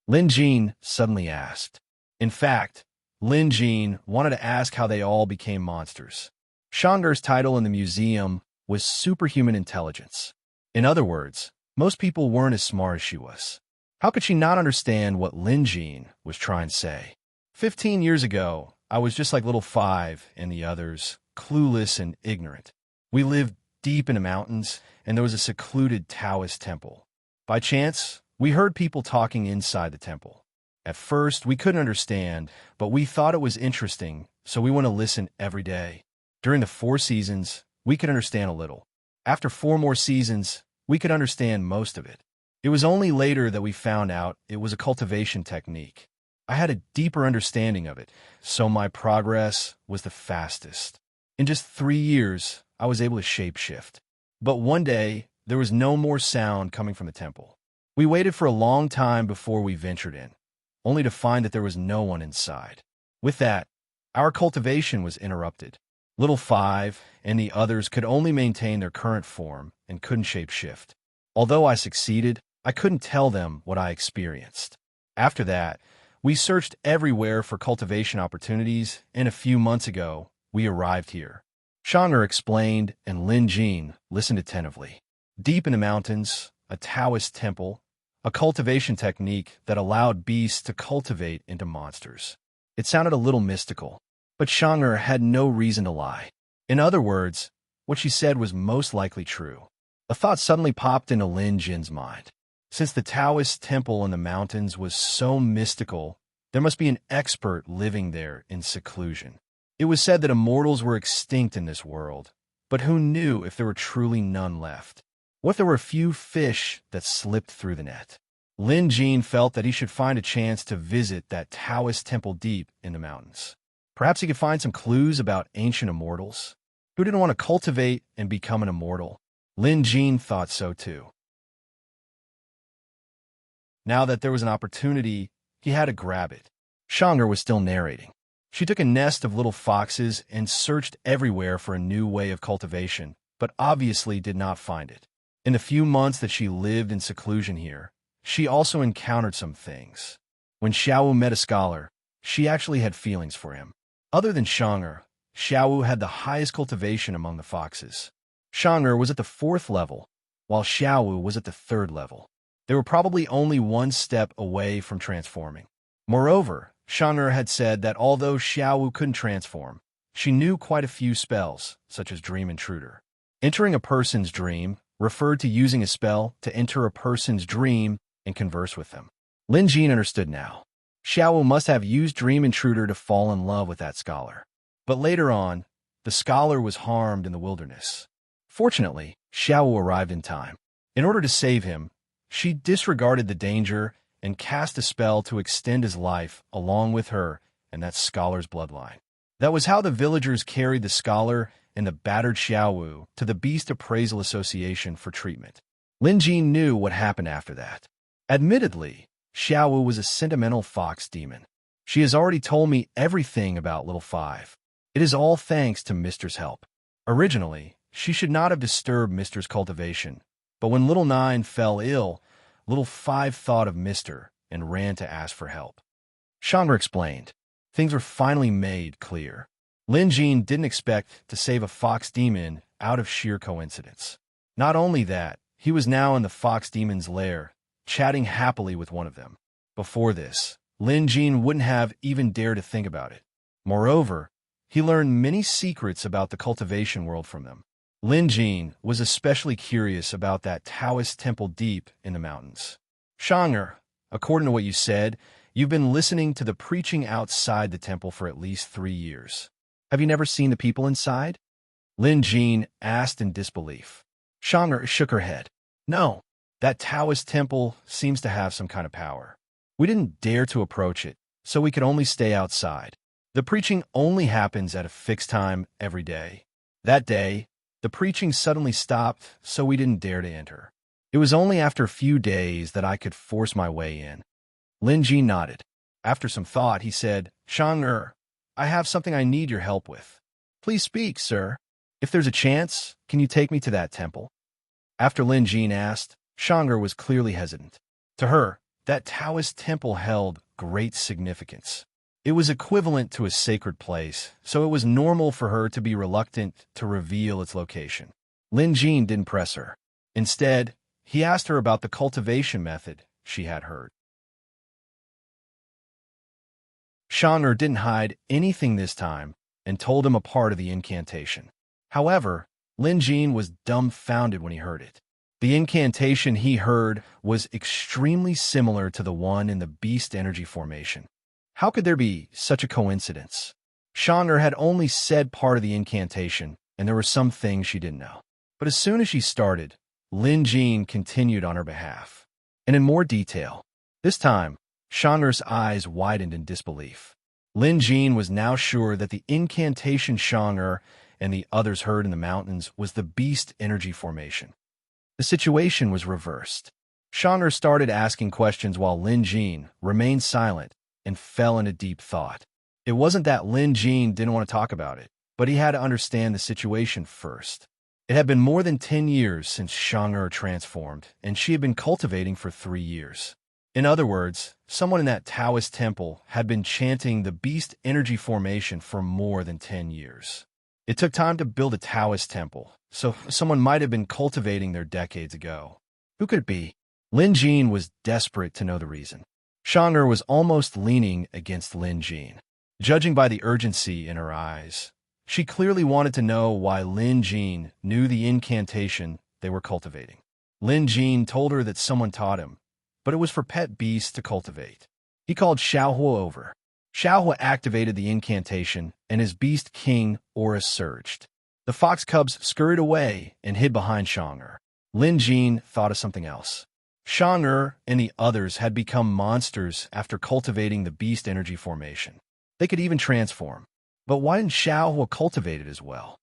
A: Lin Jin suddenly asked. In fact, Lin Jin wanted to ask how they all became monsters. Shang'er's title in the museum was superhuman intelligence. In other words, most people weren't as smart as she was. How could she not understand what Lin Jin was trying to say? 15 years ago, I was just like Little 5 and the others, clueless and ignorant. We lived deep in the mountains, and there was a secluded Taoist temple. By chance, we heard people talking inside the temple. At first, we couldn't understand, but we thought it was interesting, so we went to listen every day. During the 4 seasons, we could understand a little. After 4 more seasons, we could understand most of it. It was only later that we found out it was a cultivation technique. I had a deeper understanding of it, so my progress was the fastest. In just 3 years, I was able to shapeshift. But one day, there was no more sound coming from the temple. We waited for a long time before we ventured in, only to find that there was no one inside. With that, our cultivation was interrupted. Little 5 and the others could only maintain their current form and couldn't shapeshift. Although I succeeded, I couldn't tell them what I experienced. After that, we searched everywhere for cultivation opportunities, and a few months ago, we arrived here. Shang'er explained, and Lin Jin listened attentively. Deep in the mountains, a Taoist temple, a cultivation technique that allowed beasts to cultivate into monsters. It sounded a little mystical, but Shang'er had no reason to lie. In other words, what she said was most likely true. A thought suddenly popped into Lin Jin's mind. Since the Taoist temple in the mountains was so mystical, there must be an expert living there in seclusion. It was said that immortals were extinct in this world, but who knew if there were truly none left? What if there were a few fish that slipped through the net? Lin Jin felt that he should find a chance to visit that Taoist temple deep in the mountains. Perhaps he could find some clues about ancient immortals. Who didn't want to cultivate and become an immortal? Lin Jin thought so too. Now that there was an opportunity, he had to grab it. Shang'er was still narrating. She took a nest of little foxes and searched everywhere for a new way of cultivation, but obviously did not find it. In the few months that she lived in seclusion here, she also encountered some things. When Xiaowu met a scholar, she actually had feelings for him. Other than Shang'er, Xiaowu had the highest cultivation among the foxes. Shang'er was at the 4th level, while Xiaowu was at the 3rd level. They were probably only one step away from transforming. Moreover, Shang'er had said that although Xiaowu couldn't transform, she knew quite a few spells, such as Dream Intruder. Entering a person's dream referred to using a spell to enter a person's dream and converse with them. Lin Jin understood now. Xiaowu must have used Dream Intruder to fall in love with that scholar. But later on, the scholar was harmed in the wilderness. Fortunately, Xiaowu arrived in time. In order to save him, she disregarded the danger and cast a spell to extend his life along with her and that scholar's bloodline. That was how the villagers carried the scholar and the battered Xiaowu to the Beast Appraisal Association for treatment. Lin Jin knew what happened after that. Admittedly, Xiaowu was a sentimental fox demon. She has already told me everything about Little Five. It is all thanks to Mister's help. Originally, she should not have disturbed Mister's cultivation, but when Little Nine fell ill, Little Five thought of Mister and ran to ask for help. Chandra explained. Things were finally made clear. Lin Jin didn't expect to save a fox demon out of sheer coincidence. Not only that, he was now in the fox demon's lair, chatting happily with one of them. Before this, Lin Jin wouldn't have even dared to think about it. Moreover, he learned many secrets about the cultivation world from them. Lin Jin was especially curious about that Taoist temple deep in the mountains. Shang'er, according to what you said, you've been listening to the preaching outside the temple for at least 3 years. Have you never seen the people inside? Lin Jin asked in disbelief. Shang'er shook her head. No, that Taoist temple seems to have some kind of power. We didn't dare to approach it, so we could only stay outside. The preaching only happens at a fixed time every day. That day, the preaching suddenly stopped, so we didn't dare to enter. It was only after a few days that I could force my way in. Lin Jin nodded. After some thought, he said, Shang'er, I have something I need your help with. Please speak, sir. If there's a chance, can you take me to that temple? After Lin Jin asked, Shang'er was clearly hesitant. To her, that Taoist temple held great significance. It was equivalent to a sacred place, so it was normal for her to be reluctant to reveal its location. Lin Jin didn't press her. Instead, he asked her about the cultivation method she had heard. Shang'er didn't hide anything this time and told him a part of the incantation. However, Lin Jin was dumbfounded when he heard it. The incantation he heard was extremely similar to the one in the beast energy formation. How could there be such a coincidence? Shang'er had only said part of the incantation, and there were some things she didn't know. But as soon as she started, Lin Jin continued on her behalf, and in more detail. This time, Shang'er's eyes widened in disbelief. Lin Jin was now sure that the incantation Shang'er and the others heard in the mountains was the beast energy formation. The situation was reversed. Shang'er started asking questions while Lin Jin remained silent and fell into deep thought. It wasn't that Lin Jin didn't want to talk about it, but he had to understand the situation first. It had been more than 10 years since Shang'er transformed, and she had been cultivating for 3 years. In other words, someone in that Taoist temple had been chanting the beast energy formation for more than 10 years. It took time to build a Taoist temple, so someone might have been cultivating there decades ago. Who could it be? Lin Jin was desperate to know the reason. Shang'er was almost leaning against Lin Jin. Judging by the urgency in her eyes, she clearly wanted to know why Lin Jin knew the incantation they were cultivating. Lin Jin told her that someone taught him, but it was for pet beasts to cultivate. He called Xiaohu over. Xiaohu activated the incantation, and his beast king aura surged. The fox cubs scurried away and hid behind Shang'er. Lin Jin thought of something else. Shang'er and the others had become monsters after cultivating the beast energy formation. They could even transform. But why didn't Xiaohu cultivate it as well?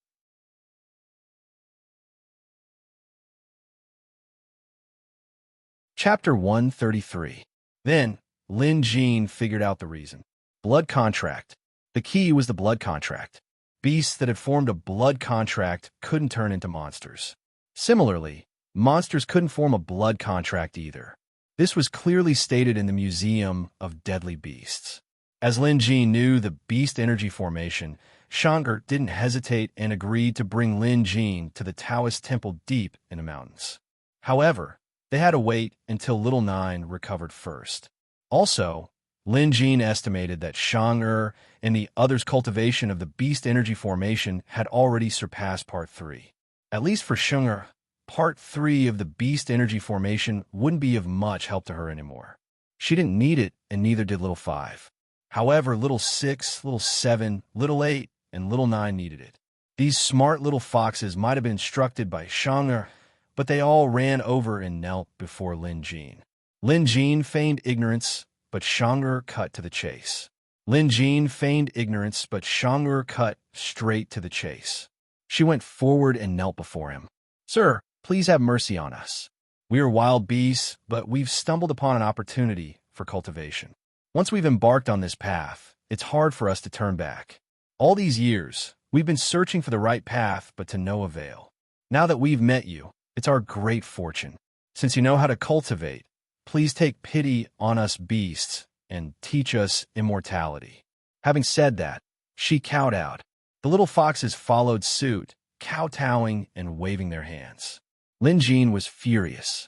A: Chapter 133. Then, Lin Jin figured out the reason. Blood contract. The key was the blood contract. Beasts that had formed a blood contract couldn't turn into monsters. Similarly, monsters couldn't form a blood contract either. This was clearly stated in the Museum of Deadly Beasts. As Lin Jin knew the beast energy formation, Shangur didn't hesitate and agreed to bring Lin Jin to the Taoist temple deep in the mountains. However, they had to wait until Little Nine recovered first. Also, Lin Jin estimated that Shangur and the others' cultivation of the beast energy formation had already surpassed Part 3. At least for Shangur, Part 3 of the beast energy formation wouldn't be of much help to her anymore. She didn't need it, and neither did Little 5. However, Little 6, Little 7, Little 8, and Little 9 needed it. These smart little foxes might have been instructed by Shangur, but they all ran over and knelt before Lin Jin. Lin Jin feigned ignorance, but Shangur cut to the chase. Lin Jin feigned ignorance, but Shangur cut straight to the chase. She went forward and knelt before him. "Sir, please have mercy on us. We are wild beasts, but we've stumbled upon an opportunity for cultivation. Once we've embarked on this path, it's hard for us to turn back. All these years, we've been searching for the right path, but to no avail. Now that we've met you, it's our great fortune. Since you know how to cultivate, please take pity on us beasts and teach us immortality." Having said that, she kowtowed. The little foxes followed suit, kowtowing and waving their hands. Lin Jin was furious.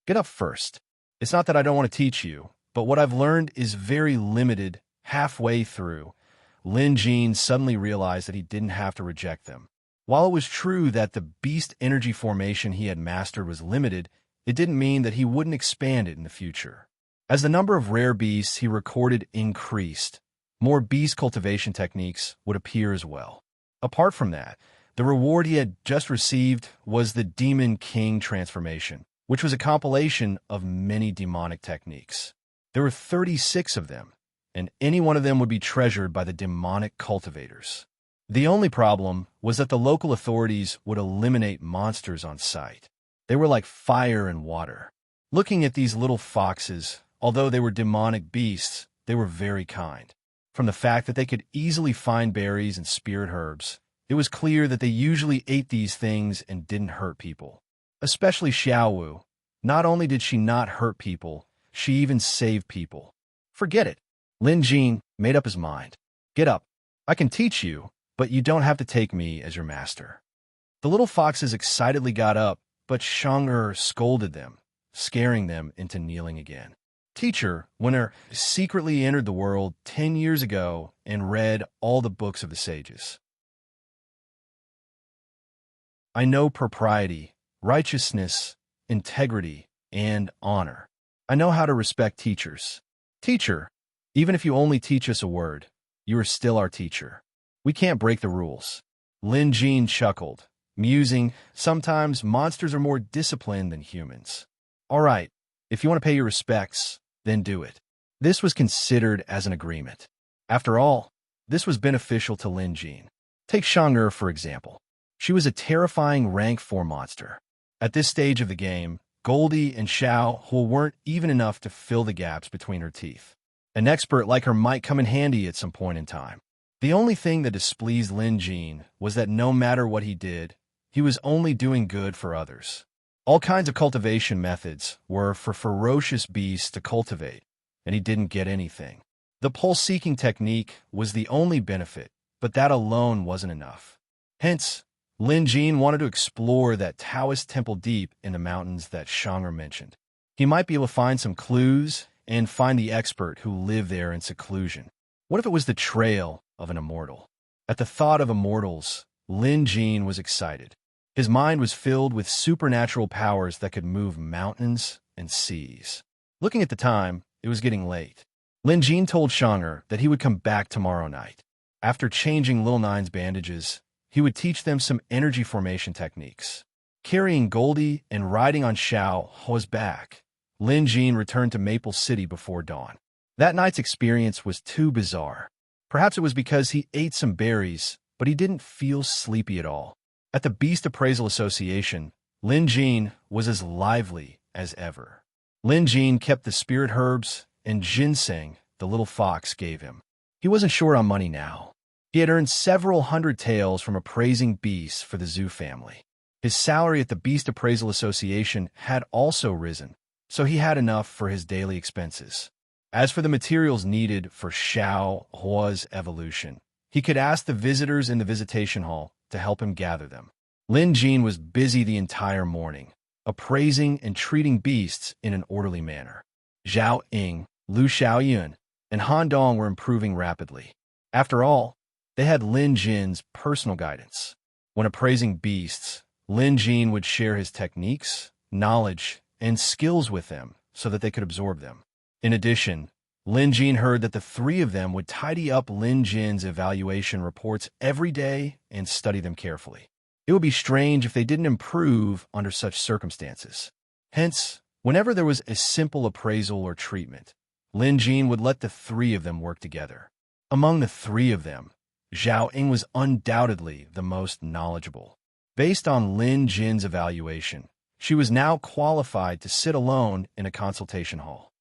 A: "Get up first. It's not that I don't want to teach you, but what I've learned is very limited." Halfway through, Lin Jin suddenly realized that he didn't have to reject them. While it was true that the beast energy formation he had mastered was limited, it didn't mean that he wouldn't expand it in the future. As the number of rare beasts he recorded increased, more beast cultivation techniques would appear as well. Apart from that, the reward he had just received was the Demon King transformation, which was a compilation of many demonic techniques. There were 36 of them, and any one of them would be treasured by the demonic cultivators. The only problem was that the local authorities would eliminate monsters on sight. They were like fire and water. Looking at these little foxes, although they were demonic beasts, they were very kind. From the fact that they could easily find berries and spirit herbs, it was clear that they usually ate these things and didn't hurt people. Especially Xiaowu. Not only did she not hurt people, she even saved people. Forget it. Lin Jin made up his mind. "Get up. I can teach you, but you don't have to take me as your master." The little foxes excitedly got up, but Shangur scolded them, scaring them into kneeling again. Teacher, Winner secretly entered the world 10 years ago and read all the books of the sages. I know propriety, righteousness, integrity, and honor. I know how to respect teachers. Teacher, even if you only teach us a word, you are still our teacher. We can't break the rules. Lin Jin chuckled, musing, sometimes monsters are more disciplined than humans. All right, if you want to pay your respects, then do it. This was considered as an agreement. After all, this was beneficial to Lin Jin. Take Shangur, for example. She was a terrifying rank 4 monster. At this stage of the game, Goldie and Xiao weren't even enough to fill the gaps between her teeth. An expert like her might come in handy at some point in time. The only thing that displeased Lin Jin was that no matter what he did, he was only doing good for others. All kinds of cultivation methods were for ferocious beasts to cultivate, and he didn't get anything. The pulse-seeking technique was the only benefit, but that alone wasn't enough. Hence, Lin Jin wanted to explore that Taoist temple deep in the mountains that Shangur mentioned. He might be able to find some clues and find the expert who lived there in seclusion. What if it was the trail of an immortal? At the thought of immortals, Lin Jin was excited. His mind was filled with supernatural powers that could move mountains and seas. Looking at the time, it was getting late. Lin Jin told Shangur that he would come back tomorrow night. After changing Lil Nine's bandages, he would teach them some energy formation techniques. Carrying Goldie and riding on Xiao's back, Lin Jin returned to Maple City before dawn. That night's experience was too bizarre. Perhaps it was because he ate some berries, but he didn't feel sleepy at all. At the Beast Appraisal Association, Lin Jin was as lively as ever. Lin Jin kept the spirit herbs and ginseng the little fox gave him. He wasn't short on money now. He had earned several hundred taels from appraising beasts for the zoo family. His salary at the Beast Appraisal Association had also risen, so he had enough for his daily expenses. As for the materials needed for Xiao Hua's evolution, he could ask the visitors in the visitation hall to help him gather them. Lin Jin was busy the entire morning, appraising and treating beasts in an orderly manner. Zhao Ying, Lu Xiaoyun, and Han Dong were improving rapidly. After all, they had Lin Jin's personal guidance. When appraising beasts, Lin Jin would share his techniques, knowledge, and skills with them so that they could absorb them. In addition, Lin Jin heard that the three of them would tidy up Lin Jin's evaluation reports every day and study them carefully. It would be strange if they didn't improve under such circumstances. Hence, whenever there was a simple appraisal or treatment, Lin Jin would let the three of them work together. Among the three of them, Zhao Ying was undoubtedly the most knowledgeable. Based on Lin Jin's evaluation, she was now qualified to sit alone in a consultation hall.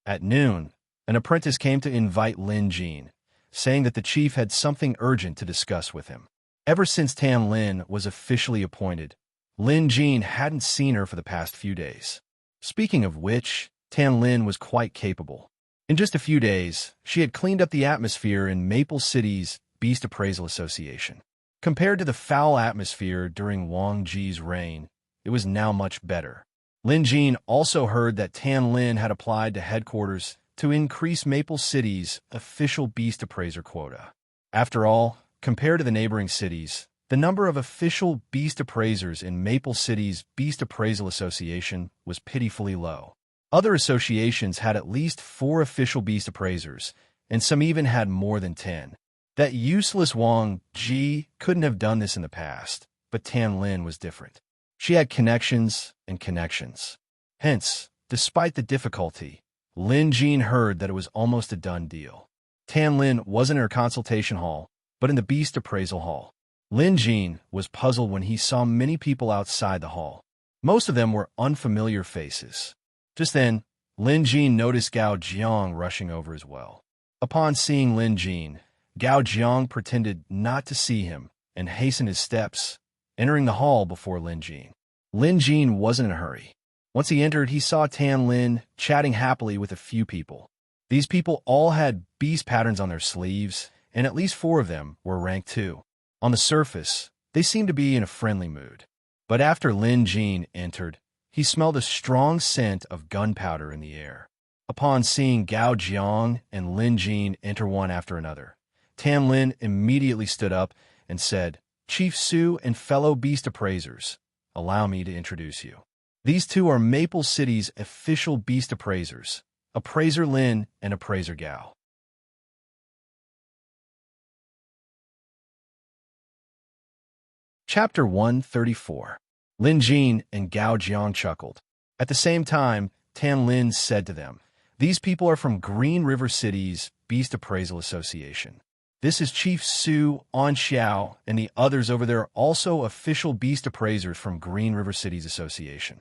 A: At noon, an apprentice came to invite Lin Jin, saying that the chief had something urgent to discuss with him. Ever since Tan Lin was officially appointed, Lin Jin hadn't seen her for the past few days. Speaking of which, Tan Lin was quite capable. In just a few days, she had cleaned up the atmosphere in Maple City's Beast Appraisal Association. Compared to the foul atmosphere during Wang Ji's reign, it was now much better. Lin Jin also heard that Tan Lin had applied to headquarters to increase Maple City's official beast appraiser quota. After all, compared to the neighboring cities, the number of official beast appraisers in Maple City's Beast Appraisal Association was pitifully low. Other associations had at least 4 official beast appraisers, and some even had more than 10. That useless Wang Ji couldn't have done this in the past, but Tan Lin was different. She had connections and connections. Hence, despite the difficulty, Lin Jin heard that it was almost a done deal. Tan Lin wasn't in her consultation hall, but in the beast appraisal hall. Lin Jin was puzzled when he saw many people outside the hall. Most of them were unfamiliar faces. Just then, Lin Jin noticed Gao Jiang rushing over as well. Upon seeing Lin Jin, Gao Jiang pretended not to see him and hastened his steps, entering the hall before Lin Jin. Lin Jin wasn't in a hurry. Once he entered, he saw Tan Lin chatting happily with a few people. These people all had beast patterns on their sleeves, and at least 4 of them were rank 2. On the surface, they seemed to be in a friendly mood. But after Lin Jin entered, he smelled a strong scent of gunpowder in the air. Upon seeing Gao Jiang and Lin Jin enter one after another, Tan Lin immediately stood up and said, "Chief Su and fellow beast appraisers, allow me to introduce you. These 2 are Maple City's official beast appraisers, Appraiser Lin and Appraiser Gao." Chapter 134. Lin Jin and Gao Jiang chuckled. At the same time, Tan Lin said to them, "These people are from Green River City's Beast Appraisal Association. This is Chief Su, On Xiao, and the others over there are also official beast appraisers from Green River City's association."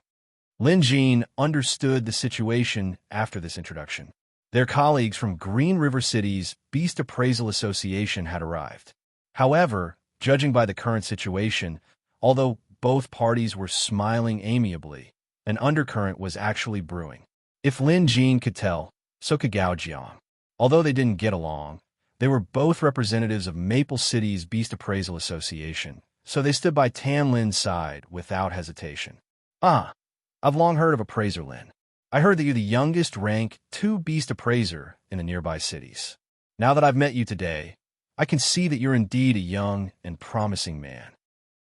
A: Lin Jin understood the situation after this introduction. Their colleagues from Green River City's Beast Appraisal Association had arrived. However, judging by the current situation, although both parties were smiling amiably, an undercurrent was actually brewing. If Lin Jin could tell, so could Gao Jiang. Although they didn't get along, they were both representatives of Maple City's Beast Appraisal Association, so they stood by Tan Lin's side without hesitation. "Ah, I've long heard of Appraiser Lin. I heard that you're the youngest rank 2 beast appraiser in the nearby cities. Now that I've met you today, I can see that you're indeed a young and promising man."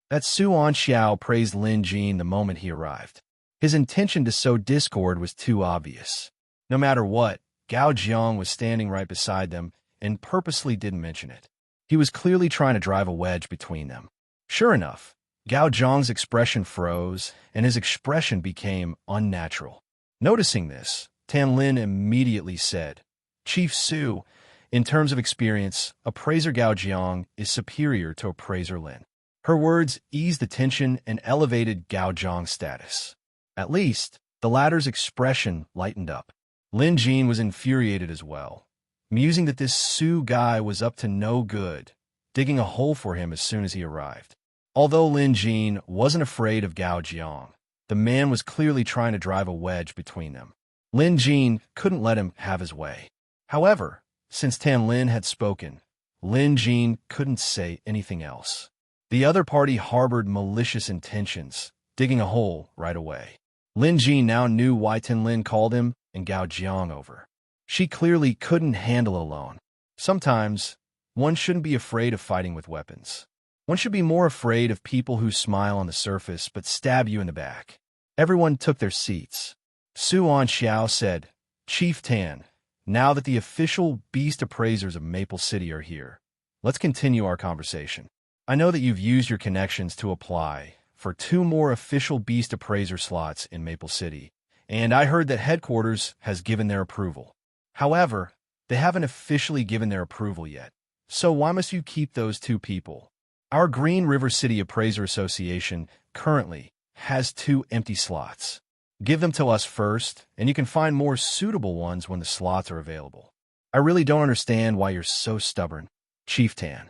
A: That Su On Xiao praised Lin Jin the moment he arrived. His intention to sow discord was too obvious. No matter what, Gao Jiang was standing right beside them and purposely didn't mention it. He was clearly trying to drive a wedge between them. Sure enough, Gao Jiang's expression froze, and his expression became unnatural. Noticing this, Tan Lin immediately said, "Chief Su, in terms of experience, Appraiser Gao Jiang is superior to Appraiser Lin." Her words eased the tension and elevated Gao Jiang's status. At least, the latter's expression lightened up. Lin Jin was infuriated as well. musing that this Su guy was up to no good, digging a hole for him as soon as he arrived. Although Lin Jin wasn't afraid of Gao Jiang, the man was clearly trying to drive a wedge between them. Lin Jin couldn't let him have his way. However, since Tan Lin had spoken, Lin Jin couldn't say anything else. The other party harbored malicious intentions, digging a hole right away. Lin Jin now knew why Tan Lin called him and Gao Jiang over. She clearly couldn't handle it alone. Sometimes, one shouldn't be afraid of fighting with weapons. One should be more afraid of people who smile on the surface but stab you in the back. Everyone took their seats. Su Xiao said, "Chief Tan, now that the official beast appraisers of Maple City are here, let's continue our conversation. I know that you've used your connections to apply for 2 more official beast appraiser slots in Maple City, and I heard that headquarters has given their approval. However, they haven't officially given their approval yet. So why must you keep those 2 people? Our Green River City Appraiser Association currently has 2 empty slots. Give them to us first, and you can find more suitable ones when the slots are available. I really don't understand why you're so stubborn, Chief Tan."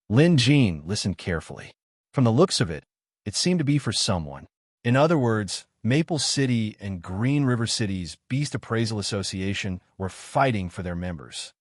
A: Lin Jin listened carefully. From the looks of it, it seemed to be for someone. In other words, Maple City and Green River City's Beast Appraisal Association were fighting for their members.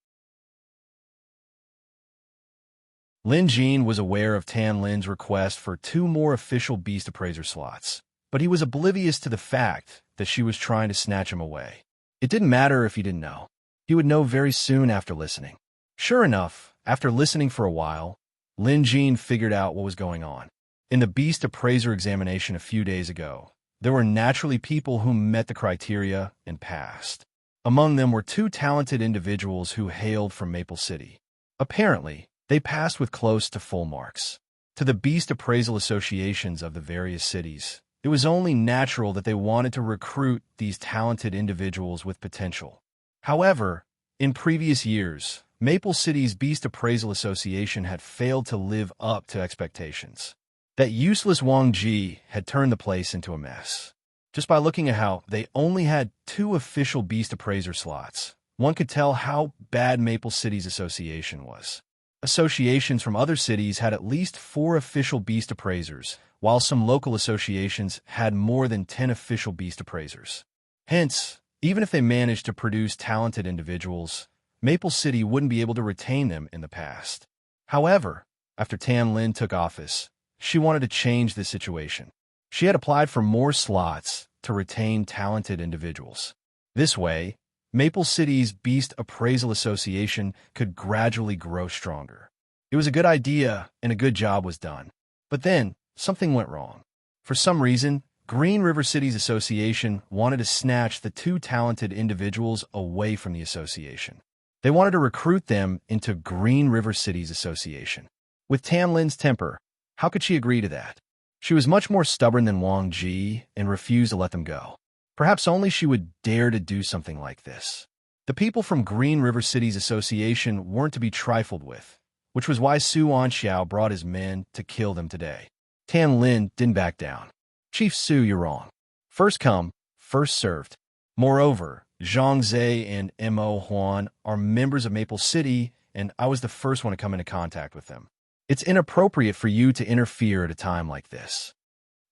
A: Lin Jin was aware of Tan Lin's request for 2 more official beast appraiser slots, but he was oblivious to the fact that she was trying to snatch him away. It didn't matter if he didn't know. He would know very soon after listening. Sure enough, after listening for a while, Lin Jin figured out what was going on. In the beast appraiser examination a few days ago, there were naturally people who met the criteria and passed. Among them were 2 talented individuals who hailed from Maple City. Apparently, they passed with close to full marks. To the beast appraisal associations of the various cities, it was only natural that they wanted to recruit these talented individuals with potential. However, in previous years, Maple City's Beast Appraisal Association had failed to live up to expectations. That useless Wang Ji had turned the place into a mess. Just by looking at how they only had 2 official beast appraiser slots, one could tell how bad Maple City's association was. Associations from other cities had at least 4 official beast appraisers, while some local associations had more than 10 official beast appraisers. Hence, even if they managed to produce talented individuals, Maple City wouldn't be able to retain them in the past. However, after Tan Lin took office, she wanted to change this situation. She had applied for more slots to retain talented individuals. This way, Maple City's Beast Appraisal Association could gradually grow stronger. It was a good idea, and a good job was done. But then, something went wrong. For some reason, Green River City's association wanted to snatch the 2 talented individuals away from the association. They wanted to recruit them into Green River City's association. With Tan Lin's temper, how could she agree to that? She was much more stubborn than Wang Ji and refused to let them go. Perhaps only she would dare to do something like this. The people from Green River City's association weren't to be trifled with, which was why Su Xiao brought his men to kill them today. Tan Lin didn't back down. "Chief Su, you're wrong. First come, first served. Moreover, Zhang Zhe and Mo Huan are members of Maple City, and I was the first one to come into contact with them. It's inappropriate for you to interfere at a time like this."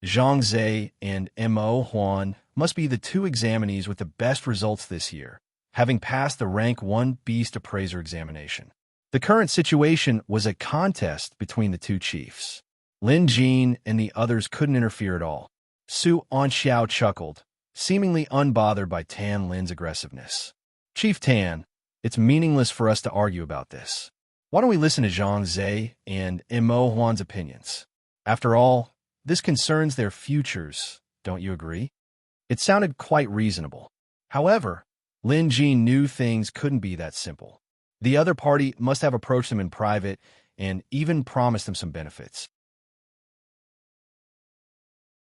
A: Zhang Zhe and Mo Huan must be the 2 examinees with the best results this year, having passed the Rank 1 Beast Appraiser examination. The current situation was a contest between the 2 chiefs. Lin Jin and the others couldn't interfere at all. Su Xiao chuckled, seemingly unbothered by Tan Lin's aggressiveness. "Chief Tan, it's meaningless for us to argue about this. Why don't we listen to Zhang Zhe and Mo Huan's opinions? After all, this concerns their futures, don't you agree?" It sounded quite reasonable. However, Lin Jin knew things couldn't be that simple. The other party must have approached him in private and even promised him some benefits.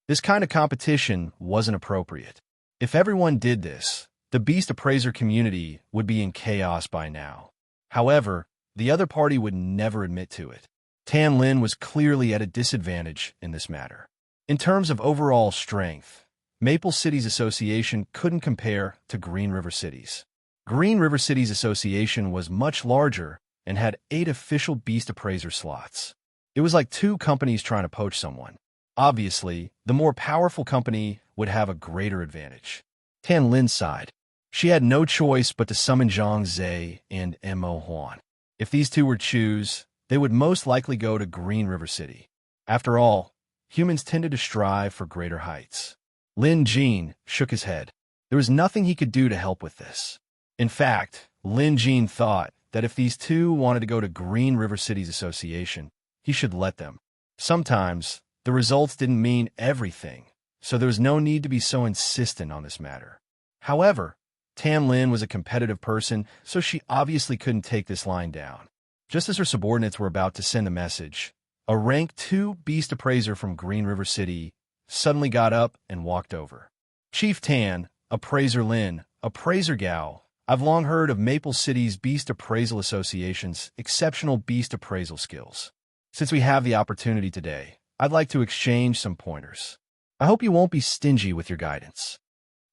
A: This kind of competition wasn't appropriate. If everyone did this, the Beast Appraiser community would be in chaos by now. However, the other party would never admit to it. Tan Lin was clearly at a disadvantage in this matter. In terms of overall strength, Maple City's association couldn't compare to Green River City's. Green River Cities Association was much larger and had 8 official beast appraiser slots. It was like 2 companies trying to poach someone. Obviously, the more powerful company would have a greater advantage. Tan Lin sighed. She had no choice but to summon Zhang Zhe and Mo Huan. If these 2 were choose, they would most likely go to Green River City. After all, humans tended to strive for greater heights. Lin Jin shook his head. There was nothing he could do to help with this. In fact, Lin Jin thought that if these 2 wanted to go to Green River Cities Association, he should let them. Sometimes, the results didn't mean everything, so there was no need to be so insistent on this matter. However, Tan Lin was a competitive person, so she obviously couldn't take this lying down. Just as her subordinates were about to send a message, a rank 2 beast appraiser from Green River City suddenly got up and walked over. Chief Tan, Appraiser Lin, Appraiser Gao, I've long heard of Maple City's Beast Appraisal Association's exceptional beast appraisal skills. Since we have the opportunity today, I'd like to exchange some pointers. I hope you won't be stingy with your guidance.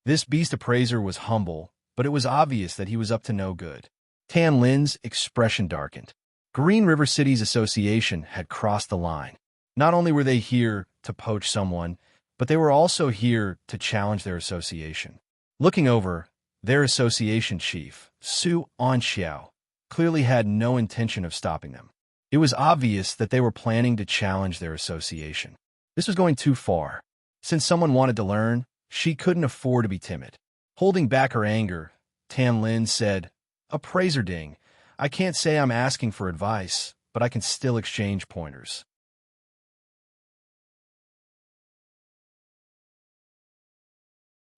A: This beast appraiser was humble, but it was obvious that he was up to no good. Tan Lin's expression darkened. Green River Cities Association had crossed the line. Not only were they here to poach someone, but they were also here to challenge their association. Looking over, their association chief, Su Anxiao, clearly had no intention of stopping them. It was obvious that they were planning to challenge their association. This was going too far. Since someone wanted to learn, she couldn't afford to be timid. Holding back her anger, Tan Lin said, Appraiser Ding, I can't say I'm asking for advice, but I can still exchange pointers.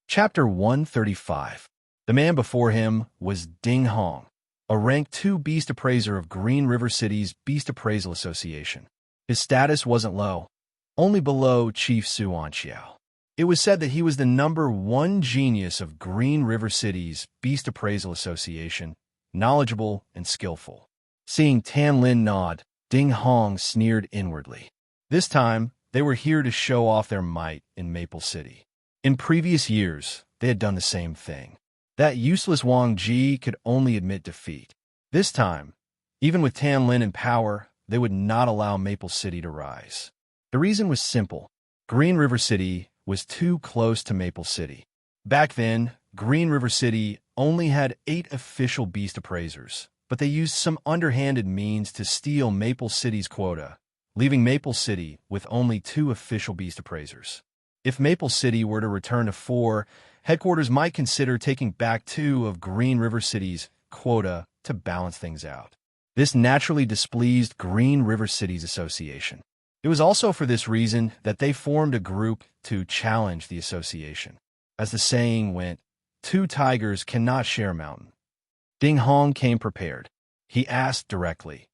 A: Chapter 135. The man before him was Ding Hong, a rank 2 beast appraiser of Green River City's Beast Appraisal Association. His status wasn't low, only below Chief Su Anxiao. It was said that he was the #1 genius of Green River City's Beast Appraisal Association, knowledgeable and skillful. Seeing Tan Lin nod, Ding Hong sneered inwardly. This time, they were here to show off their might in Maple City. In previous years, they had done the same thing. That useless Wang Ji could only admit defeat. This time, even with Tan Lin in power, they would not allow Maple City to rise. The reason was simple. Green River City was too close to Maple City. Back then, Green River City only had 8 official beast appraisers, but they used some underhanded means to steal Maple City's quota, leaving Maple City with only 2 official beast appraisers. If Maple City were to return to 4, headquarters might consider taking back 2 of Green River City's quota to balance things out. This naturally displeased Green River Cities Association. It was also for this reason that they formed a group to challenge the association. As the saying went, 2 tigers cannot share a mountain. Ding Hong came prepared. He asked directly,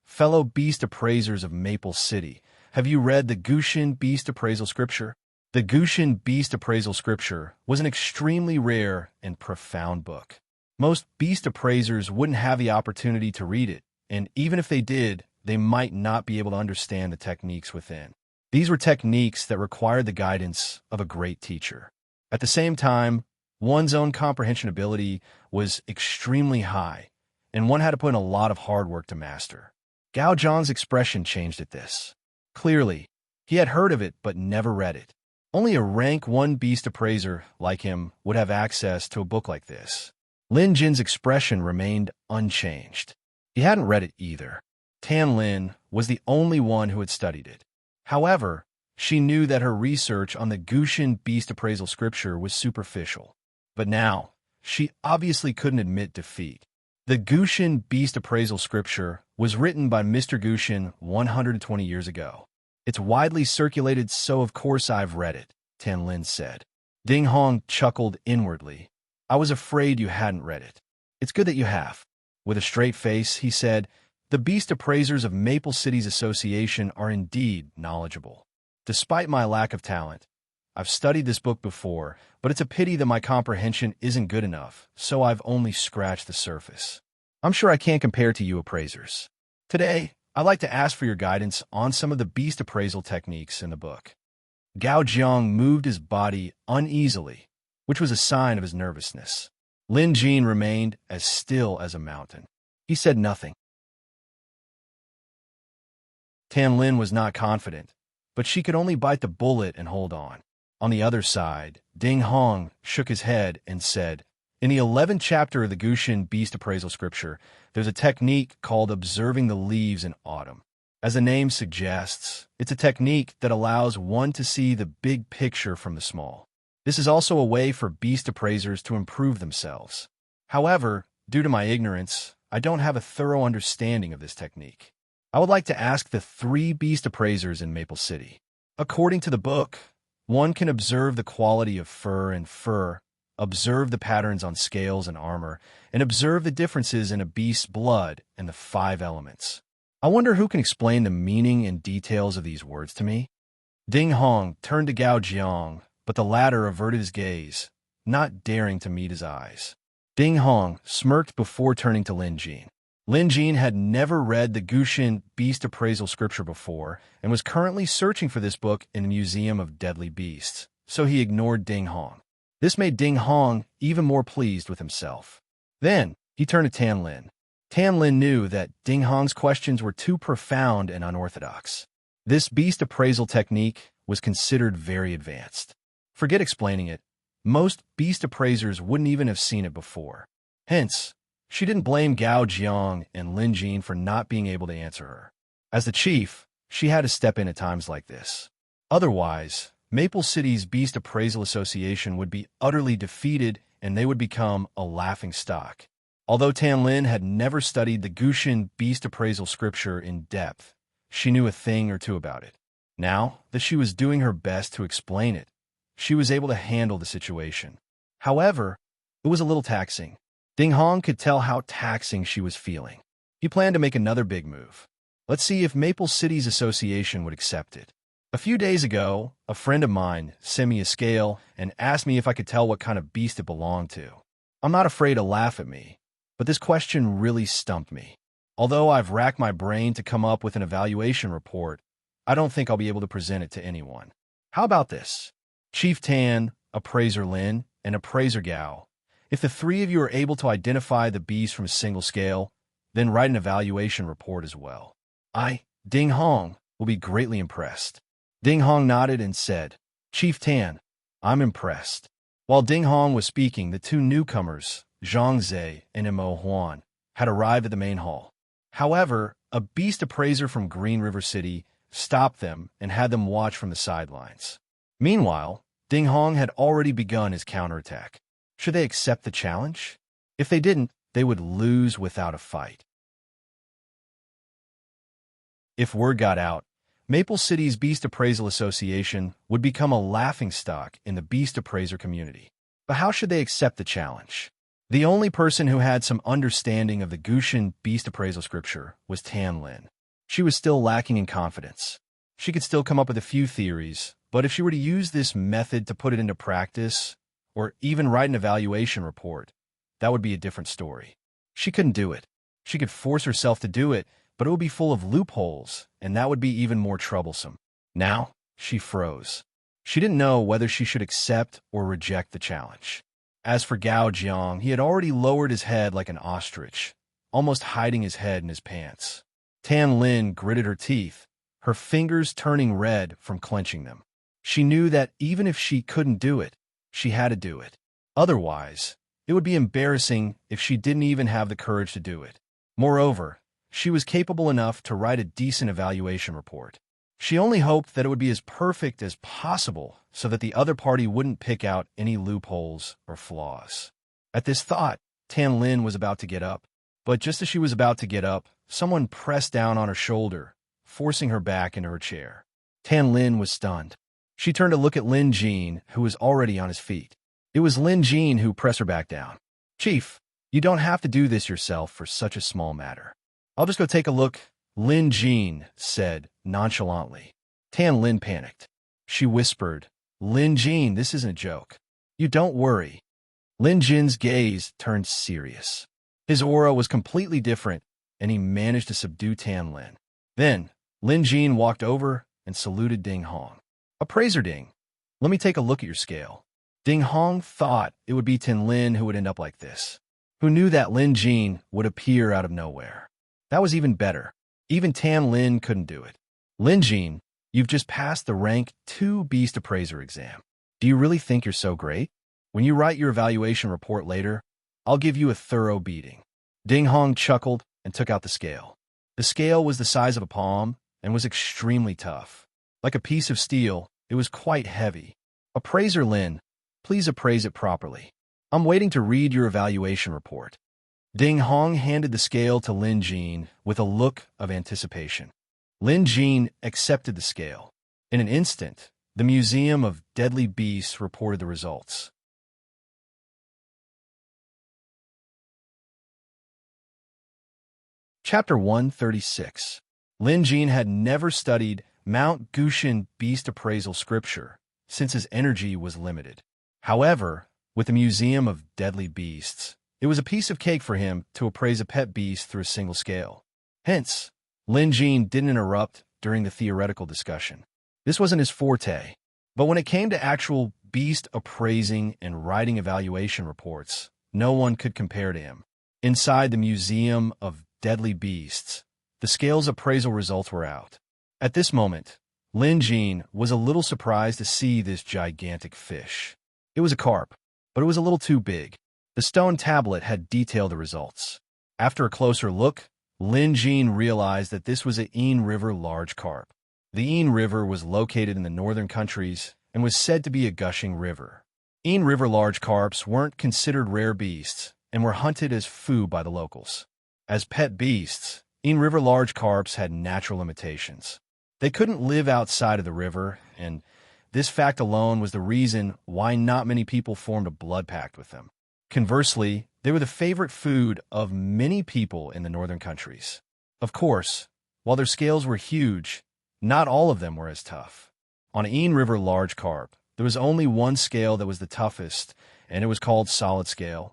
A: Fellow beast appraisers of Maple City, have you read the Gushin Beast Appraisal Scripture? The Gushin Beast Appraisal Scripture was an extremely rare and profound book. Most beast appraisers wouldn't have the opportunity to read it, and even if they did, they might not be able to understand the techniques within. These were techniques that required the guidance of a great teacher. At the same time, one's own comprehension ability was extremely high, and one had to put in a lot of hard work to master. Gao Zhang's expression changed at this. Clearly, he had heard of it but never read it. Only a rank 1 beast appraiser like him would have access to a book like this. Lin Jin's expression remained unchanged. He hadn't read it either. Tan Lin was the only one who had studied it. However, she knew that her research on the Gushin Beast Appraisal Scripture was superficial. But now, she obviously couldn't admit defeat. The Gushin Beast Appraisal Scripture was written by Mr. Gushin 120 years ago. It's widely circulated, so of course I've read it, Tan Lin said. Ding Hong chuckled inwardly. I was afraid you hadn't read it. It's good that you have. With a straight face, he said, The beast appraisers of Maple Cities Association are indeed knowledgeable. Despite my lack of talent, I've studied this book before, but it's a pity that my comprehension isn't good enough, so I've only scratched the surface. I'm sure I can't compare to you appraisers. Today, I'd like to ask for your guidance on some of the beast appraisal techniques in the book. Gao Jiang moved his body uneasily, which was a sign of his nervousness. Lin Jin remained as still as a mountain. He said nothing. Tan Lin was not confident, but she could only bite the bullet and hold on. On the other side, Ding Hong shook his head and said, "In the 11th chapter of the Gushin Beast Appraisal Scripture, there's a technique called observing the leaves in autumn. As the name suggests, it's a technique that allows one to see the big picture from the small. This is also a way for beast appraisers to improve themselves. However, due to my ignorance, I don't have a thorough understanding of this technique. I would like to ask the 3 beast appraisers in Maple City. According to the book, one can observe the quality of fur and fur, observe the patterns on scales and armor, and observe the differences in a beast's blood and the 5 elements. I wonder who can explain the meaning and details of these words to me?" Ding Hong turned to Gao Jiang, but the latter averted his gaze, not daring to meet his eyes. Ding Hong smirked before turning to Lin Jin. Lin Jin had never read the Gushin Beast Appraisal Scripture before and was currently searching for this book in the Museum of Deadly Beasts, so he ignored Ding Hong. This made Ding Hong even more pleased with himself. Then he turned to Tan Lin. Tan Lin knew that Ding Hong's questions were too profound and unorthodox. This beast appraisal technique was considered very advanced. Forget explaining it. Most beast appraisers wouldn't even have seen it before. Hence, she didn't blame Gao Jiang and Lin Jin for not being able to answer her. As the chief, she had to step in at times like this. Otherwise, Maple City's Beast Appraisal Association would be utterly defeated and they would become a laughing stock. Although Tan Lin had never studied the Gushin Beast Appraisal Scripture in depth, she knew a thing or two about it. Now that she was doing her best to explain it, she was able to handle the situation. However, it was a little taxing. Ding Hong could tell how taxing she was feeling. He planned to make another big move. Let's see if Maple City's association would accept it. A few days ago, a friend of mine sent me a scale and asked me if I could tell what kind of beast it belonged to. I'm not afraid to laugh at me, but this question really stumped me. Although I've racked my brain to come up with an evaluation report, I don't think I'll be able to present it to anyone. How about this? Chief Tan, Appraiser Lin, and Appraiser Gao. If the 3 of you are able to identify the beast from a single scale, then write an evaluation report as well. I, Ding Hong, will be greatly impressed. Ding Hong nodded and said, "Chief Tan, I'm impressed." While Ding Hong was speaking, the 2 newcomers, Zhang Zhe and Mo Huan, had arrived at the main hall. However, a beast appraiser from Green River City stopped them and had them watch from the sidelines. Meanwhile, Ding Hong had already begun his counterattack. Should they accept the challenge? If they didn't, they would lose without a fight. If word got out, Maple City's Beast Appraisal Association would become a laughingstock in the beast appraiser community. But how should they accept the challenge? The only person who had some understanding of the Gushin Beast Appraisal Scripture was Tan Lin. She was still lacking in confidence. She could still come up with a few theories, but if she were to use this method to put it into practice, or even write an evaluation report, that would be a different story. She couldn't do it. She could force herself to do it, but it would be full of loopholes, and that would be even more troublesome. Now, she froze. She didn't know whether she should accept or reject the challenge. As for Gao Jiang, he had already lowered his head like an ostrich, almost hiding his head in his pants. Tan Lin gritted her teeth, her fingers turning red from clenching them. She knew that even if she couldn't do it, she had to do it. Otherwise, it would be embarrassing if she didn't even have the courage to do it. Moreover, she was capable enough to write a decent evaluation report. She only hoped that it would be as perfect as possible so that the other party wouldn't pick out any loopholes or flaws. At this thought, Tan Lin was about to get up. But just as she was about to get up, someone pressed down on her shoulder, forcing her back into her chair. Tan Lin was stunned. She turned to look at Lin Jin, who was already on his feet. It was Lin Jin who pressed her back down. "Chief, you don't have to do this yourself for such a small matter. I'll just go take a look," Lin Jin said nonchalantly. Tan Lin panicked. She whispered, "Lin Jin, this isn't a joke. You don't worry." Lin Jin's gaze turned serious. His aura was completely different, and he managed to subdue Tan Lin. Then, Lin Jin walked over and saluted Ding Hong. "Appraiser Ding, let me take a look at your scale." Ding Hong thought it would be Tin Lin who would end up like this, who knew that Lin Jin would appear out of nowhere. That was even better. Even Tan Lin couldn't do it. Lin Jin, you've just passed the Rank 2 Beast Appraiser exam. Do you really think you're so great? When you write your evaluation report later, I'll give you a thorough beating. Ding Hong chuckled and took out the scale. The scale was the size of a palm and was extremely tough. Like a piece of steel, it was quite heavy. Appraiser Lin, please appraise it properly. I'm waiting to read your evaluation report. Ding Hong handed the scale to Lin Jin with a look of anticipation. Lin Jin accepted the scale. In an instant, the Museum of Deadly Beasts reported the results. Chapter 136. Lin Jin had never studied Mount Gushan Beast Appraisal Scripture since his energy was limited. However, with the Museum of Deadly Beasts, it was a piece of cake for him to appraise a pet beast through a single scale. Hence, Lin Jin didn't interrupt during the theoretical discussion. This wasn't his forte. But when it came to actual beast appraising and writing evaluation reports, no one could compare to him. Inside the Museum of Deadly Beasts, the scale's appraisal results were out. At this moment, Lin Jin was a little surprised to see this gigantic fish. It was a carp, but it was a little too big. The stone tablet had detailed the results. After a closer look, Lin Jin realized that this was an Ain River large carp. The Ain River was located in the northern countries and was said to be a gushing river. Ain River large carps weren't considered rare beasts and were hunted as food by the locals. As pet beasts, Ain River large carps had natural limitations. They couldn't live outside of the river, and this fact alone was the reason why not many people formed a blood pact with them. Conversely, they were the favorite food of many people in the northern countries. Of course, while their scales were huge, not all of them were as tough. On Ain River large carp, there was only one scale that was the toughest, and it was called solid scale.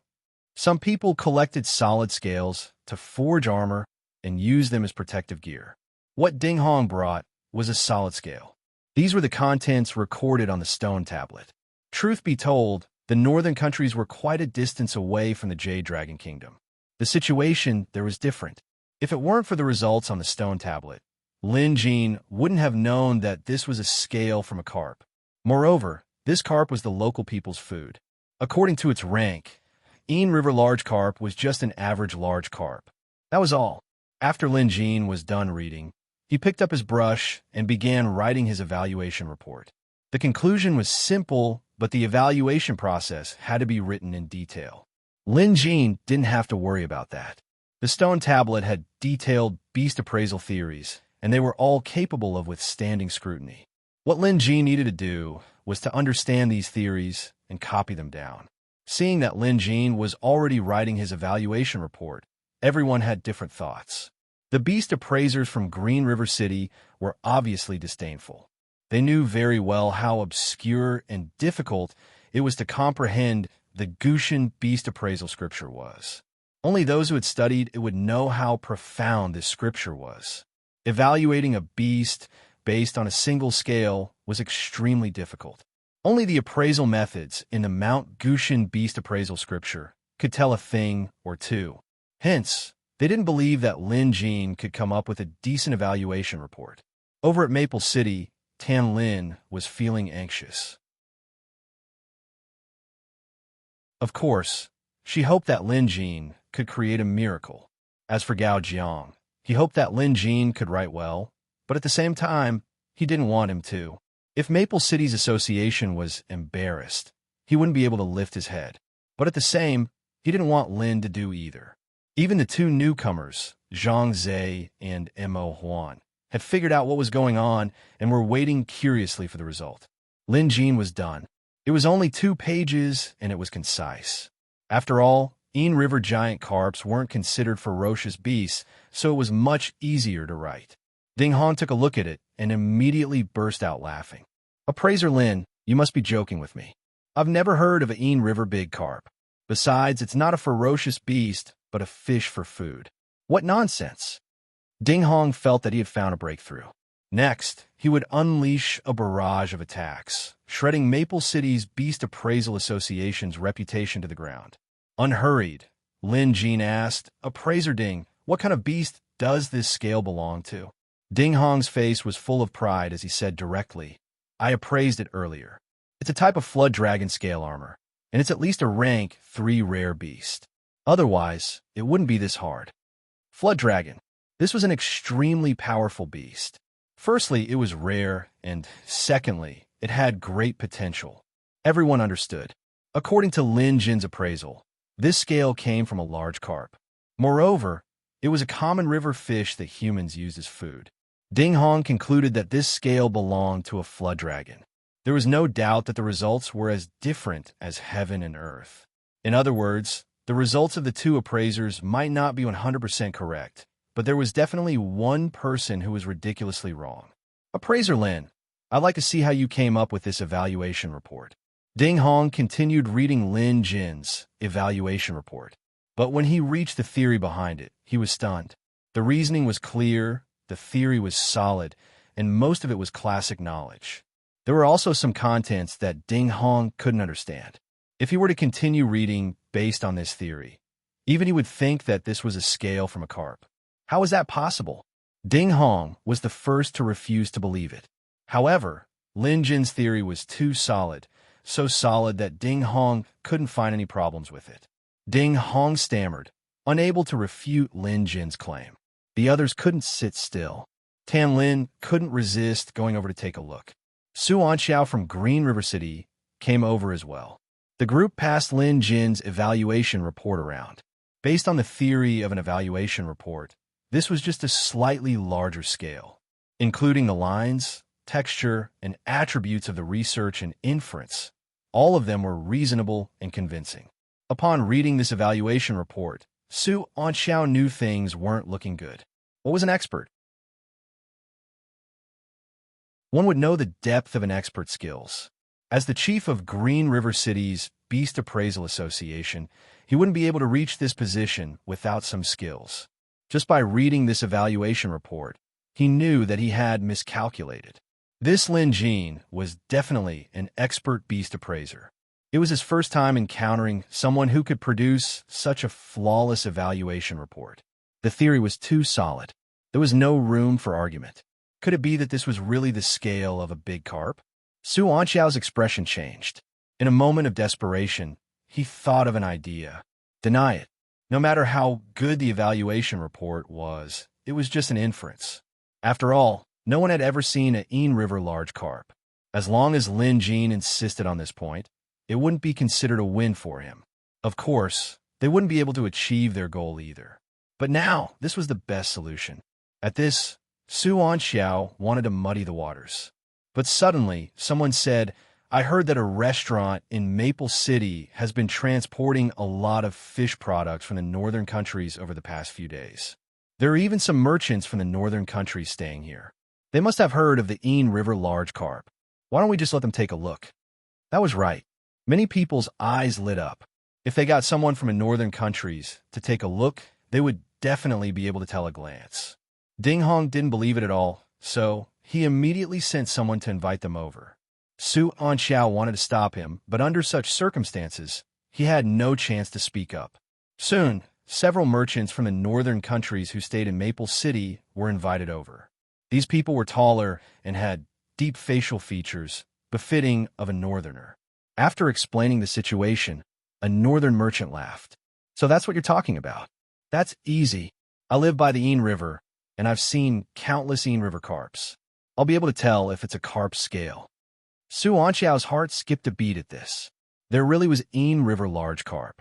A: Some people collected solid scales to forge armor and use them as protective gear. What Ding Hong brought was a solid scale. These were the contents recorded on the stone tablet. Truth be told, the northern countries were quite a distance away from the Jade Dragon Kingdom. The situation there was different. If it weren't for the results on the stone tablet, Lin Jin wouldn't have known that this was a scale from a carp. Moreover, this carp was the local people's food. According to its rank, Ain River large carp was just an average large carp. That was all. After Lin Jin was done reading, he picked up his brush and began writing his evaluation report. The conclusion was simple, but the evaluation process had to be written in detail. Lin Jin didn't have to worry about that. The stone tablet had detailed beast appraisal theories, and they were all capable of withstanding scrutiny. What Lin Jin needed to do was to understand these theories and copy them down. Seeing that Lin Jin was already writing his evaluation report, everyone had different thoughts. The beast appraisers from Green River City were obviously disdainful. They knew very well how obscure and difficult it was to comprehend the Gushan beast appraisal scripture was. Only those who had studied it would know how profound this scripture was. Evaluating a beast based on a single scale was extremely difficult. Only the appraisal methods in the Mount Gushan beast appraisal scripture could tell a thing or two. Hence, they didn't believe that Lin Jin could come up with a decent evaluation report. Over at Maple City, Tan Lin was feeling anxious. Of course, she hoped that Lin Jin could create a miracle. As for Gao Jiang, he hoped that Lin Jin could write well, but at the same time, he didn't want him to. If Maple City's association was embarrassed, he wouldn't be able to lift his head. But at the same, he didn't want Lin to do either. Even the two newcomers, Zhang Zhe and Mo Huan, had figured out what was going on and were waiting curiously for the result. Lin Jin was done. It was only 2 pages, and it was concise. After all, Ain River giant carps weren't considered ferocious beasts, so it was much easier to write. Ding Hong took a look at it and immediately burst out laughing. Appraiser Lin, you must be joking with me. I've never heard of an Ain River big carp. Besides, it's not a ferocious beast, but a fish for food. What nonsense! Ding Hong felt that he had found a breakthrough. Next, he would unleash a barrage of attacks, shredding Maple City's Beast Appraisal Association's reputation to the ground. Unhurried, Lin Jean asked, "Appraiser Ding, what kind of beast does this scale belong to?" Ding Hong's face was full of pride as he said directly, "I appraised it earlier. It's a type of flood dragon scale armor, and it's at least a rank 3 rare beast. Otherwise, it wouldn't be this hard." Flood dragon. This was an extremely powerful beast. Firstly, it was rare, and secondly, it had great potential. Everyone understood. According to Lin Jin's appraisal, this scale came from a large carp. Moreover, it was a common river fish that humans used as food. Ding Hong concluded that this scale belonged to a flood dragon. There was no doubt that the results were as different as heaven and earth. In other words, the results of the two appraisers might not be 100% correct, but there was definitely one person who was ridiculously wrong. "Appraiser Lin, I'd like to see how you came up with this evaluation report." Ding Hong continued reading Lin Jin's evaluation report, but when he reached the theory behind it, he was stunned. The reasoning was clear, the theory was solid, and most of it was classic knowledge. There were also some contents that Ding Hong couldn't understand. If he were to continue reading based on this theory, even he would think that this was a scale from a carp. How is that possible? Ding Hong was the first to refuse to believe it. However, Lin Jin's theory was too solid, so solid that Ding Hong couldn't find any problems with it. Ding Hong stammered, unable to refute Lin Jin's claim. The others couldn't sit still. Tan Lin couldn't resist going over to take a look. Su Anxiao from Green River City came over as well. The group passed Lin Jin's evaluation report around. Based on the theory of an evaluation report, this was just a slightly larger scale, including the lines, texture, and attributes of the research and inference. All of them were reasonable and convincing. Upon reading this evaluation report, Su Anxiao knew things weren't looking good. What was an expert? One would know the depth of an expert's skills. As the chief of Green River City's Beast Appraisal Association, he wouldn't be able to reach this position without some skills. Just by reading this evaluation report, he knew that he had miscalculated. This Lin Jin was definitely an expert beast appraiser. It was his first time encountering someone who could produce such a flawless evaluation report. The theory was too solid. There was no room for argument. Could it be that this was really the scale of a big carp? Su Anxiao's expression changed. In a moment of desperation, he thought of an idea. Deny it. No matter how good the evaluation report was, it was just an inference. After all, no one had ever seen an Een River large carp. As long as Lin Jin insisted on this point, it wouldn't be considered a win for him. Of course, they wouldn't be able to achieve their goal either. But now, this was the best solution. At this, Su Anxiao wanted to muddy the waters. But suddenly, someone said, "I heard that a restaurant in Maple City has been transporting a lot of fish products from the northern countries over the past few days. There are even some merchants from the northern countries staying here. They must have heard of the Een River large carp. Why don't we just let them take a look?" That was right. Many people's eyes lit up. If they got someone from the northern countries to take a look, they would definitely be able to tell a glance. Ding Hong didn't believe it at all, so he immediately sent someone to invite them over. Su Anxiao wanted to stop him, but under such circumstances, he had no chance to speak up. Soon, several merchants from the northern countries who stayed in Maple City were invited over. These people were taller and had deep facial features, befitting of a northerner. After explaining the situation, a northern merchant laughed. "So that's what you're talking about? That's easy. I live by the Een River, and I've seen countless Een River carps. I'll be able to tell if it's a carp scale." Su Anxiao's heart skipped a beat at this. There really was Een River large carp.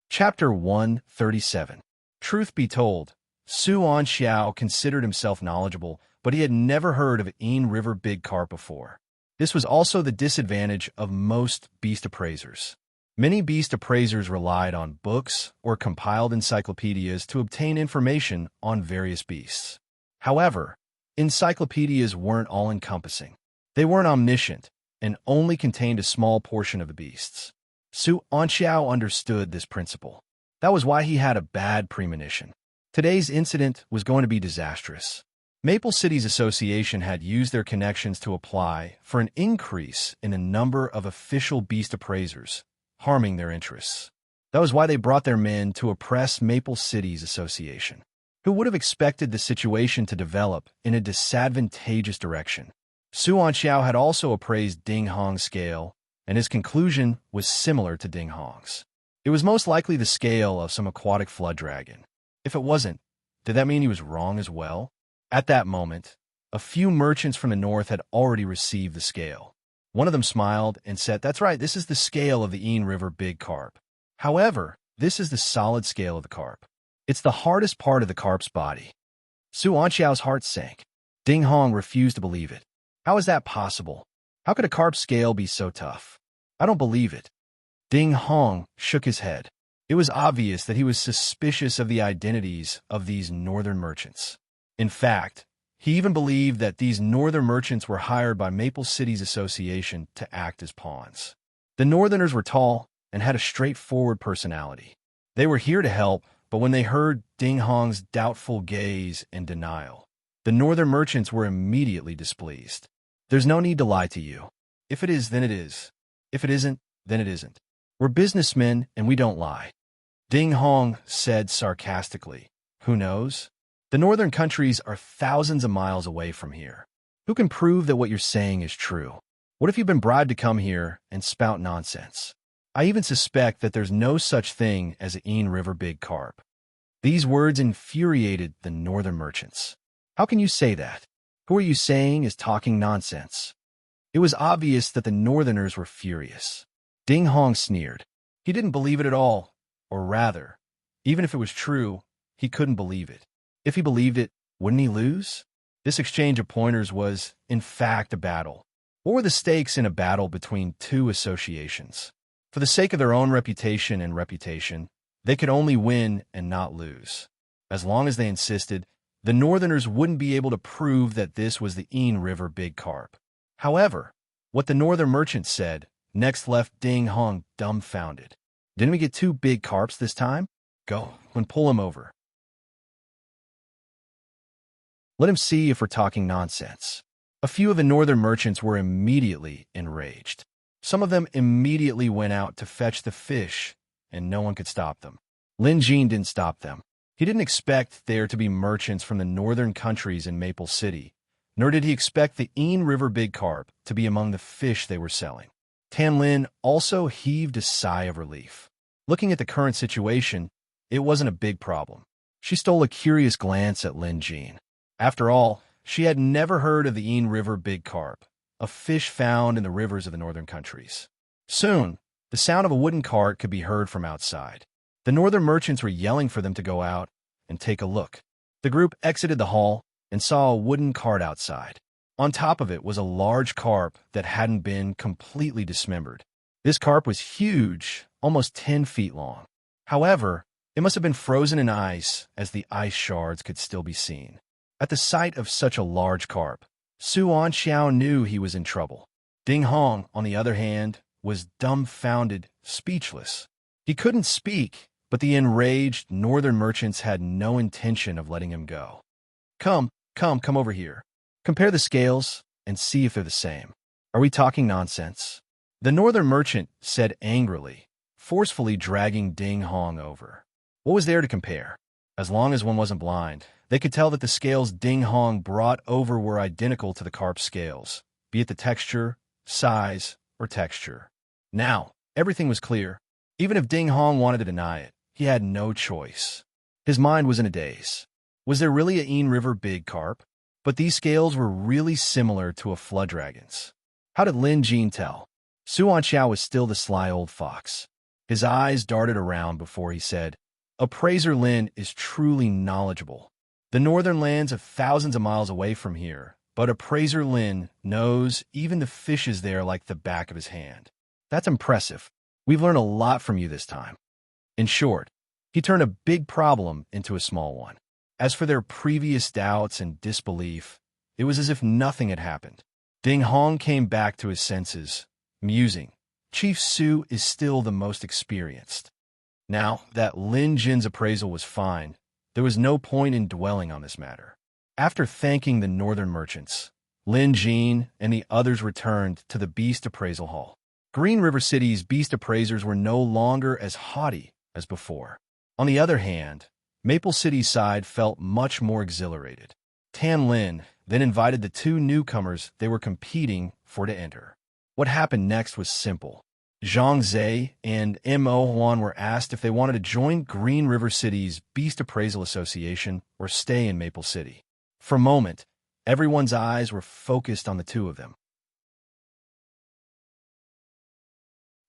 A: Chapter 137. Truth be told, Su Anxiao considered himself knowledgeable, but he had never heard of Een River big carp before. This was also the disadvantage of most beast appraisers. Many beast appraisers relied on books or compiled encyclopedias to obtain information on various beasts. However, encyclopedias weren't all-encompassing. They weren't omniscient and only contained a small portion of the beasts. Su Anxiao understood this principle. That was why he had a bad premonition. Today's incident was going to be disastrous. Maple City's association had used their connections to apply for an increase in the number of official beast appraisers, harming their interests. That was why they brought their men to oppress Maple City's association. Who would have expected the situation to develop in a disadvantageous direction? Suan Xiao had also appraised Ding Hong's scale, and his conclusion was similar to Ding Hong's. It was most likely the scale of some aquatic flood dragon. If it wasn't, did that mean he was wrong as well? At that moment, a few merchants from the north had already received the scale. One of them smiled and said, "That's right, this is the scale of the Yin River Big Carp. However, this is the solid scale of the carp. It's the hardest part of the carp's body." Su Anxiao's heart sank. Ding Hong refused to believe it. How is that possible? How could a carp's scale be so tough? I don't believe it. Ding Hong shook his head. It was obvious that he was suspicious of the identities of these northern merchants. In fact, he even believed that these northern merchants were hired by Maple City's association to act as pawns. The northerners were tall and had a straightforward personality. They were here to help, but when they heard Ding Hong's doubtful gaze and denial, the northern merchants were immediately displeased. There's no need to lie to you. If it is, then it is. If it isn't, then it isn't. We're businessmen and we don't lie. Ding Hong said sarcastically. Who knows? The northern countries are thousands of miles away from here. Who can prove that what you're saying is true? What if you've been bribed to come here and spout nonsense? I even suspect that there's no such thing as a Yin River Big Carp. These words infuriated the northern merchants. How can you say that? Who are you saying is talking nonsense? It was obvious that the northerners were furious. Ding Hong sneered. He didn't believe it at all, or rather, even if it was true, he couldn't believe it. If he believed it, wouldn't he lose? This exchange of pointers was, in fact, a battle. What were the stakes in a battle between two associations? For the sake of their own reputation and reputation, they could only win and not lose. As long as they insisted, the northerners wouldn't be able to prove that this was the Yin River Big Carp. However, what the northern merchants said next left Ding Hong dumbfounded. Didn't we get two big carps this time? Go and pull him over. Let him see if we're talking nonsense. A few of the northern merchants were immediately enraged. Some of them immediately went out to fetch the fish, and no one could stop them. Lin Jin didn't stop them. He didn't expect there to be merchants from the northern countries in Maple City, nor did he expect the Yin River Big Carp to be among the fish they were selling. Tan Lin also heaved a sigh of relief. Looking at the current situation, it wasn't a big problem. She stole a curious glance at Lin Jin. After all, she had never heard of the Yin River Big Carp, a fish found in the rivers of the northern countries. Soon, the sound of a wooden cart could be heard from outside. The northern merchants were yelling for them to go out and take a look. The group exited the hall and saw a wooden cart outside. On top of it was a large carp that hadn't been completely dismembered. This carp was huge, almost 10 feet long. However, it must have been frozen in ice, as the ice shards could still be seen. At the sight of such a large carp, Su Anxiao knew he was in trouble. Ding Hong, on the other hand, was dumbfounded, speechless. He couldn't speak, but the enraged northern merchants had no intention of letting him go. Come over here. Compare the scales and see if they're the same. Are we talking nonsense? The northern merchant said angrily, forcefully dragging Ding Hong over. What was there to compare? As long as one wasn't blind, they could tell that the scales Ding Hong brought over were identical to the carp's scales, be it the texture, size, or texture. Now, everything was clear. Even if Ding Hong wanted to deny it, he had no choice. His mind was in a daze. Was there really a Yin River Big Carp? But these scales were really similar to a flood dragon's. How did Lin Jin tell? Su Anxiao was still the sly old fox. His eyes darted around before he said, Appraiser Lin is truly knowledgeable. The northern lands are thousands of miles away from here, but Appraiser Lin knows even the fishes there like the back of his hand. That's impressive. We've learned a lot from you this time. In short, he turned a big problem into a small one. As for their previous doubts and disbelief, it was as if nothing had happened. Ding Hong came back to his senses, musing. Chief Su is still the most experienced. Now that Lin Jin's appraisal was fine, there was no point in dwelling on this matter. After thanking the northern merchants, Lin Jin and the others returned to the Beast Appraisal Hall. Green River City's beast appraisers were no longer as haughty as before. On the other hand, Maple City's side felt much more exhilarated. Tan Lin then invited the two newcomers they were competing for to enter. What happened next was simple. Zhang Zhe and Mo Huan were asked if they wanted to join Green River City's Beast Appraisal Association or stay in Maple City. For a moment, everyone's eyes were focused on the two of them.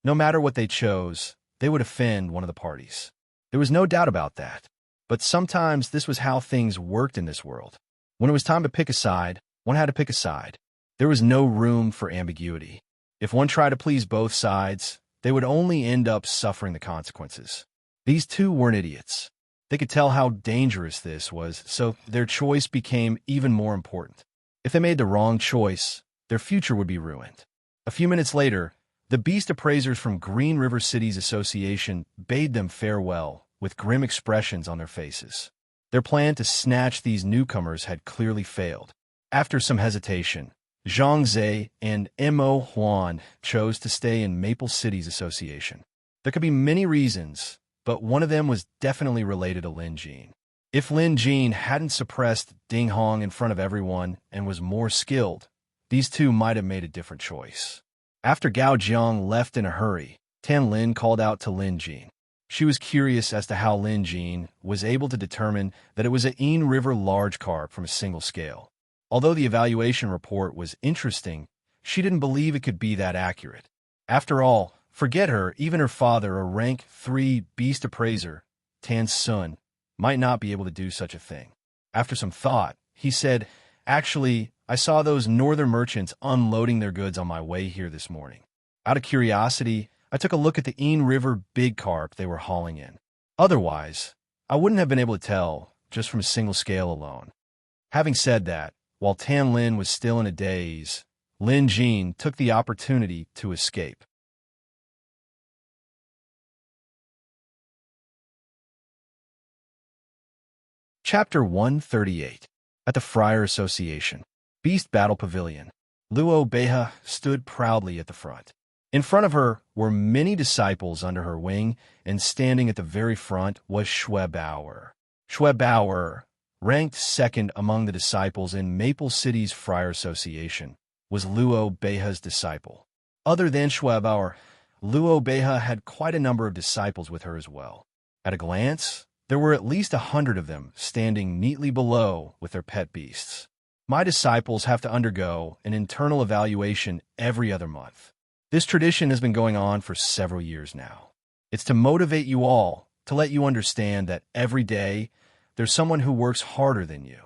A: No matter what they chose, they would offend one of the parties. There was no doubt about that. But sometimes this was how things worked in this world. When it was time to pick a side, one had to pick a side. There was no room for ambiguity. If one tried to please both sides, they would only end up suffering the consequences. These two weren't idiots. They could tell how dangerous this was, so their choice became even more important. If they made the wrong choice, their future would be ruined. A few minutes later, the beast appraisers from Green River City's association bade them farewell with grim expressions on their faces. Their plan to snatch these newcomers had clearly failed. After some hesitation, Zhang Zhe and Mo Huan chose to stay in Maple City's association. There could be many reasons, but one of them was definitely related to Lin Jin. If Lin Jin hadn't suppressed Ding Hong in front of everyone and was more skilled, these two might have made a different choice. After Gao Jiang left in a hurry, Tan Lin called out to Lin Jin. She was curious as to how Lin Jin was able to determine that it was an Yin River large carp from a single scale. Although the evaluation report was interesting, she didn't believe it could be that accurate. After all, forget her, even her father, a rank 3 beast appraiser, Tan Sun, might not be able to do such a thing. After some thought, he said, "Actually, I saw those northern merchants unloading their goods on my way here this morning. Out of curiosity, I took a look at the Yin River big carp they were hauling in. Otherwise, I wouldn't have been able to tell just from a single scale alone." Having said that, while Tan Lin was still in a daze, Lin Jin took the opportunity to escape. Chapter 138. At the Friar Association. Beast Battle Pavilion. Luo Beha stood proudly at the front. In front of her were many disciples under her wing, and standing at the very front was Schwebauer. Schwebauer, ranked second among the disciples in Maple City's Friar Association, was Luo Beha's disciple. Other than Schwebauer, Luo Beha had quite a number of disciples with her as well. At a glance, there were at least 100 of them standing neatly below with their pet beasts. My disciples have to undergo an internal evaluation every other month. This tradition has been going on for several years now. It's to motivate you all, to let you understand that every day there's someone who works harder than you.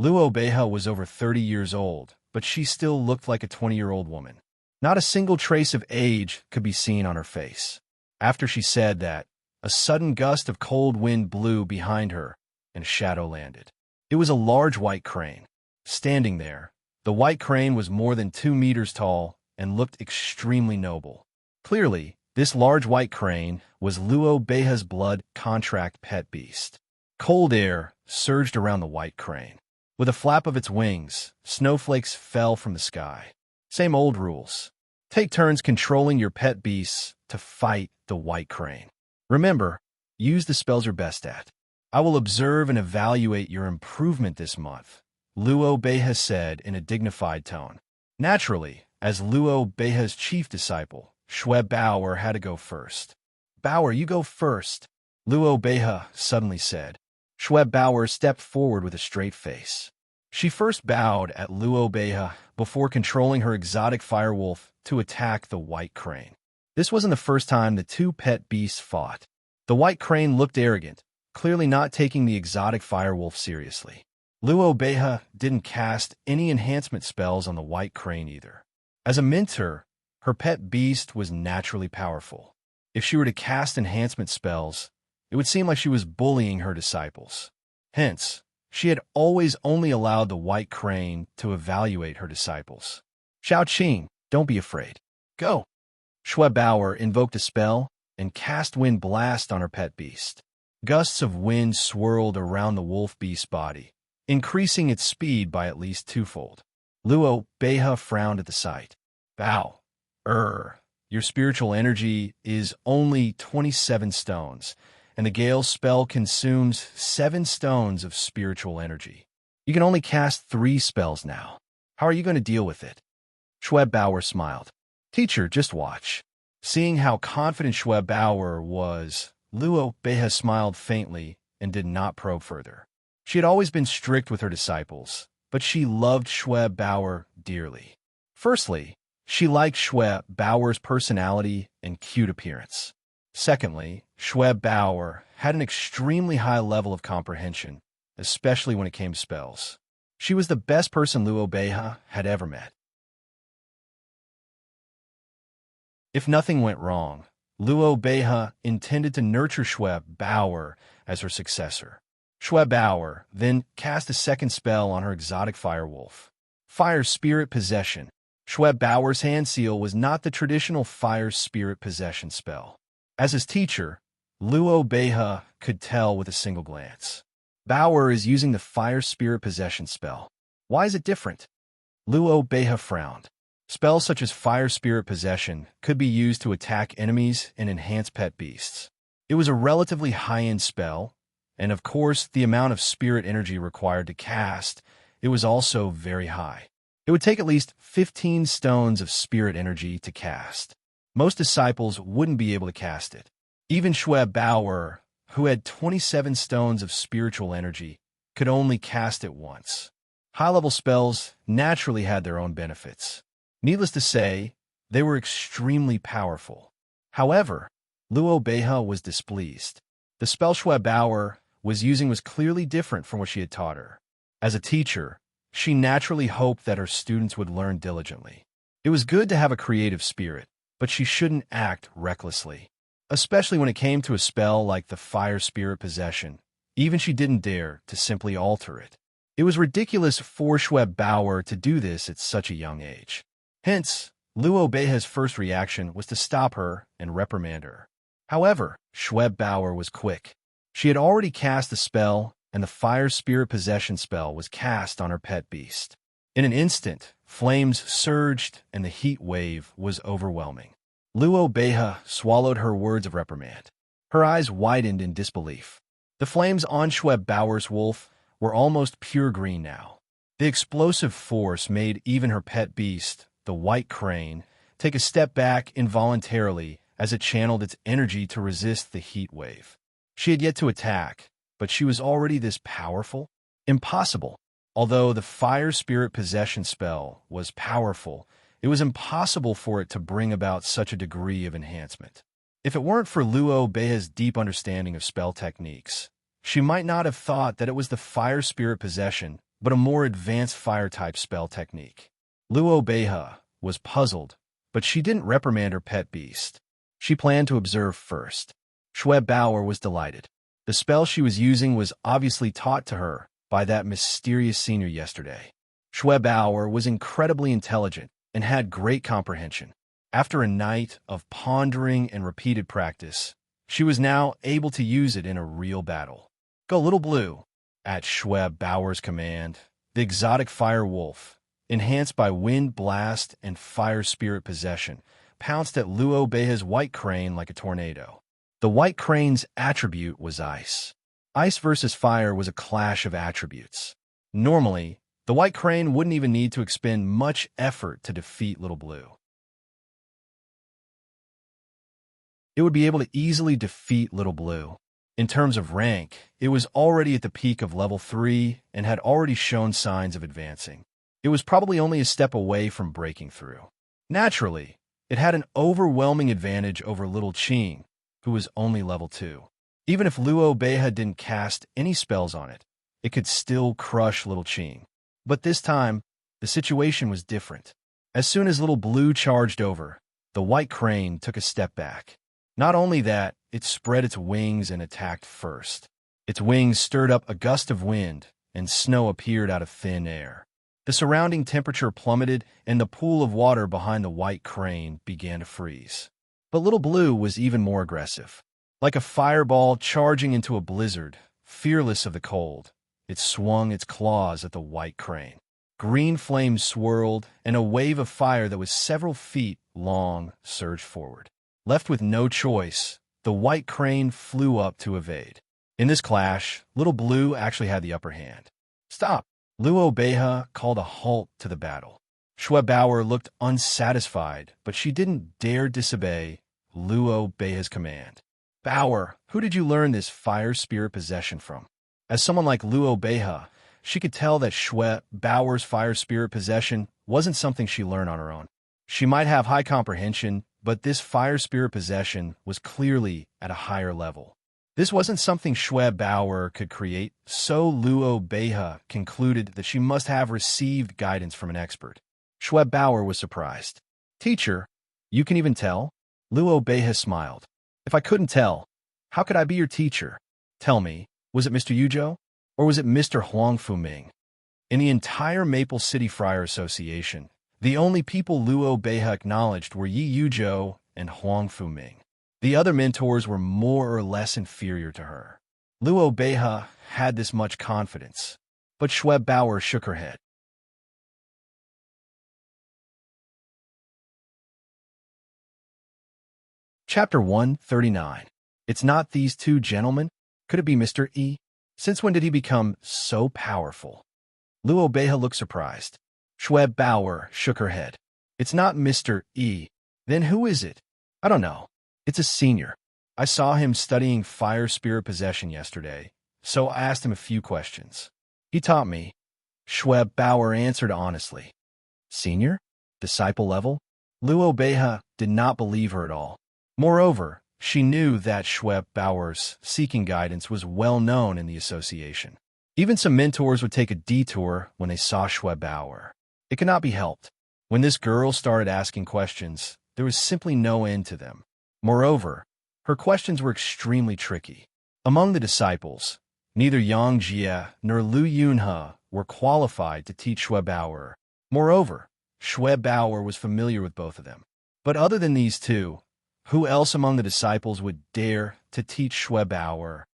A: Luo Beha was over 30 years old, but she still looked like a 20-year-old woman. Not a single trace of age could be seen on her face. After she said that, a sudden gust of cold wind blew behind her, and a shadow landed. It was a large white crane. Standing there, the white crane was more than 2 meters tall and looked extremely noble. Clearly, this large white crane was Luo Beha's blood contract pet beast. Cold air surged around the white crane. With a flap of its wings, snowflakes fell from the sky. Same old rules. Take turns controlling your pet beasts to fight the white crane. Remember, use the spells you're best at. I will observe and evaluate your improvement this month, Luo Beha said in a dignified tone. Naturally, as Luo Beha's chief disciple, Schwebauer had to go first. "Bauer, you go first," Luo Beha suddenly said. Schwebauer stepped forward with a straight face. She first bowed at Luo Beha before controlling her exotic firewolf to attack the white crane. This wasn't the first time the two pet beasts fought. The white crane looked arrogant, clearly not taking the exotic firewolf seriously. Luo Beha didn't cast any enhancement spells on the white crane either. As a mentor, her pet beast was naturally powerful. If she were to cast enhancement spells, it would seem like she was bullying her disciples. Hence, she had always only allowed the white crane to evaluate her disciples. "Xiao Qing, don't be afraid. Go." Schwebauer invoked a spell, and cast Wind Blast on her pet beast. Gusts of wind swirled around the wolf beast's body, increasing its speed by at least twofold. Luo Beha frowned at the sight. Bow. Your spiritual energy is only 27 stones, and the Gale spell consumes 7 stones of spiritual energy. You can only cast 3 spells now. How are you going to deal with it? Schweb Bauer smiled. Teacher, just watch. Seeing how confident Schweb Bauer was, Luo Beha smiled faintly and did not probe further. She had always been strict with her disciples, but she loved Schweb Bauer dearly. Firstly, she liked Schweb Bauer's personality and cute appearance. Secondly, Schweb Bauer had an extremely high level of comprehension, especially when it came to spells. She was the best person Luo Beha had ever met. If nothing went wrong, Luo Beha intended to nurture Schweb Bauer as her successor. Schweb Bauer then cast a second spell on her exotic firewolf. Fire Spirit Possession. Schweb Bauer's hand seal was not the traditional Fire Spirit Possession spell. As his teacher, Luo Beha could tell with a single glance. Bauer is using the Fire Spirit Possession spell. Why is it different? Luo Beha frowned. Spells such as Fire Spirit Possession could be used to attack enemies and enhance pet beasts. It was a relatively high-end spell, and of course, the amount of spirit energy required to cast, it was also very high. It would take at least 15 stones of spirit energy to cast. Most disciples wouldn't be able to cast it. Even Schweb Bauer, who had 27 stones of spiritual energy, could only cast it once. High-level spells naturally had their own benefits. Needless to say, they were extremely powerful. However, Luo Beha was displeased. The spell Schweb Bauer was using was clearly different from what she had taught her. As a teacher, she naturally hoped that her students would learn diligently. It was good to have a creative spirit, but she shouldn't act recklessly, especially when it came to a spell like the Fire Spirit Possession. Even she didn't dare to simply alter it. It was ridiculous for Schweb Bauer to do this at such a young age. Hence, Luo Beha's first reaction was to stop her and reprimand her. However, Schweb Bauer was quick. She had already cast the spell, and the Fire Spirit Possession spell was cast on her pet beast. In an instant, flames surged and the heat wave was overwhelming. Luo Beha swallowed her words of reprimand. Her eyes widened in disbelief. The flames on Schweb Bauer's wolf were almost pure green now. The explosive force made even her pet beast, the white crane, take a step back involuntarily as it channeled its energy to resist the heat wave. She had yet to attack, but she was already this powerful? Impossible. Although the Fire Spirit Possession spell was powerful, it was impossible for it to bring about such a degree of enhancement. If it weren't for Luo Beha's deep understanding of spell techniques, she might not have thought that it was the Fire Spirit Possession, but a more advanced fire-type spell technique. Luo Beha was puzzled, but she didn't reprimand her pet beast. She planned to observe first. Schweb Bauer was delighted. The spell she was using was obviously taught to her by that mysterious senior yesterday. Schweb Bauer was incredibly intelligent and had great comprehension. After a night of pondering and repeated practice, she was now able to use it in a real battle. Go Little Blue! At Schweb Bauer's command, the exotic fire wolf, enhanced by Wind Blast and Fire Spirit Possession, pounced at Luo Beha's white crane like a tornado. The white crane's attribute was ice. Ice versus fire was a clash of attributes. Normally, the white crane wouldn't even need to expend much effort to defeat Little Blue. It would be able to easily defeat Little Blue. In terms of rank, it was already at the peak of level 3 and had already shown signs of advancing. It was probably only a step away from breaking through. Naturally, it had an overwhelming advantage over Little Qing, who was only level 2. Even if Luo Beha didn't cast any spells on it, it could still crush Little Qing. But this time, the situation was different. As soon as Little Blue charged over, the white crane took a step back. Not only that, it spread its wings and attacked first. Its wings stirred up a gust of wind, and snow appeared out of thin air. The surrounding temperature plummeted, and the pool of water behind the white crane began to freeze. But Little Blue was even more aggressive. Like a fireball charging into a blizzard, fearless of the cold, it swung its claws at the white crane. Green flames swirled, and a wave of fire that was several feet long surged forward. Left with no choice, the white crane flew up to evade. In this clash, Little Blue actually had the upper hand. "Stop!" Luo Beha called a halt to the battle. Schwebauer looked unsatisfied, but she didn't dare disobey Luo Beha's command. "Bauer, who did you learn this fire spirit possession from?" As someone like Luo Beha, she could tell that Schwebauer's fire spirit possession wasn't something she learned on her own. She might have high comprehension, but this fire spirit possession was clearly at a higher level. This wasn't something Schwebauer could create, so Luo Beha concluded that she must have received guidance from an expert. Schwebauer was surprised. "Teacher, you can even tell?" Luo Beha smiled. "If I couldn't tell, how could I be your teacher? Tell me, was it Mr. Yuzhou, or was it Mr. Huang Fuming?" In the entire Maple City Friar Association, the only people Luo Beha acknowledged were Yi Yuzhou and Huang Fuming. The other mentors were more or less inferior to her. Luo Beha had this much confidence, but Schwebauer shook her head. Chapter 139. It's not these two gentlemen? Could it be Mr. E? Since when did he become so powerful? Luo Beha looked surprised. Schwebauer shook her head. "It's not Mr. E. Then who is it?" "I don't know. It's a senior. I saw him studying fire spirit possession yesterday, so I asked him a few questions. He taught me." Schwebauer answered honestly. "Senior? Disciple level?" Luo Beha did not believe her at all. Moreover, she knew that Schwebauer's seeking guidance was well known in the association. Even some mentors would take a detour when they saw Schwebauer. It could not be helped. When this girl started asking questions, there was simply no end to them. Moreover, her questions were extremely tricky. Among the disciples, neither Yang Jie nor Lu Yunhe were qualified to teach Schwebauer. Moreover, Schwebauer was familiar with both of them. But other than these two, who else among the disciples would dare to teach Schwebauer?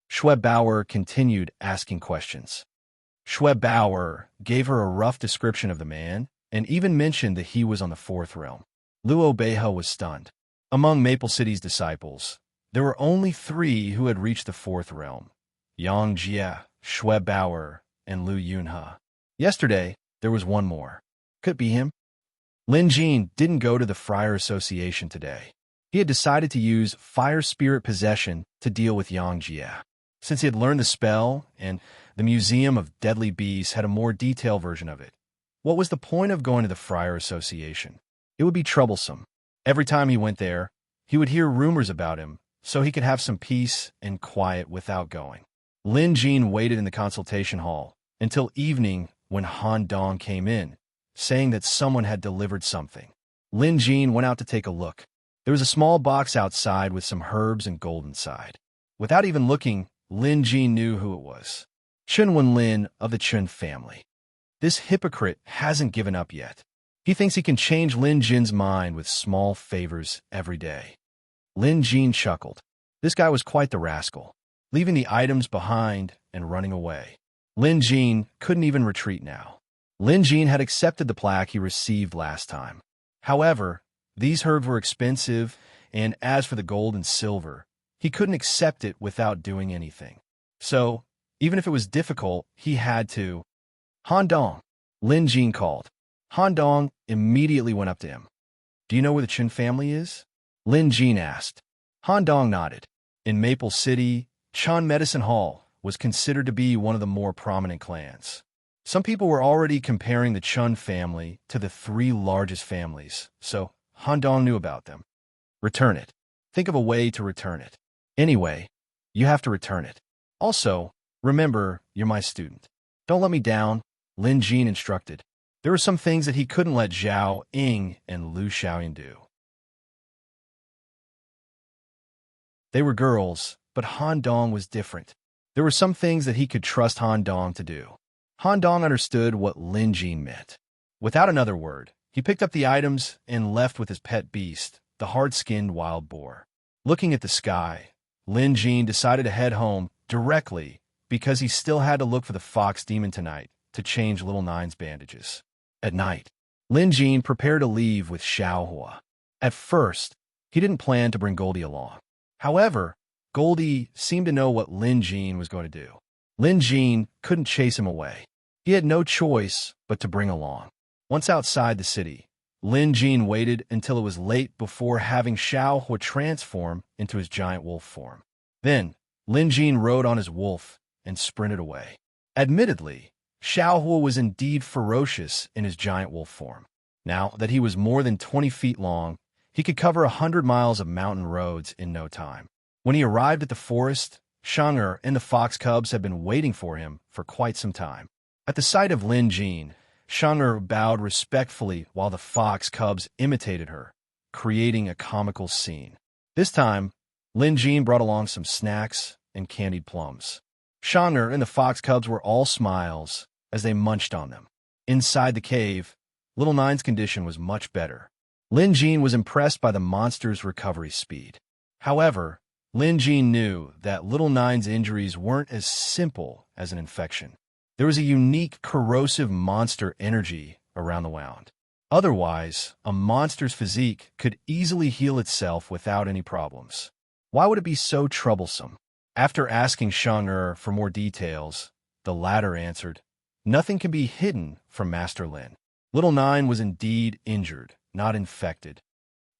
A: Schwebauer continued asking questions. Schwebauer gave her a rough description of the man and even mentioned that he was on the fourth realm. Luo Beha was stunned. Among Maple City's disciples, there were only 3 who had reached the fourth realm: Yang Jie, Schwebauer, and Lu Yunhe. Yesterday, there was one more. Could it be him? Lin Jin didn't go to the Friar Association today. He had decided to use fire spirit possession to deal with Yang Jie. Since he had learned the spell, and the Museum of Deadly Beasts had a more detailed version of it, what was the point of going to the Friar Association? It would be troublesome. Every time he went there, he would hear rumors about him, so he could have some peace and quiet without going. Lin Jin waited in the consultation hall until evening when Han Dong came in, saying that someone had delivered something. Lin Jin went out to take a look. There was a small box outside with some herbs and gold inside. Without even looking, Lin Jin knew who it was. Chen Wenlin of the Chen family. This hypocrite hasn't given up yet. He thinks he can change Lin Jin's mind with small favors every day. Lin Jin chuckled. This guy was quite the rascal, leaving the items behind and running away. Lin Jin couldn't even retreat now. Lin Jin had accepted the plaque he received last time. However, these herbs were expensive, and as for the gold and silver, he couldn't accept it without doing anything. So, even if it was difficult, he had to. "Han Dong," Lin Jin called. Han Dong immediately went up to him. "Do you know where the Chen family is?" Lin Jin asked. Han Dong nodded. In Maple City, Chen Medicine Hall was considered to be one of the more prominent clans. Some people were already comparing the Chen family to the 3 largest families, so Han Dong knew about them. "Return it. Think of a way to return it. Anyway, you have to return it. Also, remember, you're my student. Don't let me down," Lin Jin instructed. There were some things that he couldn't let Zhao Ying and Lu Xiaoyan do. They were girls, but Han Dong was different. There were some things that he could trust Han Dong to do. Han Dong understood what Lin Jin meant. Without another word, he picked up the items and left with his pet beast, the hard-skinned wild boar. Looking at the sky, Lin Jin decided to head home directly because he still had to look for the fox demon tonight to change Little Nine's bandages. At night, Lin Jin prepared to leave with Xiaohua. At first, he didn't plan to bring Goldie along. However, Goldie seemed to know what Lin Jin was going to do. Lin Jin couldn't chase him away. He had no choice but to bring along. Once outside the city, Lin Jin waited until it was late before having Xiaohua transform into his giant wolf form. Then, Lin Jin rode on his wolf and sprinted away. Admittedly, Xiaohua was indeed ferocious in his giant wolf form. Now that he was more than 20 feet long, he could cover 100 miles of mountain roads in no time. When he arrived at the forest, Shang'er and the fox cubs had been waiting for him for quite some time. At the sight of Lin Jin, Shang'er bowed respectfully while the fox cubs imitated her, creating a comical scene. This time, Lin Jin brought along some snacks and candied plums. Shang'er and the fox cubs were all smiles as they munched on them. Inside the cave, Little Nine's condition was much better. Lin Jin was impressed by the monster's recovery speed. However, Lin Jin knew that Little Nine's injuries weren't as simple as an infection. There was a unique corrosive monster energy around the wound. Otherwise, a monster's physique could easily heal itself without any problems. Why would it be so troublesome? After asking Shang'er for more details, the latter answered, "Nothing can be hidden from Master Lin. Little Nine was indeed injured, not infected."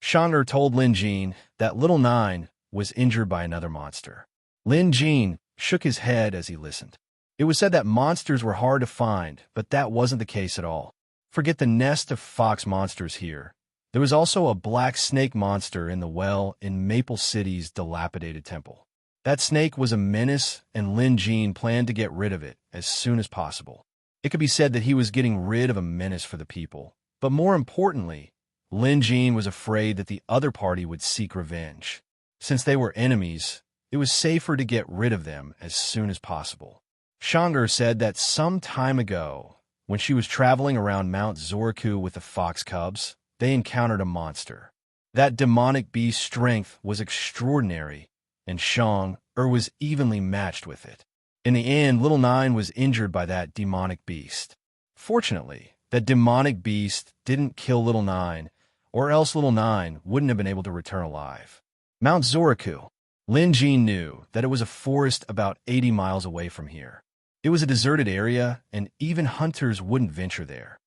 A: Shang'er told Lin Jin that Little Nine was injured by another monster. Lin Jin shook his head as he listened. It was said that monsters were hard to find, but that wasn't the case at all. Forget the nest of fox monsters here. There was also a black snake monster in the well in Maple City's dilapidated temple. That snake was a menace, and Lin Jin planned to get rid of it as soon as possible. It could be said that he was getting rid of a menace for the people, but more importantly, Lin Jin was afraid that the other party would seek revenge. Since they were enemies, it was safer to get rid of them as soon as possible. Shang'er said that some time ago, when she was traveling around Mount Zoriku with the fox cubs, they encountered a monster. That demonic beast's strength was extraordinary, and Shang'er was evenly matched with it. In the end, Little Nine was injured by that demonic beast. Fortunately, that demonic beast didn't kill Little Nine, or else Little Nine wouldn't have been able to return alive. Mount Zoriku. Lin Jin knew that it was a forest about 80 miles away from here. It was a deserted area, and even hunters wouldn't venture there.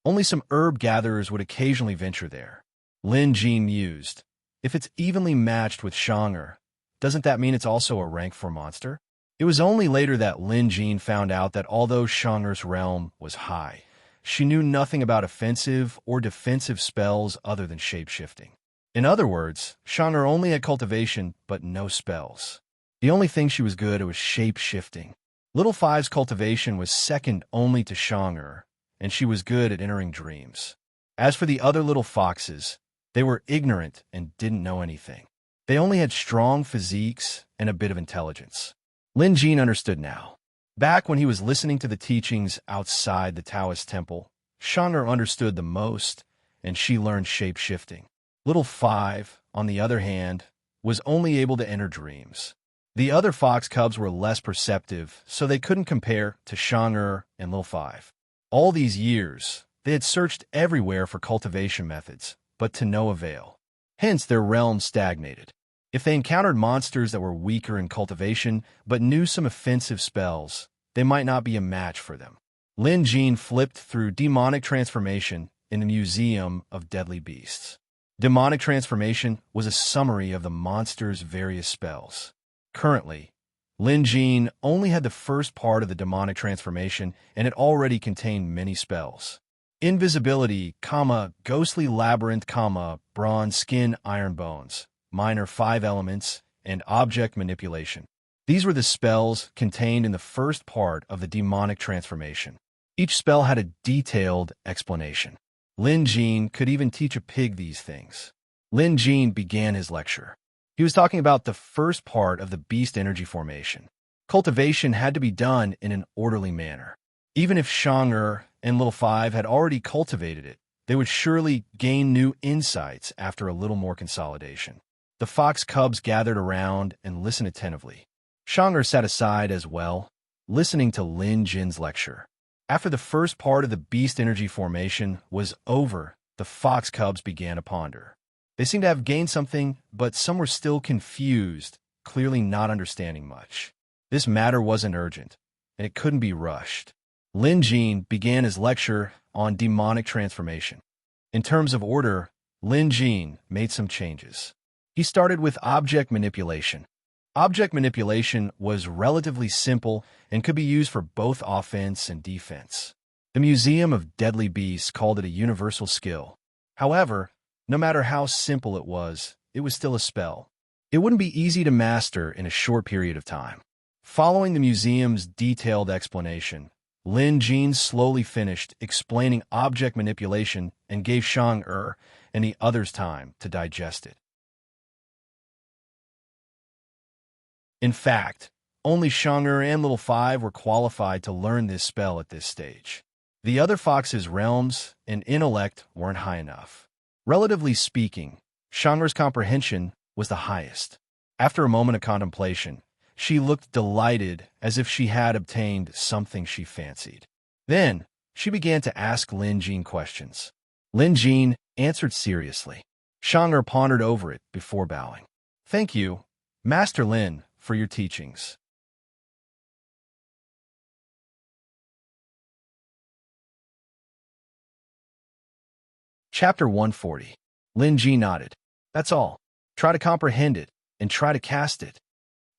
A: Only some herb gatherers would occasionally venture there. Lin Jin mused, if it's evenly matched with Shang'er, doesn't that mean it's also a rank 4 monster? It was only later that Lin Jin found out that although Shang'er's realm was high, she knew nothing about offensive or defensive spells other than shape-shifting. In other words, Shang'er only had cultivation but no spells. The only thing she was good at was shape-shifting. Little Five's cultivation was second only to Shang'er, and she was good at entering dreams. As for the other little foxes, they were ignorant and didn't know anything. They only had strong physiques and a bit of intelligence. Lin Jin understood now. Back when he was listening to the teachings outside the Taoist temple, Shang'er understood the most, and she learned shape-shifting. Little Five, on the other hand, was only able to enter dreams. The other fox cubs were less perceptive, so they couldn't compare to Shang'er and Little Five. All these years, they had searched everywhere for cultivation methods, but to no avail. Hence, their realm stagnated. If they encountered monsters that were weaker in cultivation but knew some offensive spells, they might not be a match for them. Lin Jin flipped through Demonic Transformation in the Museum of Deadly Beasts. Demonic Transformation was a summary of the monster's various spells. Currently, Lin Jin only had the first part of the Demonic Transformation, and it already contained many spells. Invisibility, Ghostly Labyrinth, Bronze Skin, Iron Bones, Minor 5 Elements, and Object Manipulation. These were the spells contained in the first part of the Demonic Transformation. Each spell had a detailed explanation. Lin Jin could even teach a pig these things. Lin Jin began his lecture. He was talking about the first part of the beast energy formation. Cultivation had to be done in an orderly manner. Even if Shang'er and Little Five had already cultivated it, They would surely gain new insights after a little more consolidation. The fox cubs gathered around and listened attentively. Shang'er sat aside as well, listening to Lin Jin's lecture. After the first part of the beast energy formation was over, the fox cubs began to ponder. They seemed to have gained something, but some were still confused, clearly not understanding much. This matter wasn't urgent, and it couldn't be rushed. Lin Jin began his lecture on demonic transformation. In terms of order, Lin Jin made some changes. He started with object manipulation. Object manipulation was relatively simple and could be used for both offense and defense. The Museum of Deadly Beasts called it a universal skill. However, no matter how simple it was still a spell. It wouldn't be easy to master in a short period of time. Following the museum's detailed explanation, Lin Jin slowly finished explaining object manipulation and gave Shang-Er and the others time to digest it. In fact, only Shang-Er and Little Five were qualified to learn this spell at this stage. The other fox's realms and intellect weren't high enough. Relatively speaking, Shang-Er's comprehension was the highest. After a moment of contemplation, she looked delighted as if she had obtained something she fancied. Then, she began to ask Lin Jin questions. Lin Jin answered seriously. Shang-Er pondered over it before bowing. "Thank you, Master Lin, for your teachings." Chapter 140. Lin Ji nodded. "That's all. Try to comprehend it, and try to cast it."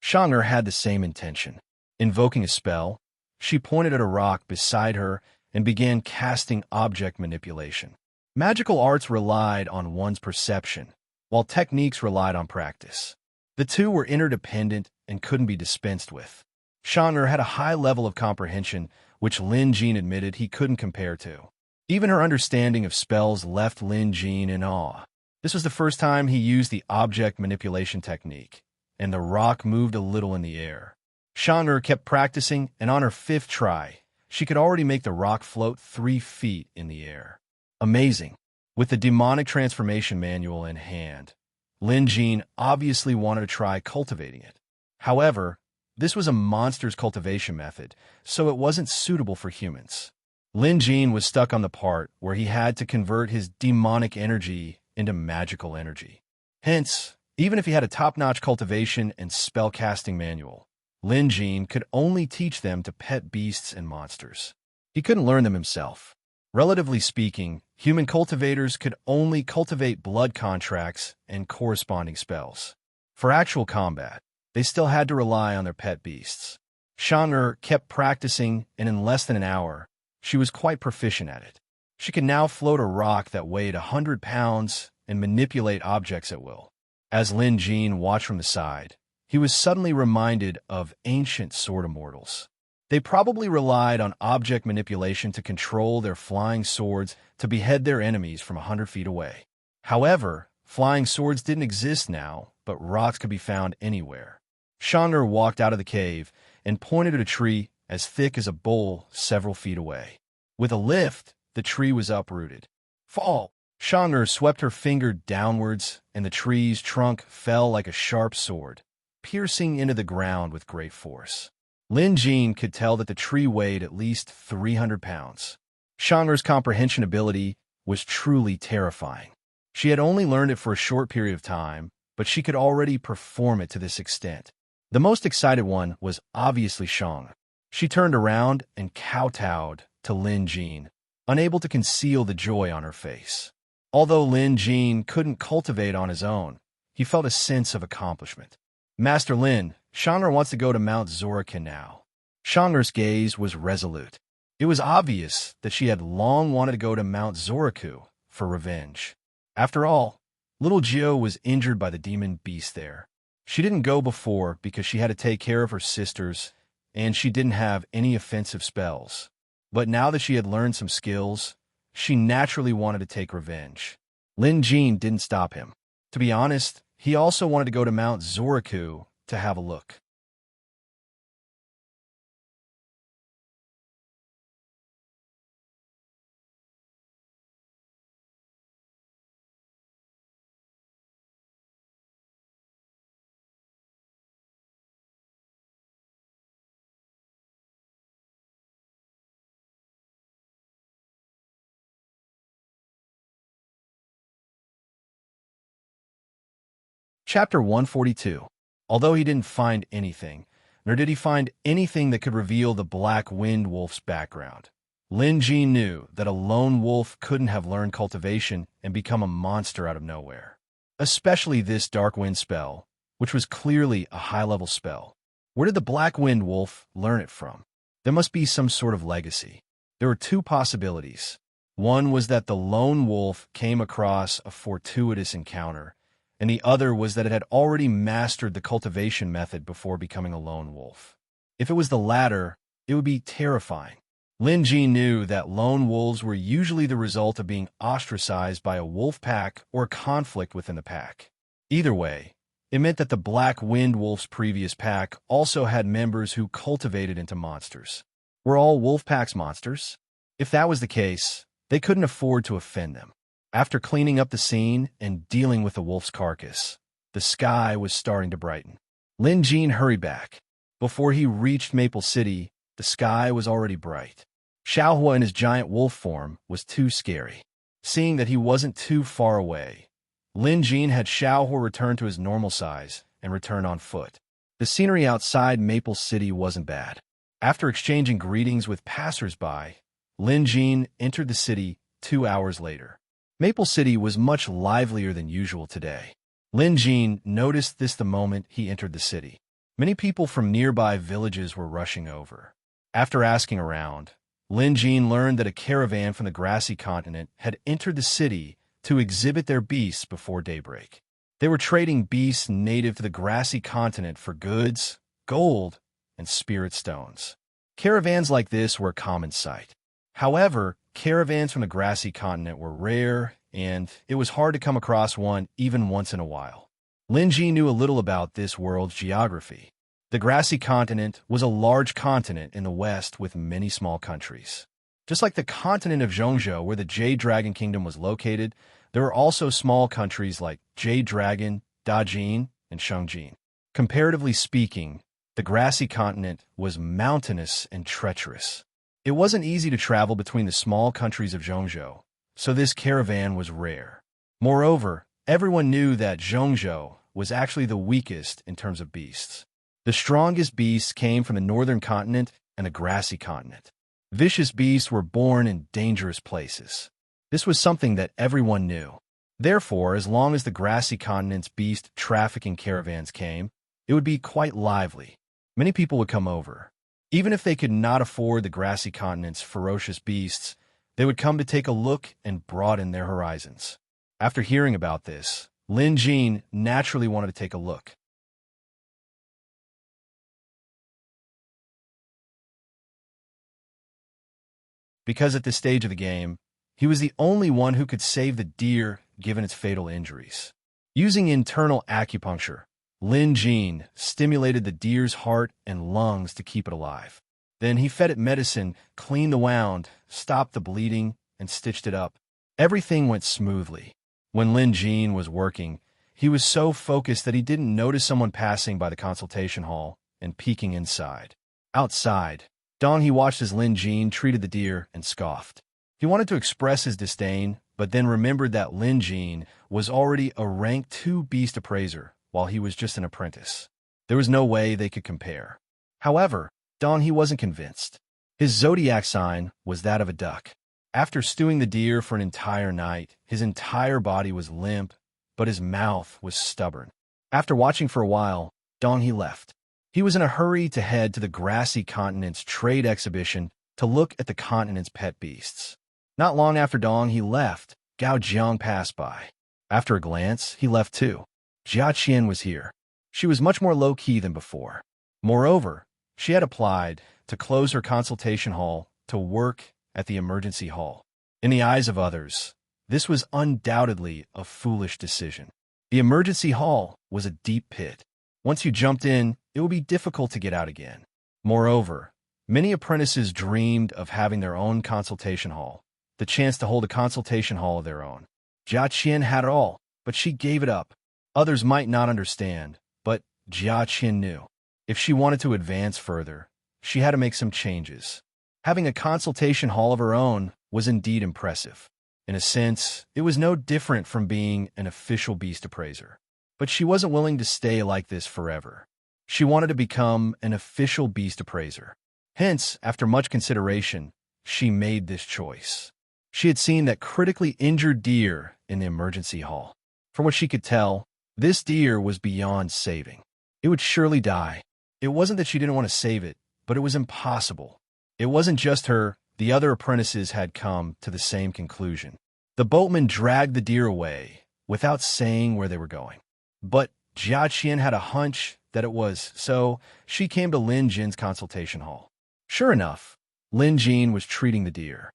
A: Shang-Er had the same intention. Invoking a spell, she pointed at a rock beside her and began casting object manipulation. Magical arts relied on one's perception, while techniques relied on practice. The two were interdependent and couldn't be dispensed with. Shang-Er had a high level of comprehension, which Lin Jin admitted he couldn't compare to. Even her understanding of spells left Lin Jin in awe. This was the first time he used the object manipulation technique, and the rock moved a little in the air. Shang-Er kept practicing, and on her fifth try, she could already make the rock float 3 feet in the air. Amazing. With the demonic transformation manual in hand, Lin Jin obviously wanted to try cultivating it. However, this was a monster's cultivation method, so it wasn't suitable for humans. Lin Jin was stuck on the part where he had to convert his demonic energy into magical energy. Hence, even if he had a top-notch cultivation and spell-casting manual, Lin Jin could only teach them to pet beasts and monsters. He couldn't learn them himself. Relatively speaking, human cultivators could only cultivate blood contracts and corresponding spells. For actual combat, they still had to rely on their pet beasts. Shang-Er kept practicing, and in less than an hour, she was quite proficient at it. She could now float a rock that weighed 100 pounds and manipulate objects at will. As Lin Jin watched from the side, he was suddenly reminded of ancient sword immortals. They probably relied on object manipulation to control their flying swords to behead their enemies from 100 feet away. However, flying swords didn't exist now, but rocks could be found anywhere. Shang-Er walked out of the cave and pointed at a tree as thick as a bowl several feet away. With a lift, the tree was uprooted. "Fall!" Shang-Er swept her finger downwards, and the tree's trunk fell like a sharp sword, piercing into the ground with great force. Lin Jin could tell that the tree weighed at least 300 pounds. Shang-Er's comprehension ability was truly terrifying. She had only learned it for a short period of time, but she could already perform it to this extent. The most excited one was obviously Shang. She turned around and kowtowed to Lin Jin, unable to conceal the joy on her face. Although Lin Jin couldn't cultivate on his own, he felt a sense of accomplishment. "Master Lin, Shang-Er wants to go to Mount Zorakin now." Shang-Er's gaze was resolute. It was obvious that she had long wanted to go to Mount Zoraku for revenge. After all, little Jiao was injured by the demon beast there. She didn't go before because she had to take care of her sisters, and she didn't have any offensive spells. But now that she had learned some skills, she naturally wanted to take revenge. Lin Jin didn't stop him. To be honest, he also wanted to go to Mount Zoraku to have a look. Chapter 142. Although he didn't find anything, nor did he find anything that could reveal the Black Wind Wolf's background, Lin Jin knew that a lone wolf couldn't have learned cultivation and become a monster out of nowhere. Especially this Dark Wind spell, which was clearly a high-level spell. Where did the Black Wind Wolf learn it from? There must be some sort of legacy. There were two possibilities. One was that the lone wolf came across a fortuitous encounter, and the other was that it had already mastered the cultivation method before becoming a lone wolf. If it was the latter, it would be terrifying. Lin Jin knew that lone wolves were usually the result of being ostracized by a wolf pack or conflict within the pack. Either way, it meant that the Black Wind Wolf's previous pack also had members who cultivated into monsters. Were all wolf packs monsters? If that was the case, they couldn't afford to offend them. After cleaning up the scene and dealing with the wolf's carcass, the sky was starting to brighten. Lin Jin hurried back. Before he reached Maple City, the sky was already bright. Xiaohua in his giant wolf form was too scary. Seeing that he wasn't too far away, Lin Jin had Xiaohua return to his normal size and return on foot. The scenery outside Maple City wasn't bad. After exchanging greetings with passers-by, Lin Jin entered the city 2 hours later. Maple City was much livelier than usual today. Lin Jin noticed this the moment he entered the city. Many people from nearby villages were rushing over. After asking around, Lin Jin learned that a caravan from the grassy continent had entered the city to exhibit their beasts before daybreak. They were trading beasts native to the grassy continent for goods, gold, and spirit stones. Caravans like this were a common sight. However, caravans from the grassy continent were rare, and it was hard to come across one even once in a while. Lin Jin knew a little about this world's geography. The grassy continent was a large continent in the west with many small countries. Just like the continent of Zhongzhou, where the Jade Dragon Kingdom was located, there were also small countries like Jade Dragon, Dajin, and Shengjin. Comparatively speaking, the grassy continent was mountainous and treacherous. It wasn't easy to travel between the small countries of Zhongzhou, so this caravan was rare. Moreover, everyone knew that Zhongzhou was actually the weakest in terms of beasts. The strongest beasts came from the northern continent and the grassy continent. Vicious beasts were born in dangerous places. This was something that everyone knew. Therefore, as long as the grassy continent's beast trafficking caravans came, it would be quite lively. Many people would come over. Even if they could not afford the grassy continent's ferocious beasts, they would come to take a look and broaden their horizons. After hearing about this, Lin Jin naturally wanted to take a look. Because at this stage of the game, he was the only one who could save the deer given its fatal injuries. Using internal acupuncture, Lin Jin stimulated the deer's heart and lungs to keep it alive. Then he fed it medicine, cleaned the wound, stopped the bleeding, and stitched it up. Everything went smoothly. When Lin Jin was working, he was so focused that he didn't notice someone passing by the consultation hall and peeking inside. Outside, Dong he watched as Lin Jin treated the deer and scoffed. He wanted to express his disdain, but then remembered that Lin Jin was already a rank 2 beast appraiser, while he was just an apprentice. There was no way they could compare. However, Dong he wasn't convinced. His zodiac sign was that of a duck. After stewing the deer for an entire night, his entire body was limp, but his mouth was stubborn. After watching for a while, Dong he left. He was in a hurry to head to the grassy continent's trade exhibition to look at the continent's pet beasts. Not long after Dong he left, Gao Jiang passed by. After a glance, he left too. Jia Qian was here. She was much more low-key than before. Moreover, she had applied to close her consultation hall to work at the emergency hall. In the eyes of others, this was undoubtedly a foolish decision. The emergency hall was a deep pit. Once you jumped in, it would be difficult to get out again. Moreover, many apprentices dreamed of having their own consultation hall, the chance to hold a consultation hall of their own. Jia Qian had it all, but she gave it up. Others might not understand, but Jia Qian knew. If she wanted to advance further, she had to make some changes. Having a consultation hall of her own was indeed impressive. In a sense, it was no different from being an official beast appraiser. But she wasn't willing to stay like this forever. She wanted to become an official beast appraiser. Hence, after much consideration, she made this choice. She had seen that critically injured deer in the emergency hall. From what she could tell, this deer was beyond saving. It would surely die. It wasn't that she didn't want to save it, but it was impossible. It wasn't just her, the other apprentices had come to the same conclusion. The boatman dragged the deer away without saying where they were going. But Jia Qian had a hunch that it was, so she came to Lin Jin's consultation hall. Sure enough, Lin Jin was treating the deer.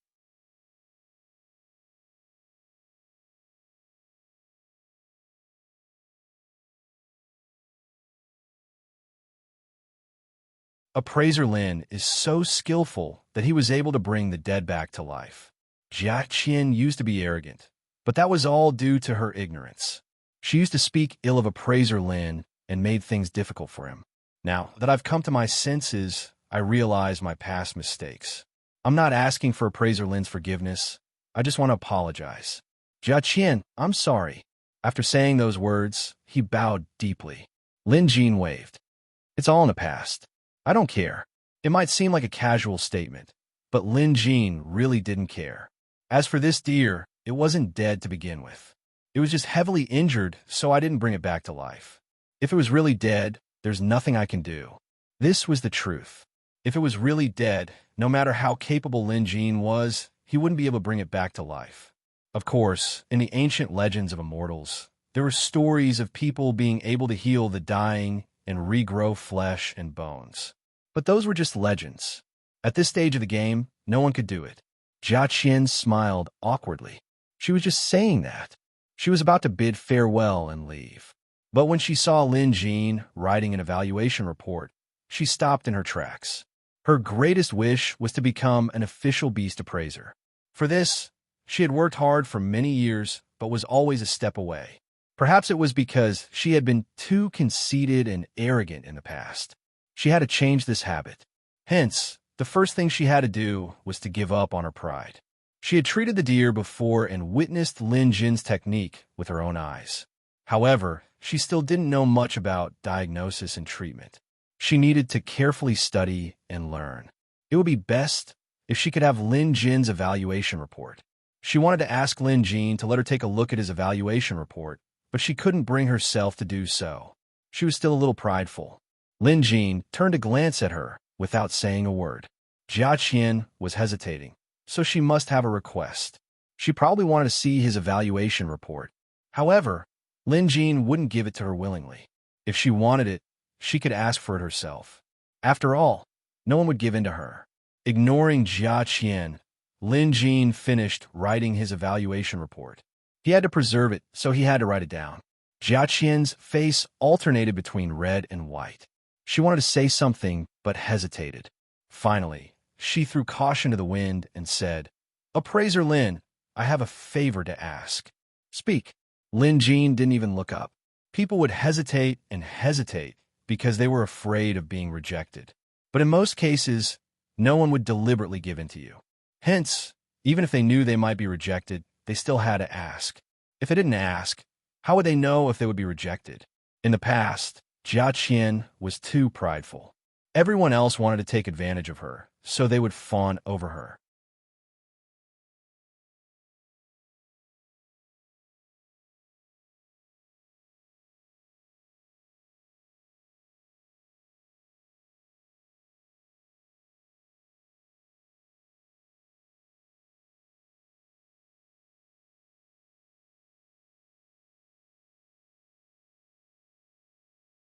A: Appraiser Lin is so skillful that he was able to bring the dead back to life. Jia Qian used to be arrogant, but that was all due to her ignorance. She used to speak ill of Appraiser Lin and made things difficult for him. Now that I've come to my senses, I realize my past mistakes. I'm not asking for Appraiser Lin's forgiveness. I just want to apologize. Jia Qian, I'm sorry. After saying those words, he bowed deeply. Lin Jin waved. It's all in the past. I don't care. It might seem like a casual statement, but Lin Jin really didn't care. As for this deer, it wasn't dead to begin with. It was just heavily injured, so I didn't bring it back to life. If it was really dead, there's nothing I can do. This was the truth. If it was really dead, no matter how capable Lin Jin was, he wouldn't be able to bring it back to life. Of course, in the ancient legends of immortals, there were stories of people being able to heal the dying and regrow flesh and bones. But those were just legends. At this stage of the game, no one could do it. Jia Qian smiled awkwardly. She was just saying that. She was about to bid farewell and leave. But when she saw Lin Jin writing an evaluation report, she stopped in her tracks. Her greatest wish was to become an official beast appraiser. For this, she had worked hard for many years, but was always a step away. Perhaps it was because she had been too conceited and arrogant in the past. She had to change this habit. Hence, the first thing she had to do was to give up on her pride. She had treated the deer before and witnessed Lin Jin's technique with her own eyes. However, she still didn't know much about diagnosis and treatment. She needed to carefully study and learn. It would be best if she could have Lin Jin's evaluation report. She wanted to ask Lin Jin to let her take a look at his evaluation report, but she couldn't bring herself to do so. She was still a little prideful. Lin Jin turned to glance at her without saying a word. Jia Qian was hesitating, so she must have a request. She probably wanted to see his evaluation report. However, Lin Jin wouldn't give it to her willingly. If she wanted it, she could ask for it herself. After all, no one would give in to her. Ignoring Jia Qian, Lin Jin finished writing his evaluation report. He had to preserve it, so he had to write it down. Jia Qian's face alternated between red and white. She wanted to say something, but hesitated. Finally, she threw caution to the wind and said, Appraiser Lin, I have a favor to ask. Speak. Lin Jin didn't even look up. People would hesitate and hesitate because they were afraid of being rejected. But in most cases, no one would deliberately give in to you. Hence, even if they knew they might be rejected, they still had to ask. If they didn't ask, how would they know if they would be rejected? In the past, Jia Qian was too prideful. Everyone else wanted to take advantage of her, so they would fawn over her.